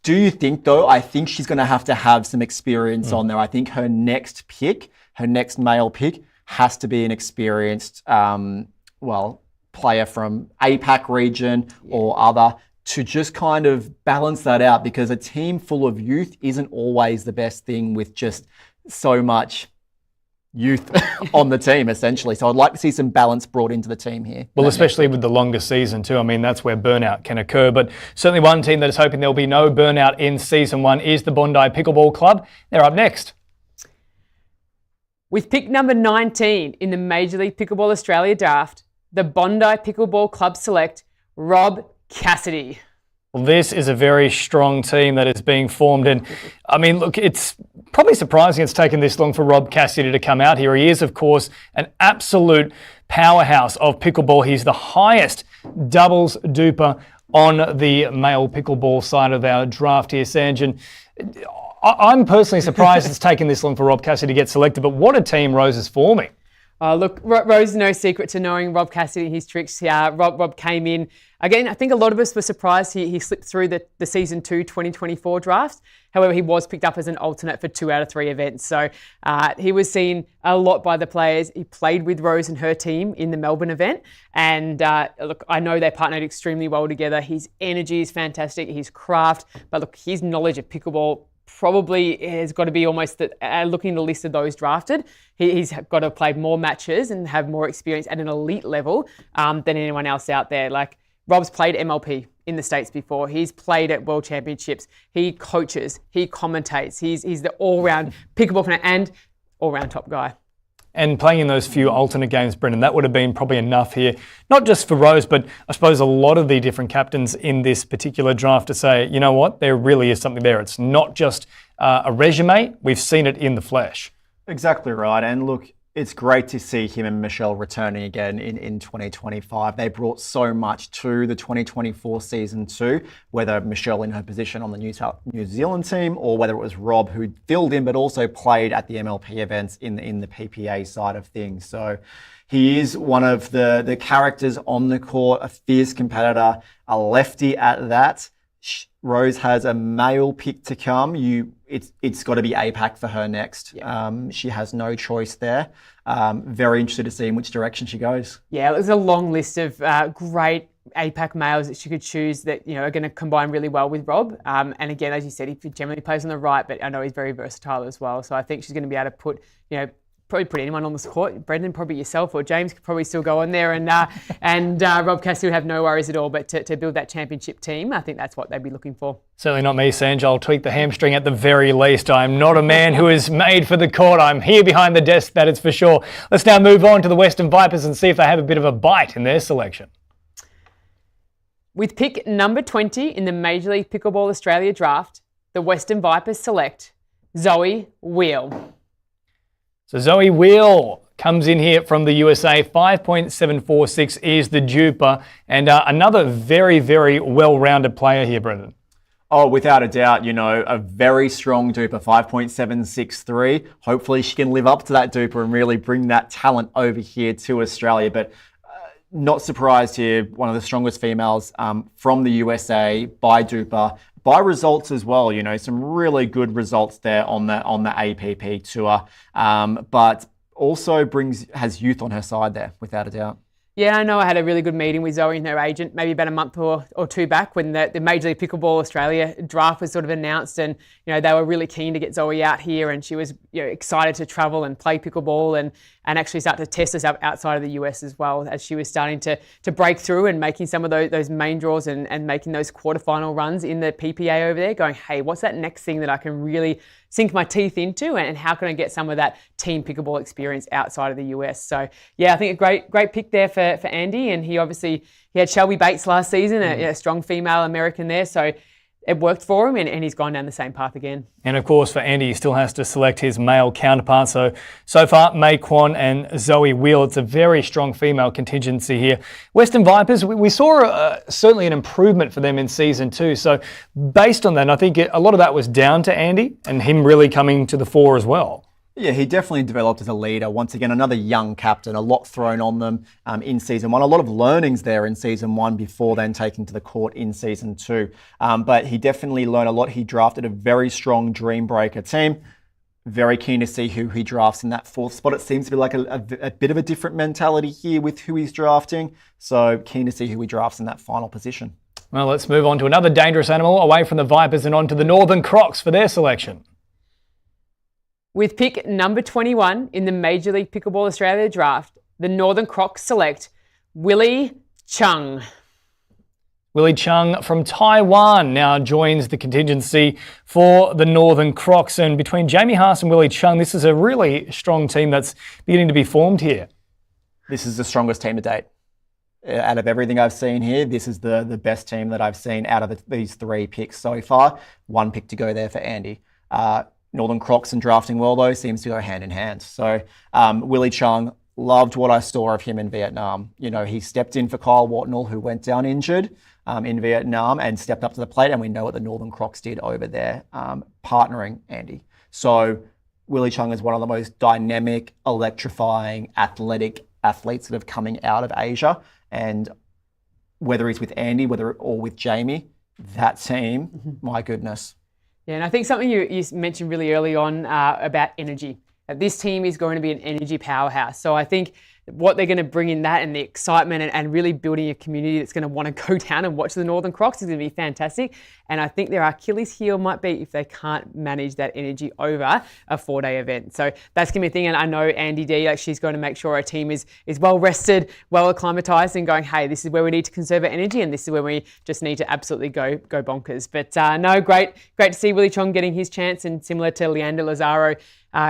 Do you think, though, I think she's going to have some experience on there. I think her next pick, her next male pick, has to be an experienced, player from APAC region or other, to just kind of balance that out, because a team full of youth isn't always the best thing with just so much youth on the team, essentially. So I'd like to see some balance brought into the team here. Well, especially with the longer season too. I mean, that's where burnout can occur. But certainly one team that is hoping there'll be no burnout in season one is the Bondi Pickleball Club. They're up next. With pick number 19 in the Major League Pickleball Australia draft, the Bondi Pickleball Club select Rob Cassidy. Well, this is a very strong team that is being formed. And I mean, look, it's probably surprising it's taken this long for Rob Cassidy to come out here. He is, of course, an absolute powerhouse of pickleball. He's the highest doubles duper on the male pickleball side of our draft here, Sanj. And I'm personally surprised it's taken this long for Rob Cassidy to get selected, but what a team Rose is forming. Look, Rose is no secret to knowing Rob Cassidy and his tricks. Rob came in. Again, I think a lot of us were surprised he slipped through the Season 2 2024 draft. However, he was picked up as an alternate for 2 out of 3 events. So he was seen a lot by the players. He played with Rose and her team in the Melbourne event. And look, I know they partnered extremely well together. His energy is fantastic, his craft. But look, his knowledge of pickleball probably has got to be almost looking at the list of those drafted. He's got to have played more matches and have more experience at an elite level than anyone else out there. Like, Rob's played MLP in the States before. He's played at World Championships. He coaches. He commentates. He's the all-round pickleball fan and all-round top guy. And playing in those few alternate games, Brendan, that would have been probably enough here, not just for Rose, but I suppose a lot of the different captains in this particular draft to say, you know what, there really is something there. It's not just a resume. We've seen it in the flesh. Exactly right. And look, it's great to see him and Michelle returning again in 2025. They brought so much to the 2024 season too, whether Michelle in her position on the New Zealand team or whether it was Rob who filled in but also played at the MLP events in the PPA side of things. So he is one of the characters on the court, a fierce competitor, a lefty at that. Rose has a male pick to come. It's got to be APAC for her next. Yeah. She has no choice there. Very interested to see in which direction she goes. Yeah, there's a long list of great APAC males that she could choose that are going to combine really well with Rob. And again, as you said, he generally plays on the right, but I know he's very versatile as well. So I think she's going to be able to probably put anyone on the court. Brendan, probably yourself, or James could probably still go on there, and Rob Cassidy would have no worries at all. But to build that championship team, I think that's what they'd be looking for. Certainly not me, Sanj. I'll tweak the hamstring at the very least. I'm not a man who is made for the court. I'm here behind the desk, that is for sure. Let's now move on to the Western Vipers and see if they have a bit of a bite in their selection. With pick number 20 in the Major League Pickleball Australia draft, the Western Vipers select Zoe Wheel. So Zoe Wheel comes in here from the USA. 5.746 is the duper, and another very, very well-rounded player here, Brendan. Oh, without a doubt, a very strong duper, 5.763. Hopefully she can live up to that duper and really bring that talent over here to Australia. But not surprised here, one of the strongest females from the USA by duper. By results as well, some really good results there on the APP tour, but also has youth on her side there, without a doubt. Yeah, I know I had a really good meeting with Zoe and her agent maybe about a month or two back when the Major League Pickleball Australia draft was sort of announced, and they were really keen to get Zoe out here, and she was excited to travel and play pickleball and actually start to test us up outside of the US as well, as she was starting to break through and making some of those main draws and making those quarterfinal runs in the PPA over there, going, hey, what's that next thing that I can really sink my teeth into, and how can I get some of that team pickleball experience outside of the US? So yeah, I think a great pick there for Andy, and he had Shelby Bates last season, a strong female American there, so it worked for him, and he's gone down the same path again. And of course, for Andy, he still has to select his male counterpart. So far, May Kwon and Zoe Wheel. It's a very strong female contingency here. Western Vipers, we saw certainly an improvement for them in season 2. So based on that, I think a lot of that was down to Andy and him really coming to the fore as well. Yeah, he definitely developed as a leader. Once again, another young captain, a lot thrown on them in season 1. A lot of learnings there in season 1 before then taking to the court in season 2. But he definitely learned a lot. He drafted a very strong Dream Breaker team. Very keen to see who he drafts in that 4th spot. It seems to be like a bit of a different mentality here with who he's drafting. So keen to see who he drafts in that final position. Well, let's move on to another dangerous animal away from the Vipers and on to the Northern Crocs for their selection. With pick number 21 in the Major League Pickleball Australia draft, the Northern Crocs select Willie Chung. Willie Chung from Taiwan now joins the contingency for the Northern Crocs. And between Jamie Haas and Willie Chung, this is a really strong team that's beginning to be formed here. This is the strongest team to date. Out of everything I've seen here, this is the best team that I've seen out of these 3 picks so far. 1 pick to go there for Andy. Northern Crocs and drafting well, though, seems to go hand in hand. So Willie Chung, loved what I saw of him in Vietnam. He stepped in for Kyle Watnell, who went down injured in Vietnam, and stepped up to the plate, and we know what the Northern Crocs did over there, partnering Andy. So Willie Chung is one of the most dynamic, electrifying, athletic athletes that have coming out of Asia. And whether he's with Andy, or with Jamie, that team, my goodness. Yeah, and I think something you mentioned really early on about energy. This team is going to be an energy powerhouse. So I think what they're going to bring in that and the excitement and really building a community that's going to want to go down and watch the Northern Crocs is going to be fantastic. And I think their Achilles heel might be if they can't manage that energy over a 4-day event. So that's going to be a thing. And I know Andy D, she's going to make sure our team is well rested, well acclimatized, and going, hey, this is where we need to conserve our energy, and this is where we just need to absolutely go bonkers. But no, great to see Willie Chong getting his chance, and similar to Leander, Lazaro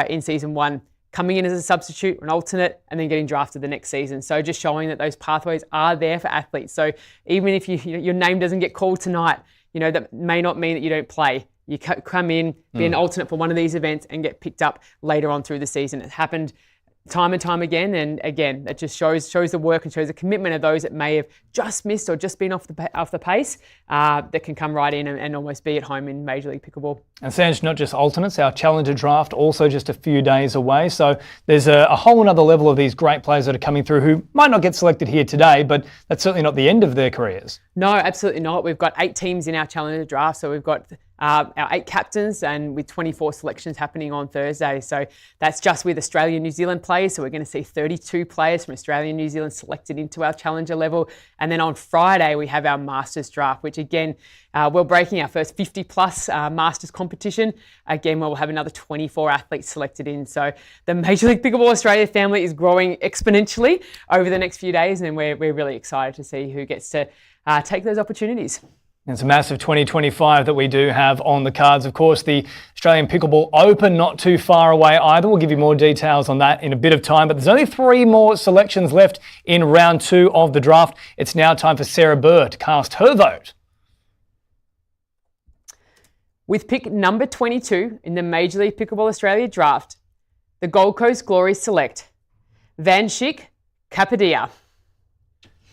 in season 1. Coming in as a substitute, an alternate, and then getting drafted the next season. So just showing that those pathways are there for athletes. So even if your name doesn't get called tonight, that may not mean that you don't play. You come in, be an alternate for one of these events, and get picked up later on through the season. It happened time and time again, and again, that just shows the work and shows the commitment of those that may have just missed or just been off the pace, that can come right in and almost be at home in Major League Pickleball. And Sanj, not just alternates, our Challenger draft also just a few days away, so there's a whole other level of these great players that are coming through who might not get selected here today, but that's certainly not the end of their careers. No, absolutely not. We've got 8 teams in our Challenger draft, so we've got our 8 captains, and with 24 selections happening on Thursday. So that's just with Australia and New Zealand players. So we're going to see 32 players from Australia and New Zealand selected into our Challenger level. And then on Friday, we have our Masters draft, which again, we're breaking our first 50 plus Masters competition. Again, we'll have another 24 athletes selected in. So the Major League Pickleball Australia family is growing exponentially over the next few days, and we're really excited to see who gets to take those opportunities. It's a massive 2025 that we do have on the cards. Of course, the Australian Pickleball Open not too far away either. We'll give you more details on that in a bit of time, but there's only 3 more selections left in round 2 of the draft. It's now time for Sarah Burr to cast her vote. With pick number 22 in the Major League Pickleball Australia draft, the Gold Coast Glory select Vanshik Kapadia.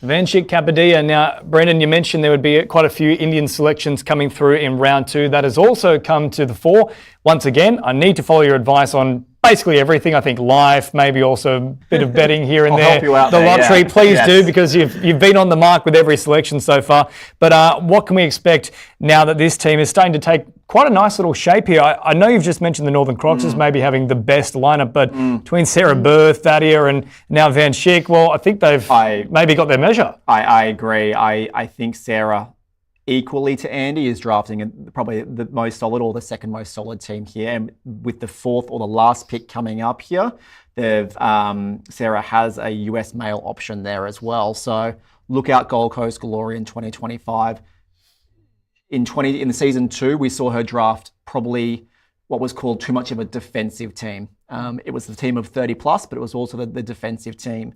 Vanshik Kapadia. Now, Brendan, you mentioned there would be quite a few Indian selections coming through in round 2. That has also come to the fore. Once again, I need to follow your advice on basically everything. I think life, maybe also a bit of betting here and I'll there. help you out the there, lottery, yeah. please Yes. do, because you've been on the mark with every selection so far. But what can we expect now that this team is starting to take quite a nice little shape here? I know you've just mentioned the Northern Crocs as maybe having the best lineup, but between Sarah Burr, Thaddea, and now Van Schick, well, I think they've maybe got their measure. I agree. I think Sarah, equally to Andy, is drafting probably the most solid or the second most solid team here. And with the fourth or the last pick coming up here, Sarah has a US male option there as well. So look out Gold Coast Glory in 2025. In the season 2, we saw her draft probably what was called too much of a defensive team. It was the team of 30 plus, but it was also the defensive team.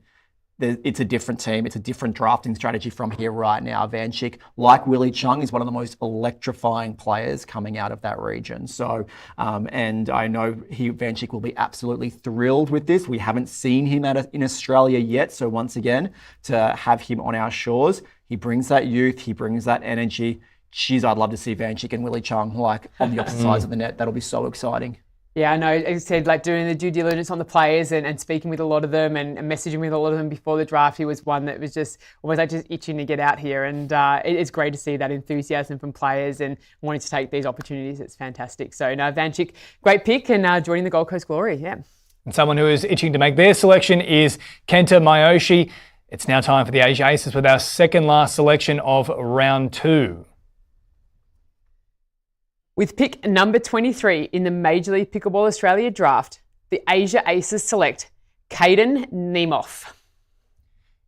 It's a different team. It's a different drafting strategy from here right now. Van Schick, like Willie Chung, is one of the most electrifying players coming out of that region. So, and I know Van Schick will be absolutely thrilled with this. We haven't seen him in Australia yet. So once again, to have him on our shores, he brings that youth, he brings that energy. Geez, I'd love to see Van Schick and Willie Chung on the opposite sides of the net. That'll be so exciting. Yeah, I know. As I said, like doing the due diligence on the players and speaking with a lot of them and messaging with a lot of them before the draft, he was one that was just almost like just itching to get out here. And it's great to see that enthusiasm from players and wanting to take these opportunities. It's fantastic. So, no, Van Schick, great pick and joining the Gold Coast Glory. Yeah. And someone who is itching to make their selection is Kenta Miyoshi. It's now time for the Asia Aces with our second last selection of round 2. With pick number 23 in the Major League Pickleball Australia draft, the Asia Aces select Kaden Nemeth.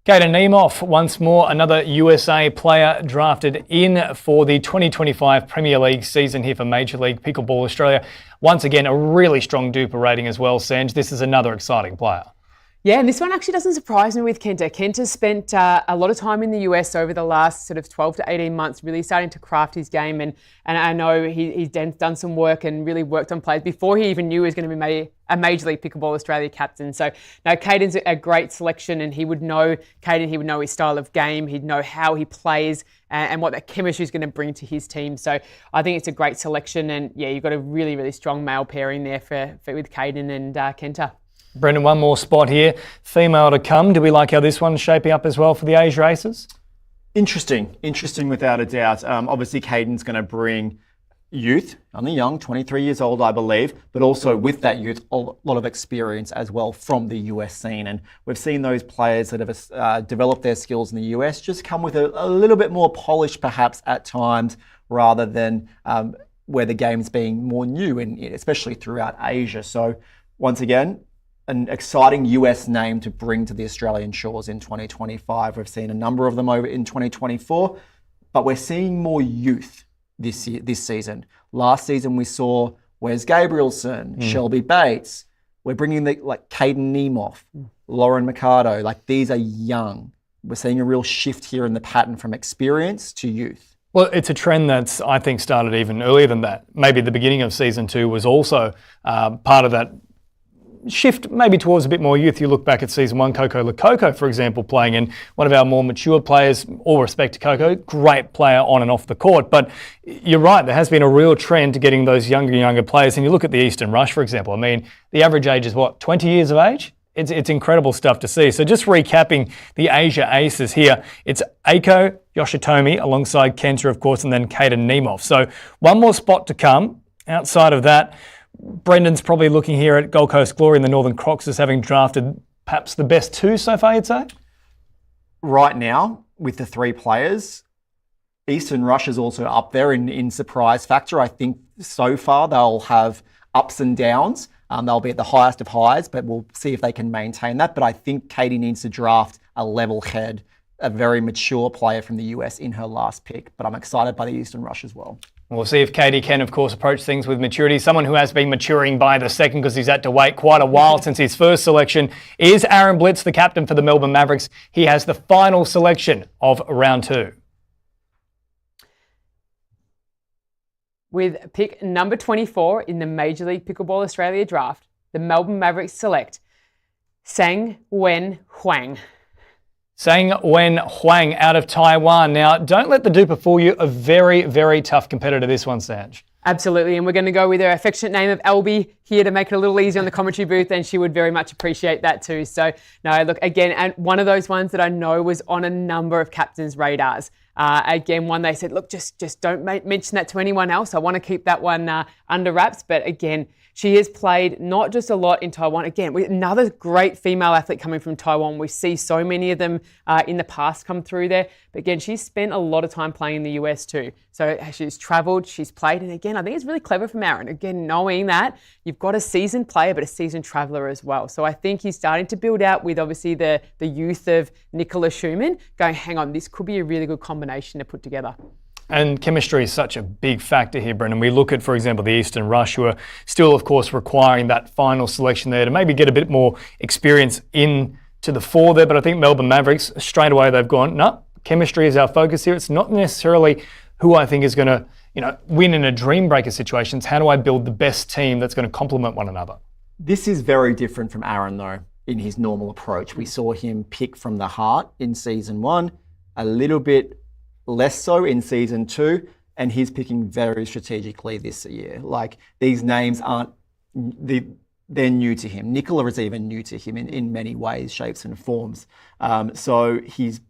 Kaden Nemeth, once more another USA player drafted in for the 2025 Premier League season here for Major League Pickleball Australia. Once again, a really strong duper rating as well, Sanj. This is another exciting player. Yeah, and this one actually doesn't surprise me with Kenta. Kenta's spent a lot of time in the US over the last sort of 12 to 18 months, really starting to craft his game. And I know he's done some work and really worked on players before he even knew he was going to be a Major League Pickleball Australia captain. So, no, Caden's a great selection, and he would know his style of game. He'd know how he plays and what that chemistry is going to bring to his team. So I think it's a great selection. And, yeah, you've got a really, really strong male pairing there with Kaden and Kenta. Brendan, one more spot here. Female to come. Do we like how this one's shaping up as well for the Asia Aces? Interesting without a doubt. Obviously, Caden's going to bring youth, only young, 23 years old, I believe, but also with that youth, a lot of experience as well from the US scene. And we've seen those players that have developed their skills in the US just come with a little bit more polish perhaps at times, rather than where the game's being more new, and especially throughout Asia. So once again, an exciting US name to bring to the Australian shores in 2025. We've seen a number of them over in 2024, but we're seeing more youth this season. Last season we saw Wes Gabrielson, Shelby Bates. We're bringing Kaden Nemeth, Lauren Mercado. These are young. We're seeing a real shift here in the pattern from experience to youth. Well, it's a trend that's, I think, started even earlier than that. Maybe the beginning of season 2 was also part of that shift maybe towards a bit more youth. You look back at season 1, Coco Lococo, for example, playing in one of our more mature players. All respect to Coco, great player on and off the court. But you're right, there has been a real trend to getting those younger players. And you look at the Eastern Rush, for example. I mean, the average age is 20 years of age? It's incredible stuff to see. So just recapping the Asia Aces here, it's Aiko, Yoshitomi, alongside Kenta, of course, and then Kaden Nemeth. So one more spot to come. Outside of that, Brendan's probably looking here at Gold Coast Glory and the Northern Crocs as having drafted perhaps the best 2 so far, you'd say? Right now, with the 3 players, Eastern Rush is also up there in surprise factor. I think so far they'll have ups and downs. They'll be at the highest of highs, but we'll see if they can maintain that. But I think Katie needs to draft a level head, a very mature player from the US in her last pick. But I'm excited by the Eastern Rush as well. We'll see if Katie can, of course, approach things with maturity. Someone who has been maturing by the second because he's had to wait quite a while since his first selection is Aaron Blitz, the captain for the Melbourne Mavericks. He has the final selection of round 2. With pick number 24 in the Major League Pickleball Australia draft, the Melbourne Mavericks select Sang Wen Huang. Sang Wen Huang out of Taiwan. Now, don't let the duper fool you. A very, very tough competitor, this one, Sanj. Absolutely, and we're going to go with her affectionate name of Albie here to make it a little easier on the commentary booth, and she would very much appreciate that too. So, no, look, again, and one of those ones that I know was on a number of captains' radars. Again, one they said, look, just don't mention that to anyone else. I want to keep that one under wraps, but again, she has played not just a lot in Taiwan. Again, another great female athlete coming from Taiwan. We see so many of them in the past come through there. But again, she's spent a lot of time playing in the US too. So she's travelled, she's played. And again, I think it's really clever from Aaron. Again, knowing that you've got a seasoned player, but a seasoned traveller as well. So I think he's starting to build out with obviously the youth of Nicola Schuman, going, hang on, this could be a really good combination to put together. And chemistry is such a big factor here, Brendan. We look at, for example, the Eastern Rush, who are still, of course, requiring that final selection there to maybe get a bit more experience into the four there. But I think Melbourne Mavericks, straight away, they've gone, no, chemistry is our focus here. It's not necessarily who I think is going to, win in a dream breaker situation. It's how do I build the best team that's going to complement one another? This is very different from Aaron, though, in his normal approach. We saw him pick from the heart in season 1, a little bit less so in season 2, and he's picking very strategically this year. Like, these names they're new to him. Nicola is even new to him in many ways, shapes and forms. So he's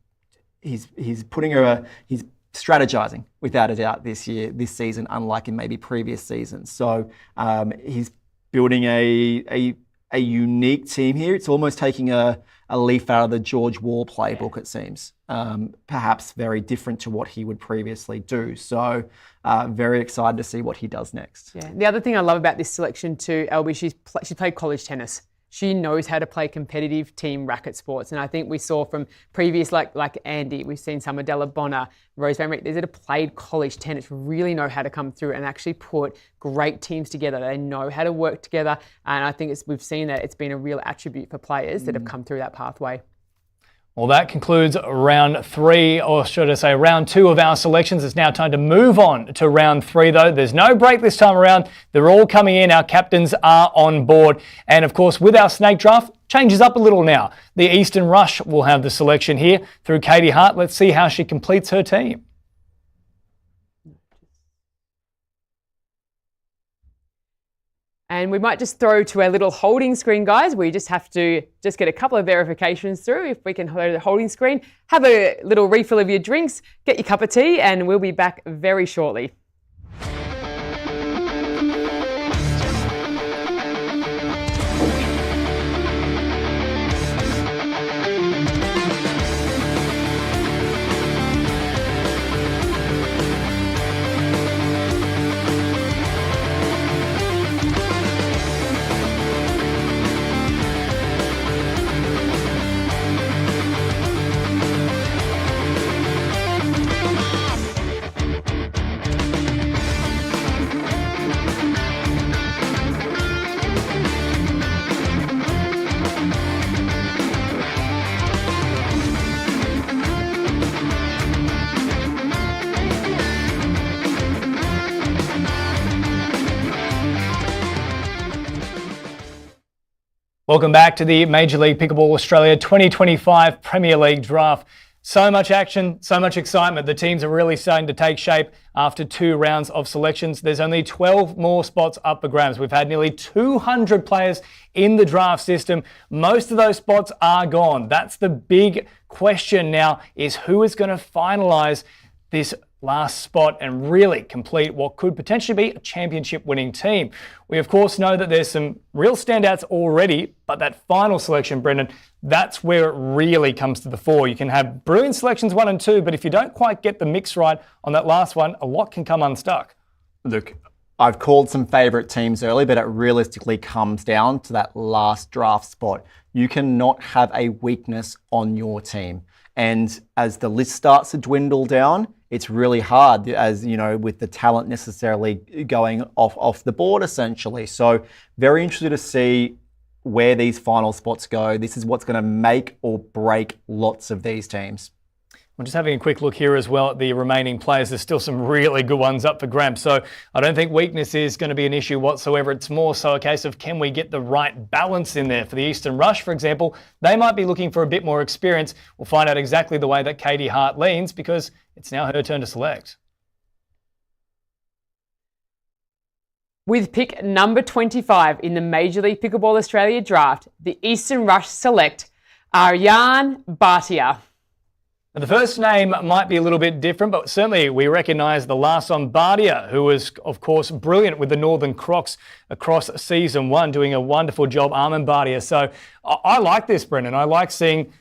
strategizing without a doubt this season, unlike in maybe previous seasons. So he's building a unique team here. It's almost taking a leaf out of the George Wall playbook, it seems. Perhaps very different to what he would previously do. So very excited to see what he does next. Yeah. The other thing I love about this selection too, Elby, she played college tennis. She knows how to play competitive team racket sports. And I think we saw from previous, like Andy, we've seen some Adela Bonner, Rose Van Riet, these that have played college tennis really know how to come through and actually put great teams together. They know how to work together. And I think we've seen that it's been a real attribute for players that have come through that pathway. Well, that concludes round 3, or should I say round 2 of our selections. It's now time to move on to round 3, though. There's no break this time around. They're all coming in. Our captains are on board. And, of course, with our snake draft, changes up a little now. The Eastern Rush will have the selection here through Katie Hart. Let's see how she completes her team. And we might just throw to our little holding screen, guys. We just have to get a couple of verifications through. If we can hold the holding screen, have a little refill of your drinks, get your cup of tea, and we'll be back very shortly. Welcome back to the Major League Pickleball Australia 2025 Premier League Draft. So much action, so much excitement. The teams are really starting to take shape after 2 rounds of selections. There's only 12 more spots up for grabs. We've had nearly 200 players in the draft system. Most of those spots are gone. That's the big question now, is who is going to finalise this last spot and really complete what could potentially be a championship winning team. We of course know that there's some real standouts already, but that final selection, Brendan, that's where it really comes to the fore. You can have brilliant selections 1 and 2, but if you don't quite get the mix right on that last one, a lot can come unstuck. Look, I've called some favourite teams early, but it realistically comes down to that last draft spot. You cannot have a weakness on your team. And as the list starts to dwindle down, it's really hard, as you know, with the talent necessarily going off the board, essentially. So very interested to see where these final spots go. This is what's going to make or break lots of these teams. I'm just having a quick look here as well at the remaining players. There's still some really good ones up for grabs. So I don't think weakness is going to be an issue whatsoever. It's more so a case of can we get the right balance in there. For the Eastern Rush, for example, they might be looking for a bit more experience. We'll find out exactly the way that Katie Hart leans because it's now her turn to select. With pick number 25 in the Major League Pickleball Australia draft, the Eastern Rush select Aryan Bhatia. Now, the first name might be a little bit different, but certainly we recognise the last on Thaddea, who was, of course, brilliant with the Northern Crocs across season one, doing a wonderful job, Aryan Bhatia. So I like this, Brendan. I like seeing,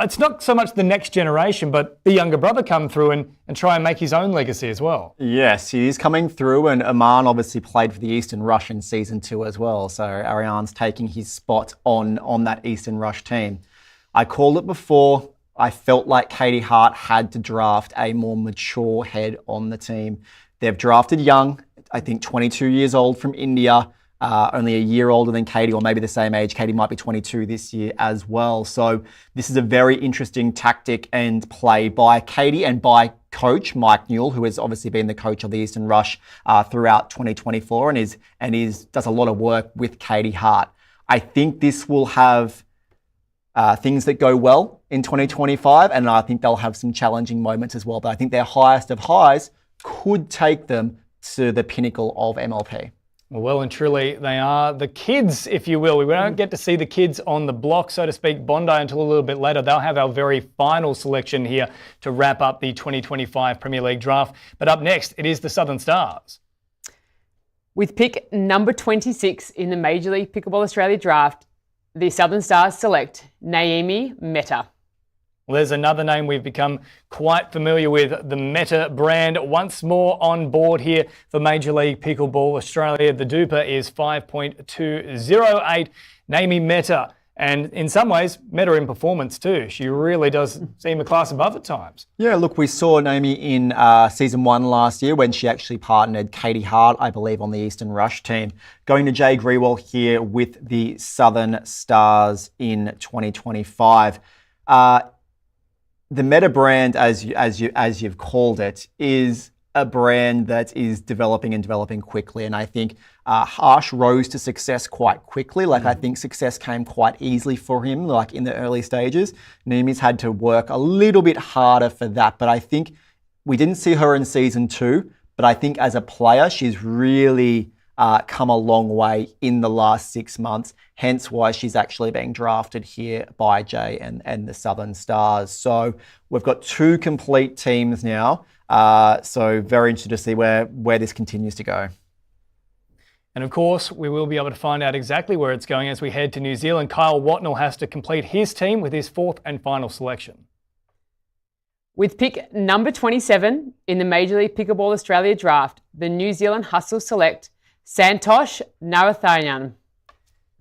it's not so much the next generation, but the younger brother come through and try and make his own legacy as well. Yes, he is coming through, and Aman obviously played for the Eastern Rush in season 2 as well. So Aryan's taking his spot on that Eastern Rush team. I called it before. I felt like Katie Hart had to draft a more mature head on the team. They've drafted young, I think 22 years old from India, only a year older than Katie, or maybe the same age. Katie might be 22 this year as well. So this is a very interesting tactic and play by Katie and by coach Mike Newell, who has obviously been the coach of the Eastern Rush throughout 2024 and does a lot of work with Katie Hart. I think this will have things that go well in 2025, and I think they'll have some challenging moments as well. But I think their highest of highs could take them to the pinnacle of MLP. Well and truly, they are the kids, if you will. We don't get to see the kids on the block, so to speak, Bondi, until a little bit later. They'll have our very final selection here to wrap up the 2025 Premier League draft. But up next, it is the Southern Stars. With pick number 26 in the Major League Pickleball Australia draft, the Southern Stars select Naomi Mehta. Well, there's another name we've become quite familiar with, the Mehta brand, once more on board here for Major League Pickleball Australia. The Duper is 5.208. Naomi Mehta, and in some ways, Mehta in performance too. She really does seem a class above at times. Yeah, look, we saw Naomi in season 1 last year when she actually partnered Katie Hart, I believe, on the Eastern Rush team. Going to Jay Grewal here with the Southern Stars in 2025. The Mehta brand, as you've called it, is a brand that is developing quickly, and I think Haas rose to success quite quickly. I think success came quite easily for him, like in the early stages. Naomi's had to work a little bit harder for that, but I think we didn't see her in season 2. But I think as a player, she's really come a long way in the last 6 months, hence why she's actually being drafted here by Jay and the Southern Stars. So we've got 2 complete teams now, so very interested to see where this continues to go. And of course, we will be able to find out exactly where it's going as we head to New Zealand. Kyle Watnell has to complete his team with his 4th and final selection. With pick number 27 in the Major League Pickleball Australia draft, the New Zealand Hustle select Santosh Narathayan.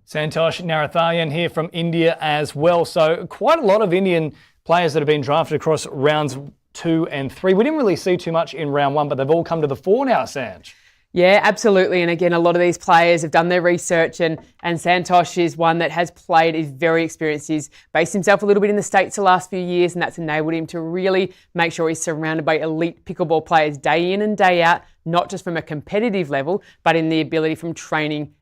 Santosh Narathayan here from India as well. So quite a lot of Indian players that have been drafted across rounds 2 and 3. We didn't really see too much in round 1, but they've all come to the fore now, Sanj. Yeah, absolutely. And again, a lot of these players have done their research, and Santosh is one that has played, is very experienced. He's based himself a little bit in the States the last few years, and that's enabled him to really make sure he's surrounded by elite pickleball players day in and day out, not just from a competitive level, but in the ability from training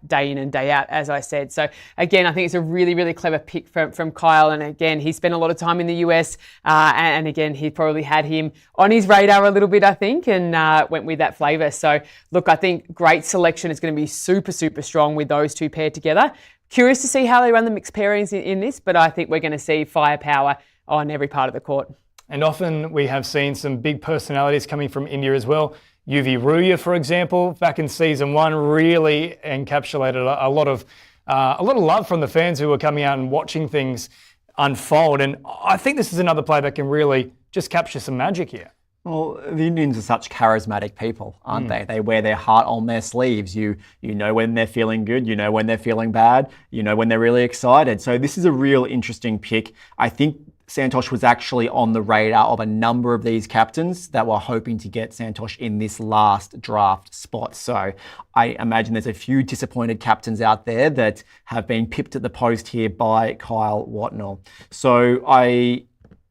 day in and day out, as I said. So again, I think it's a really, really clever pick from Kyle. And again, he spent a lot of time in the US. And again, he probably had him on his radar a little bit, I think, and went with that flavour. So look, I think great selection is going to be super, super strong with those 2 paired together. Curious to see how they run the mixed pairings in this, but I think we're going to see firepower on every part of the court. And often we have seen some big personalities coming from India as well. Yuvi Ruya, for example, back in season 1, really encapsulated a lot of love from the fans who were coming out and watching things unfold. And I think this is another player that can really just capture some magic here. Well, the Indians are such charismatic people, aren't they? They wear their heart on their sleeves. You know when they're feeling good, you know when they're feeling bad, you know when they're really excited. So this is a real interesting pick. I think Santosh was actually on the radar of a number of these captains that were hoping to get Santosh in this last draft spot. So I imagine there's a few disappointed captains out there that have been pipped at the post here by Kyle Watnell. So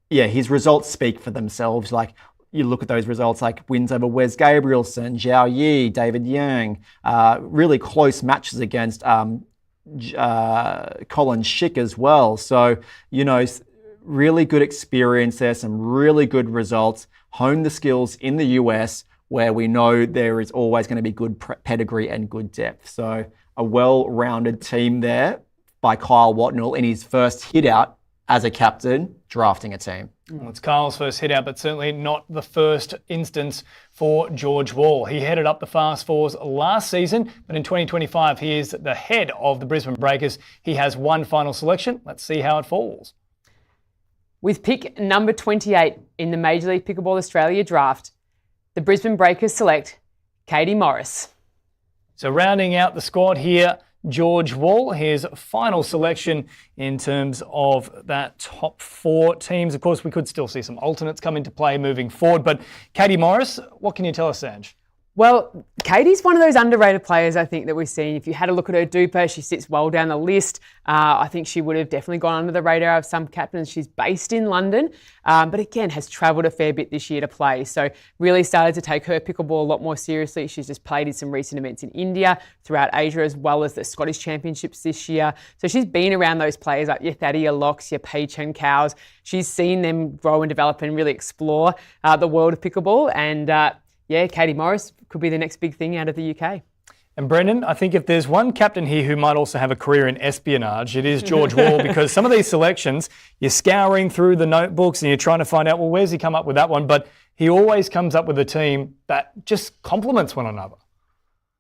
his results speak for themselves. Like, you look at those results like wins over Wes Gabrielson, Zhao Yi, David Yang, really close matches against Colin Schick as well. So, really good experience there, some really good results, honed the skills in the US, where we know there is always going to be good pedigree and good depth. So a well-rounded team there by Kyle Watnell in his first hit out as a captain, drafting a team. Well, it's Kyle's first hit out, but certainly not the first instance for George Wall. He headed up the Fast Fours last season, but in 2025, he is the head of the Brisbane Breakers. He has one final selection. Let's see how it falls. With pick number 28 in the Major League Pickleball Australia draft, the Brisbane Breakers select Katie Morris. So rounding out the squad here, George Wall, his final selection in terms of that top 4 teams. Of course, we could still see some alternates come into play moving forward, but Katie Morris, what can you tell us, Ange? Well, Katie's one of those underrated players, I think, that we've seen. If you had a look at her duper, she sits well down the list. I think she would have definitely gone under the radar of some captains. She's based in London, but again, has travelled a fair bit this year to play. So really started to take her pickleball a lot more seriously. She's just played in some recent events in India, throughout Asia, as well as the Scottish Championships this year. So she's been around those players like your Thaddea Locks, your Pei Chen Cows. She's seen them grow and develop and really explore the world of pickleball. And yeah, Katie Morris could be the next big thing out of the UK. And Brendan, I think if there's one captain here who might also have a career in espionage, it is George Wall, because some of these selections, you're scouring through the notebooks and you're trying to find out, well, where's he come up with that one? But he always comes up with a team that just complements one another.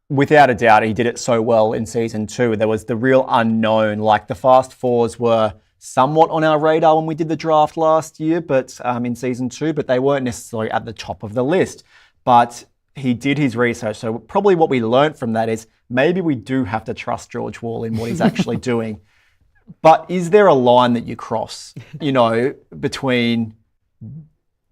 Without a doubt, he did it so well in season 2. There was the real unknown, like the Fast Fours were somewhat on our radar when we did the draft last year, but in season 2, but they weren't necessarily at the top of the list. But he did his research. So probably what we learned from that is maybe we do have to trust George Wall in what he's actually doing. But is there a line that you cross, between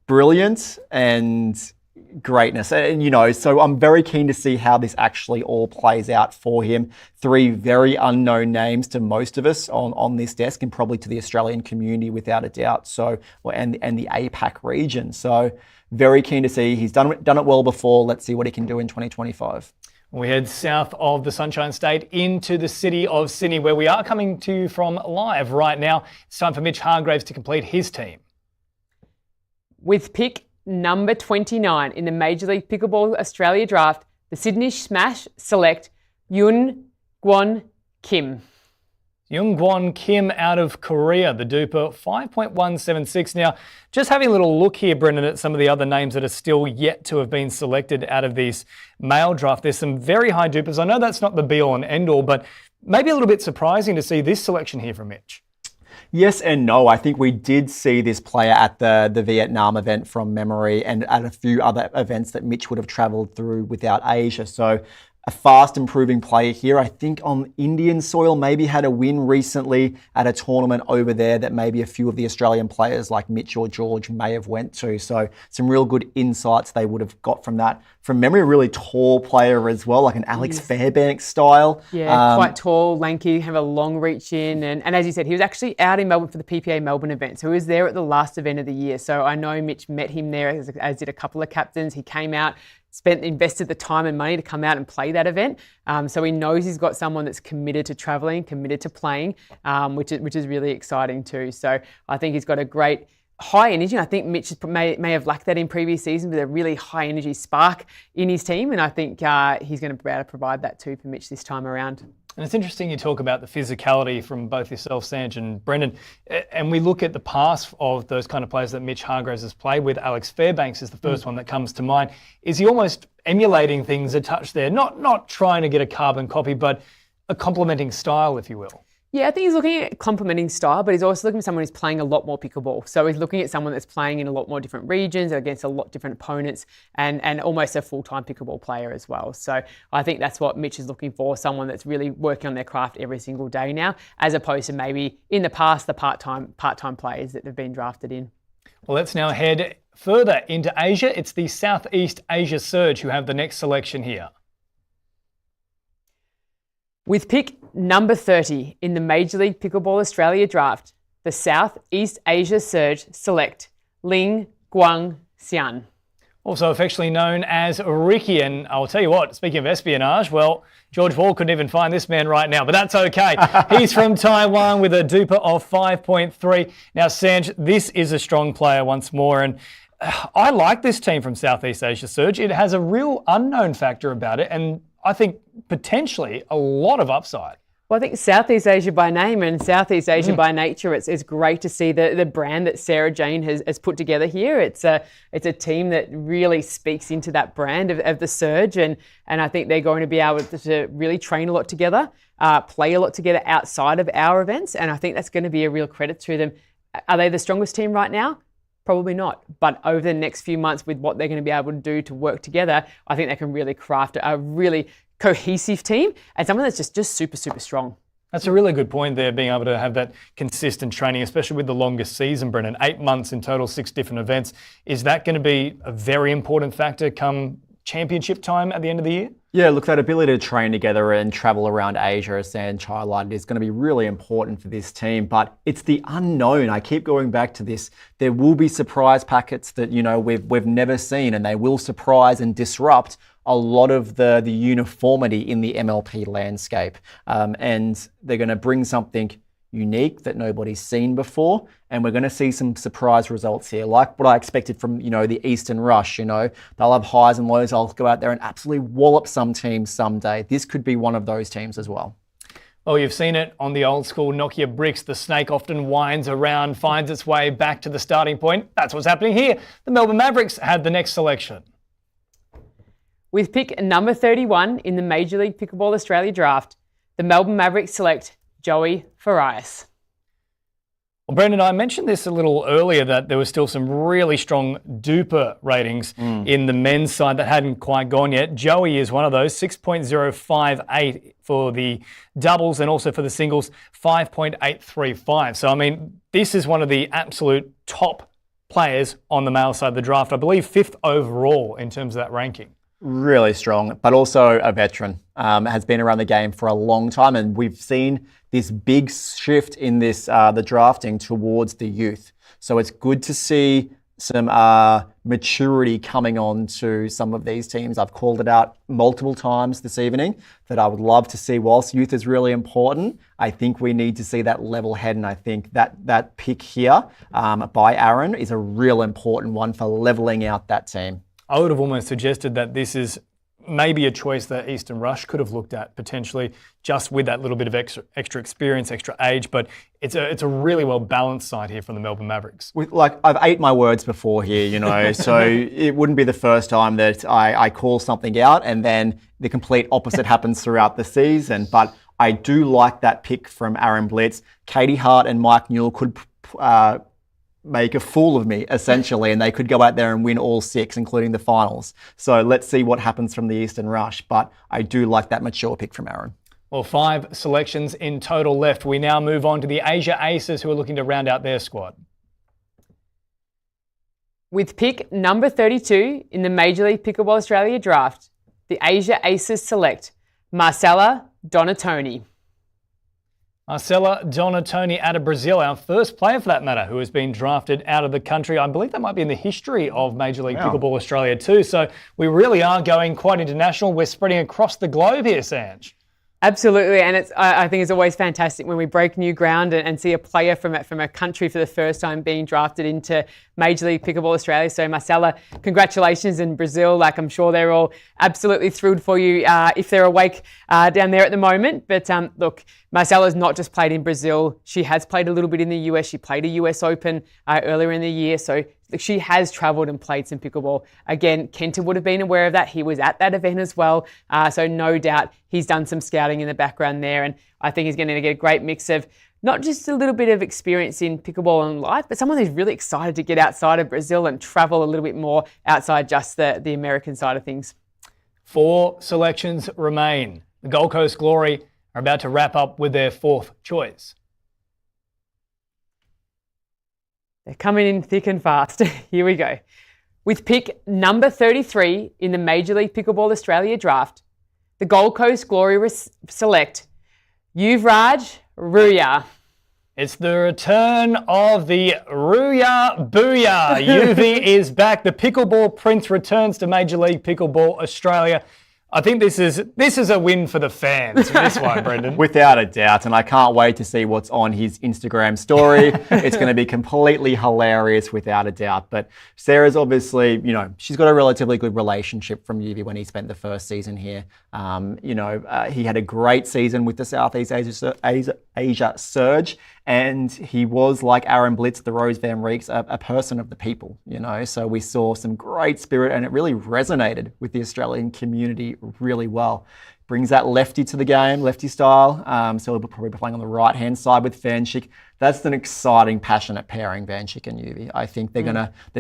brilliance and greatness? And, so I'm very keen to see how this actually all plays out for him. 3 very unknown names to most of us on this desk and probably to the Australian community without a doubt. So, and the APAC region. So very keen to see. He's done it well before. Let's see what he can do in 2025. We head south of the Sunshine State into the city of Sydney, where we are coming to you from live right now. It's time for Mitch Hargraves to complete his team. With pick number 29 in the Major League Pickleball Australia draft, the Sydney Smash select Yoon Kwon Kim. Kwon Kim out of Korea, the duper, 5.176. Now, just having a little look here, Brendan, at some of the other names that are still yet to have been selected out of this male draft. There's some very high dupers. I know that's not the be-all and end-all, but maybe a little bit surprising to see this selection here from Mitch. Yes and no. I think we did see this player at the Vietnam event from memory and at a few other events that Mitch would have travelled through without Asia. So a fast improving player here. I think on Indian soil, maybe had a win recently at a tournament over there that maybe a few of the Australian players like Mitch or George may have went to. So some real good insights they would have got from that. From memory, a really tall player as well, like an Alex Fairbanks style. Yeah, quite tall, lanky, have a long reach in. And as you said, he was actually out in Melbourne for the PPA Melbourne event. So he was there at the last event of the year. So I know Mitch met him there, as did a couple of captains. He came out, invested the time and money to come out and play that event. So he knows he's got someone that's committed to travelling, committed to playing, which is really exciting too. So I think he's got a great high energy. I think Mitch may have lacked that in previous seasons, with a really high energy spark in his team. And I think he's going to be able to provide that too for Mitch this time around. And it's interesting you talk about the physicality from both yourself, Sanj, and Brendan. And we look at the past of those kind of players that Mitch Hargraves has played with. Alex Fairbanks is the first one that comes to mind. Is he almost emulating things a touch there? Not trying to get a carbon copy, but a complementing style, if you will. Yeah, I think he's looking at complementing style, but he's also looking at someone who's playing a lot more pickleball. So he's looking at someone that's playing in a lot more different regions against a lot different opponents, and almost a full-time pickleball player as well. So I think that's what Mitch is looking for, someone that's really working on their craft every single day now, as opposed to maybe in the past the part-time players that have been drafted in. Well, let's now head further into Asia. It's the Southeast Asia Surge who have the next selection here. With pick number 30 in the Major League Pickleball Australia draft, the Southeast Asia Surge select Ling Guang Xian. Also affectionately known as Ricky. And I'll tell you what, speaking of espionage, well, George Wall couldn't even find this man right now, but that's okay. He's from Taiwan with a duper of 5.3. Now, Sanj, this is a strong player once more. And I like this team from Southeast Asia, Serge. It has a real unknown factor about it, and I think potentially a lot of upside. Well, I think Southeast Asia by name and Southeast Asia by nature, it's great to see the brand that Sarah Jane has put together here. It's a team that really speaks into that brand of the Surge, and I think they're going to be able to really train a lot together, play a lot together outside of our events, and I think that's going to be a real credit to them. Are they the strongest team right now? Probably not. But over the next few months with what they're going to be able to do to work together, I think they can really craft a really cohesive team and someone that's just super, super strong. That's a really good point there, being able to have that consistent training, especially with the longest season, Brennan. 8 months in total, 6 different events. Is that going to be a very important factor come championship time at the end of the year? Yeah, look, that ability to train together and travel around Asia, as Sanj highlighted, is going to be really important for this team. But it's the unknown. I keep going back to this. There will be surprise packets that, we've never seen, and they will surprise and disrupt a lot of the uniformity in the MLP landscape. And they're going to bring something unique that nobody's seen before, and we're going to see some surprise results here, like what I expected from the Eastern Rush. They'll have highs and lows. I'll go out there and absolutely wallop some teams someday. This could be one of those teams as well. Well, you've seen it on the old school Nokia bricks. The snake often winds around, finds its way back to the starting point. That's what's happening here. The Melbourne Mavericks had the next selection. With pick number 31 in the Major League Pickleball Australia draft, the Melbourne Mavericks select Joey Farias. Well, Brendan, I mentioned this a little earlier that there was still some really strong duper ratings in the men's side that hadn't quite gone yet. Joey is one of those, 6.058 for the doubles and also for the singles, 5.835. So, this is one of the absolute top players on the male side of the draft. I believe 5th overall in terms of that ranking. Really strong, but also a veteran, has been around the game for a long time, and we've seen this big shift in the drafting towards the youth. So it's good to see some maturity coming on to some of these teams. I've called it out multiple times this evening that I would love to see. Whilst youth is really important, I think we need to see that level head, and I think that pick here by Aaron is a real important one for leveling out that team. I would have almost suggested that this is maybe a choice that Eastern Rush could have looked at potentially, just with that little bit of extra experience, extra age. But it's a really well balanced side here from the Melbourne Mavericks. I've ate my words before here, so it wouldn't be the first time that I call something out and then the complete opposite happens throughout the season. But I do like that pick from Aaron Blitz. Katie Hart and Mike Newell could make a fool of me, essentially, and they could go out there and win all 6, including the finals. So let's see what happens from the Eastern Rush, but I do like that mature pick from Aaron. Well, 5 selections in total left. We now move on to the Asia Aces, who are looking to round out their squad. With pick number 32 in the Major League Pickleball Australia draft, the Asia Aces select Marcella Donatoni. Marcella Donatoni out of Brazil, our first player for that matter, who has been drafted out of the country. I believe that might be in the history of Major League Pickleball Australia too. So we really are going quite international. We're spreading across the globe here, Sanj. Absolutely, and I think it's always fantastic when we break new ground and see a player from a country for the first time being drafted into Major League Pickleball Australia. So Marcella, congratulations in Brazil. I'm sure they're all absolutely thrilled for you if they're awake down there at the moment. But look, Marcella's not just played in Brazil. She has played a little bit in the US. She played a US Open earlier in the year. So she has travelled and played some pickleball. Again, Kenta would have been aware of that. He was at that event as well. So no doubt he's done some scouting in the background there. And I think he's going to get a great mix of not just a little bit of experience in pickleball and life, but someone who's really excited to get outside of Brazil and travel a little bit more outside just the American side of things. 4 selections remain. The Gold Coast Glory are about to wrap up with their 4th choice. They're coming in thick and fast. Here we go. With pick number 33 in the Major League Pickleball Australia draft, the Gold Coast Glory select Yuvraj Ruya. It's the return of the Ruya Booyah. Yuvi is back. The Pickleball Prince returns to Major League Pickleball Australia. I think this is a win for the fans, this one, Brendan. Without a doubt, and I can't wait to see what's on his Instagram story. It's going to be completely hilarious, without a doubt. But Sarah's obviously, she's got a relatively good relationship from UV when he spent the first season here. He had a great season with the Southeast Asia Surge, and he was, like Aaron Blitz, the Rose Van Reeks, a person of the people, So we saw some great spirit, and it really resonated with the Australian community really well. Brings that lefty to the game, lefty style. So he'll probably be playing on the right-hand side with Vanschik. That's an exciting, passionate pairing, Vanschik and UV. I think there's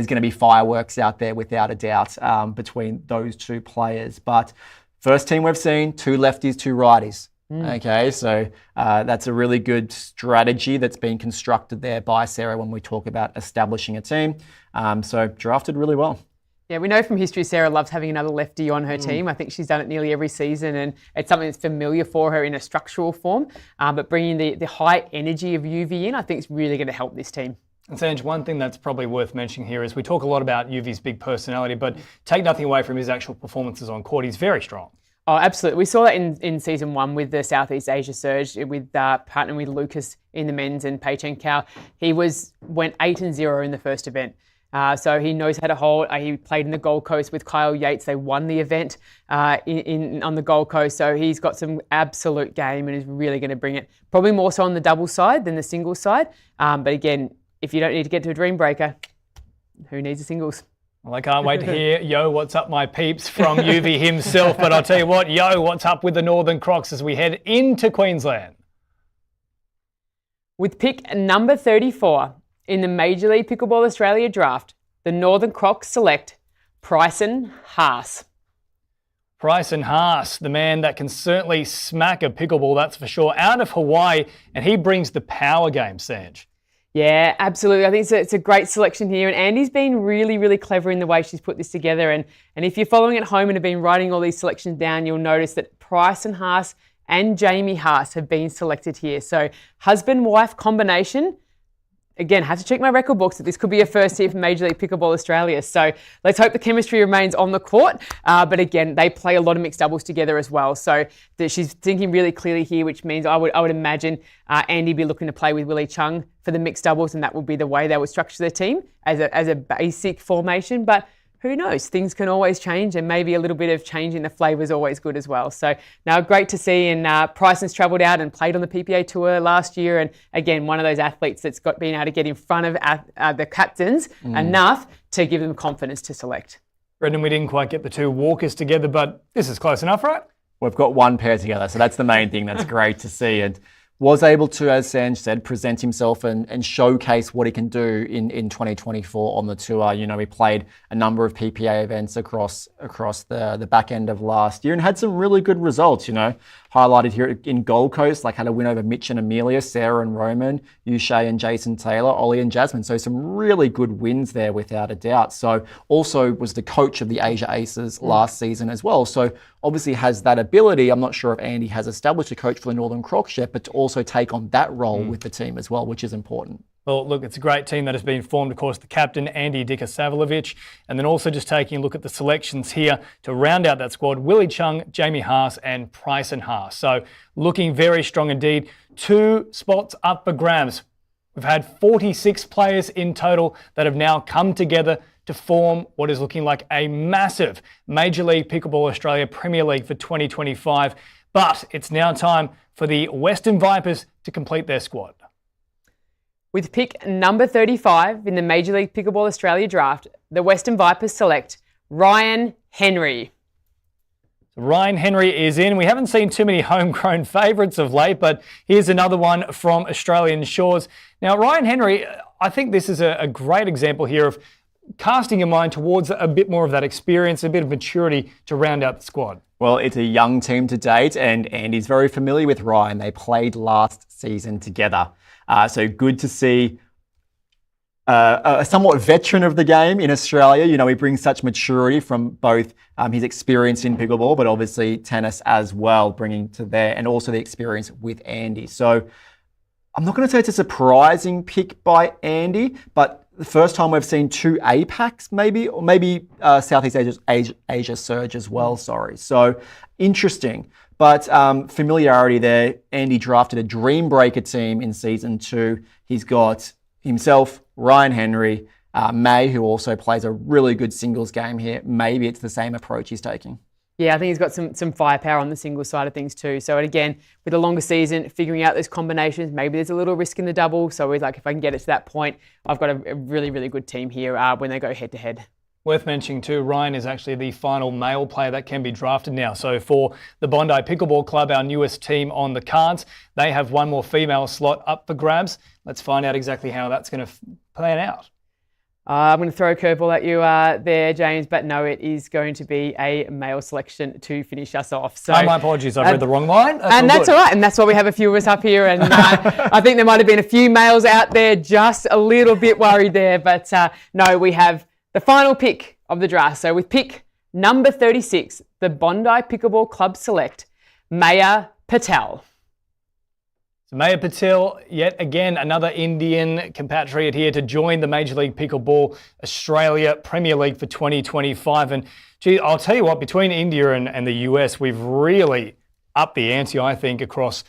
going to be fireworks out there, without a doubt, between those two players. But first team we've seen, 2 lefties, 2 righties. Okay, so that's a really good strategy that's been constructed there by Sarah when we talk about establishing a team. So drafted really well. Yeah, we know from history Sarah loves having another lefty on her team. I think she's done it nearly every season, and it's something that's familiar for her in a structural form. But bringing the high energy of UV in, I think is really going to help this team. And Sanj, one thing that's probably worth mentioning here is we talk a lot about UV's big personality, but take nothing away from his actual performances on court. He's very strong. Oh, absolutely. We saw that in season 1 with the Southeast Asia Surge, with partnering with Lucas in the men's and Pei Chen Kao. He went 8-0 in the first event. So he knows how to hold. He played in the Gold Coast with Kyle Yates. They won the event on the Gold Coast. So he's got some absolute game and is really going to bring it. Probably more so on the double side than the single side. But again, if you don't need to get to a dream breaker, who needs a singles? Well, I can't wait to hear, yo, what's up, my peeps, from UV himself. But I'll tell you what, yo, what's up with the Northern Crocs as we head into Queensland? With pick number 34 in the Major League Pickleball Australia draft, the Northern Crocs select Bryson Haas. Bryson Haas, the man that can certainly smack a pickleball, that's for sure, out of Hawaii, and he brings the power game, Sanj. Yeah, absolutely. I think it's a great selection here. And Andy's been really, really clever in the way she's put this together. And if you're following at home and have been writing all these selections down, you'll notice that Bryson Haas and Jamie Haas have been selected here. So husband-wife combination. Again, have to check my record books that this could be a first here for Major League Pickleball Australia. So let's hope the chemistry remains on the court. But again, they play a lot of mixed doubles together as well. So she's thinking really clearly here, which means I would imagine Andy be looking to play with Willie Chung for the mixed doubles, and that will be the way they would structure their team as a basic formation. But who knows? Things can always change, and maybe a little bit of change in the flavour is always good as well. So now great to see, and Bryson's travelled out and played on the PPA Tour last year, and again, one of those athletes that's been able to get in front of the captains enough to give them confidence to select. Brendan, we didn't quite get the 2 walkers together, but this is close enough, right? We've got 1 pair together, so that's the main thing. That's great to see. And was able to, as Sanj said, present himself and showcase what he can do in 2024 on the tour. He played a number of PPA events across the back end of last year and had some really good results, highlighted here in Gold Coast, like had a win over Mitch and Amelia, Sarah and Roman, Yushay and Jason Taylor, Ollie and Jasmine. So some really good wins there, without a doubt. So also was the coach of the Asia Aces last season as well. So obviously has that ability. I'm not sure if Andy has established a coach for the Northern Crocs yet, but to also take on that role with the team as well, which is important. Well, look, it's a great team that has been formed. Of course, the captain, Andy Dikasavljevic, and then also just taking a look at the selections here to round out that squad, Willie Chung, Jamie Haas and Bryson Haas. So looking very strong indeed. 2 spots up for grabs. We've had 46 players in total that have now come together to form what is looking like a massive Major League Pickleball Australia Premier League for 2025. But it's now time for the Western Vipers to complete their squad. With pick number 35 in the Major League Pickleball Australia draft, the Western Vipers select Ryan Henry. Ryan Henry is in. We haven't seen too many homegrown favourites of late, but here's another one from Australian shores. Now, Ryan Henry, I think this is a great example here of casting your mind towards a bit more of that experience, a bit of maturity to round out the squad. Well, it's a young team to date, and Andy's very familiar with Ryan. They played last season together. So good to see a somewhat veteran of the game in Australia. He brings such maturity from both his experience in pickleball, but obviously tennis as well, bringing to there, and also the experience with Andy. So I'm not going to say it's a surprising pick by Andy, but the first time we've seen 2 APACs, maybe, or maybe Southeast Asia surge as well, sorry. So interesting. But familiarity there. Andy drafted a Dream Breaker team in season 2. He's got himself, Ryan Henry, Mehae, who also plays a really good singles game here. Maybe it's the same approach he's taking. Yeah, I think he's got some firepower on the singles side of things too. So, and again, with a longer season, figuring out those combinations, maybe there's a little risk in the double. So he's like, if I can get it to that point, I've got a really, really good team here when they go head-to-head. Worth mentioning too, Ryan is actually the final male player that can be drafted now. So for the Bondi Pickleball Club, our newest team on the cards, they have one more female slot up for grabs. Let's find out exactly how that's going to plan out. I'm going to throw a curveball at you there, James, but no, it is going to be a male selection to finish us off. So, my apologies, I've read the wrong line. That's all right, and that's why we have a few of us up here. And I think there might have been a few males out there just a little bit worried there, but no, we have the final pick of the draft. So with pick number 36, the Bondi Pickleball Club select Mehae Patel. Mehae Patel, yet again, another Indian compatriot here to join the Major League Pickleball Australia Premier League for 2025. And gee, I'll tell you what, between India and the US, we've really upped the ante, I think, across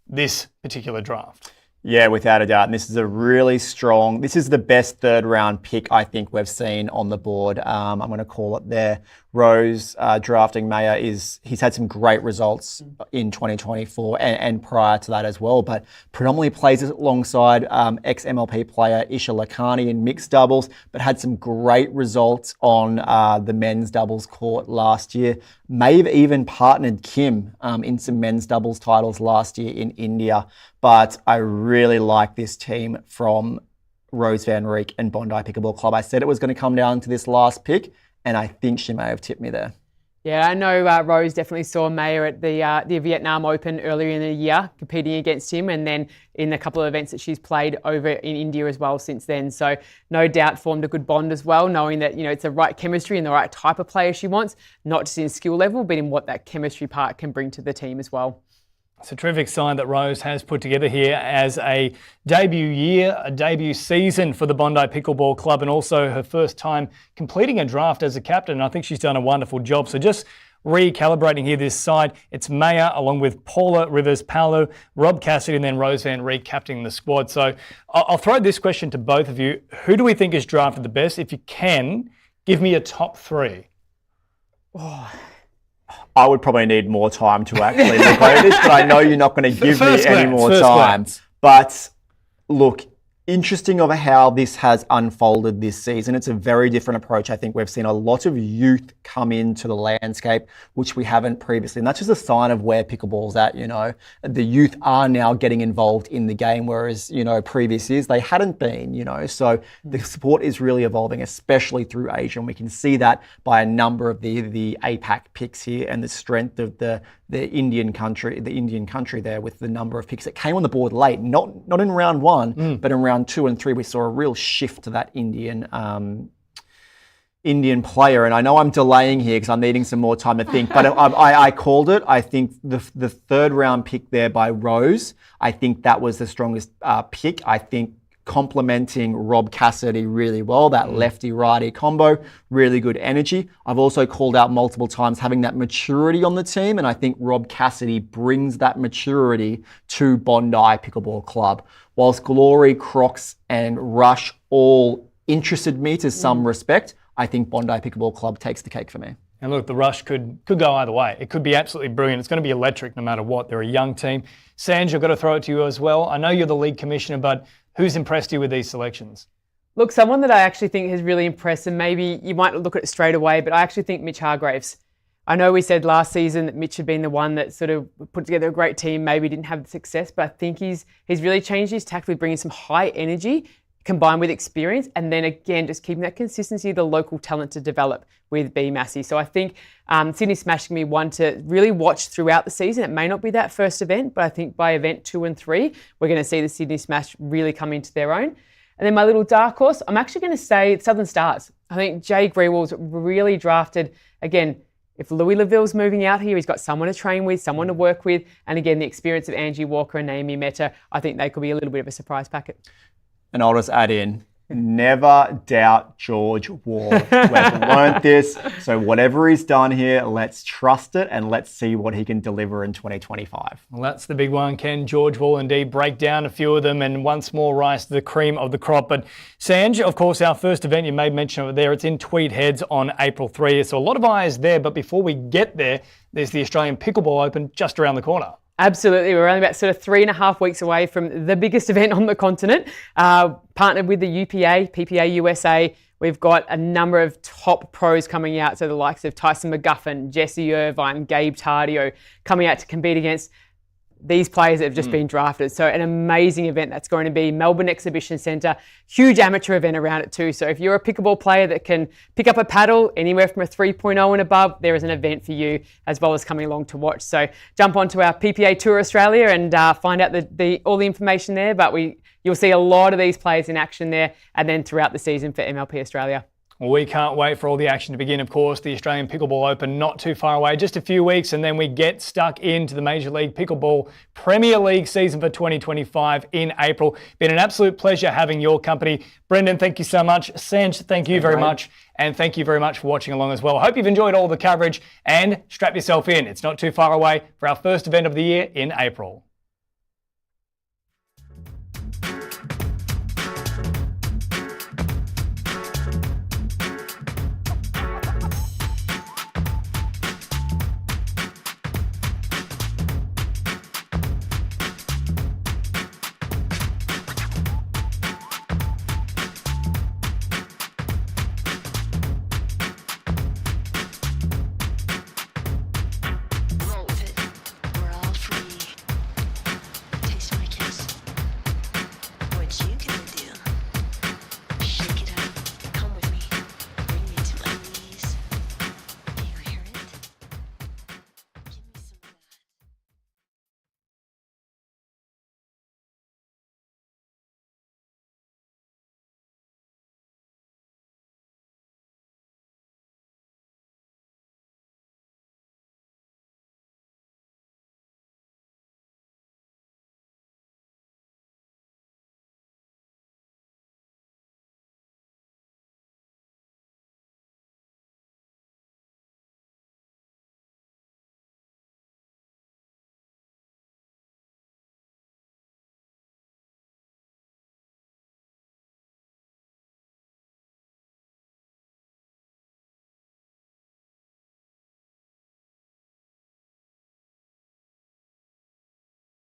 this particular draft. Yeah, without a doubt. And this is a really strong, this is the best 3rd round pick I think we've seen on the board. I'm going to call it there. Rose drafting Mehae he's had some great results in 2024 and prior to that as well, but predominantly plays alongside ex-MLP player Isha Lakhani in mixed doubles, but had some great results on the men's doubles court last year. May have even partnered Kim in some men's doubles titles last year in India, but I really like this team from Rose Van Reek and Bondi Pickleball Club. I said it was going to come down to this last pick, and I think she may have tipped me there. Yeah, I know Rose definitely saw Mehae at the Vietnam Open earlier in the year, competing against him, and then in a couple of events that she's played over in India as well since then. So no doubt formed a good bond as well, knowing that, you know, it's the right chemistry and the right type of player she wants, not just in skill level, but in what that chemistry part can bring to the team as well. It's a terrific sign that Rose has put together here as a debut year, a debut season for the Bondi Pickleball Club, and also her first time completing a draft as a captain. I think she's done a wonderful job. So just recalibrating here this side, it's Mehae along with Paula, Rives, Paula, Rob Cassidy, and then Rose Van Reek captaining the squad. So I'll throw this question to both of you. Who do we think is drafted the best? If you can, give me a top 3. I would probably need more time to actually look over this, but I know you're not going to give me any more time. But look, interesting of how this has unfolded this season. It's a very different approach. I think we've seen a lot of youth come into the landscape, which we haven't previously. And that's just a sign of where pickleball's at, you know. The youth are now getting involved in the game, whereas, you know, previous years they hadn't been, you know. So the sport is really evolving, especially through Asia. And we can see that by a number of the APAC picks here and the strength of the Indian country there with the number of picks that came on the board late, not in round 1, but in round 2 and 3, we saw a real shift to that Indian player. And I know I'm delaying here because I'm needing some more time to think, but I called it. I think the 3rd round pick there by Rose, I think that was the strongest pick. I think complementing Rob Cassidy really well, that lefty-righty combo, really good energy. I've also called out multiple times having that maturity on the team, and I think Rob Cassidy brings that maturity to Bondi Pickleball Club. Whilst Glory, Crocs and Rush all interested me to some respect, I think Bondi Pickleball Club takes the cake for me. And look, the Rush could go either way. It could be absolutely brilliant. It's going to be electric no matter what. They're a young team. Sanj, I've got to throw it to you as well. I know you're the league commissioner, but who's impressed you with these selections? Look, someone that I actually think has really impressed, and maybe you might not look at it straight away, but I actually think Mitch Hargraves. I know we said last season that Mitch had been the one that sort of put together a great team, maybe didn't have the success, but I think he's really changed his tact with bringing some high energy combined with experience, and then again, just keeping that consistency, the local talent to develop with B Massey. So I think Sydney Smash can be one to really watch throughout the season. It may not be that first event, but I think by event 2 and 3, we're going to see the Sydney Smash really come into their own. And then my little dark horse, I'm actually going to say Southern Stars. I think Jay Grewal's really drafted, again, if Louis Laville's moving out here, he's got someone to train with, someone to work with, and again, the experience of Angie Walker and Naomi Mehta, I think they could be a little bit of a surprise packet. And I'll just add in, Never doubt George Wall. We've learned this. So whatever he's done here, let's trust it and let's see what he can deliver in 2025. Well, that's the big one. Can George Wall indeed break down a few of them and once more rise to the cream of the crop? But Sanj, of course, our first event, you made mention of it there, it's in Tweed Heads on April 3. So a lot of eyes there. But before we get there, there's the Australian Pickleball Open just around the corner. Absolutely. We're only about sort of 3.5 weeks away from the biggest event on the continent. Partnered with the UPA, PPA USA. We've got a number of top pros coming out. So the likes of Tyson McGuffin, Jesse Irvine, Gabe Thaddea coming out to compete against these players that have just been drafted. So an amazing event that's going to be Melbourne Exhibition Centre. Huge amateur event around it too. So if you're a pickleball player that can pick up a paddle anywhere from a 3.0 and above, there is an event for you as well as coming along to watch. So jump onto our PPA Tour Australia and find out all the information there. But you'll see a lot of these players in action there and then throughout the season for MLP Australia. Well, we can't wait for all the action to begin. Of course, the Australian Pickleball Open not too far away, just a few weeks, and then we get stuck into the Major League Pickleball Premier League season for 2025 in April. Been an absolute pleasure having your company. Brendan, thank you so much. Sanj, thank you very much. And thank you very much for watching along as well. I hope you've enjoyed all the coverage and strap yourself in. It's not too far away for our first event of the year in April.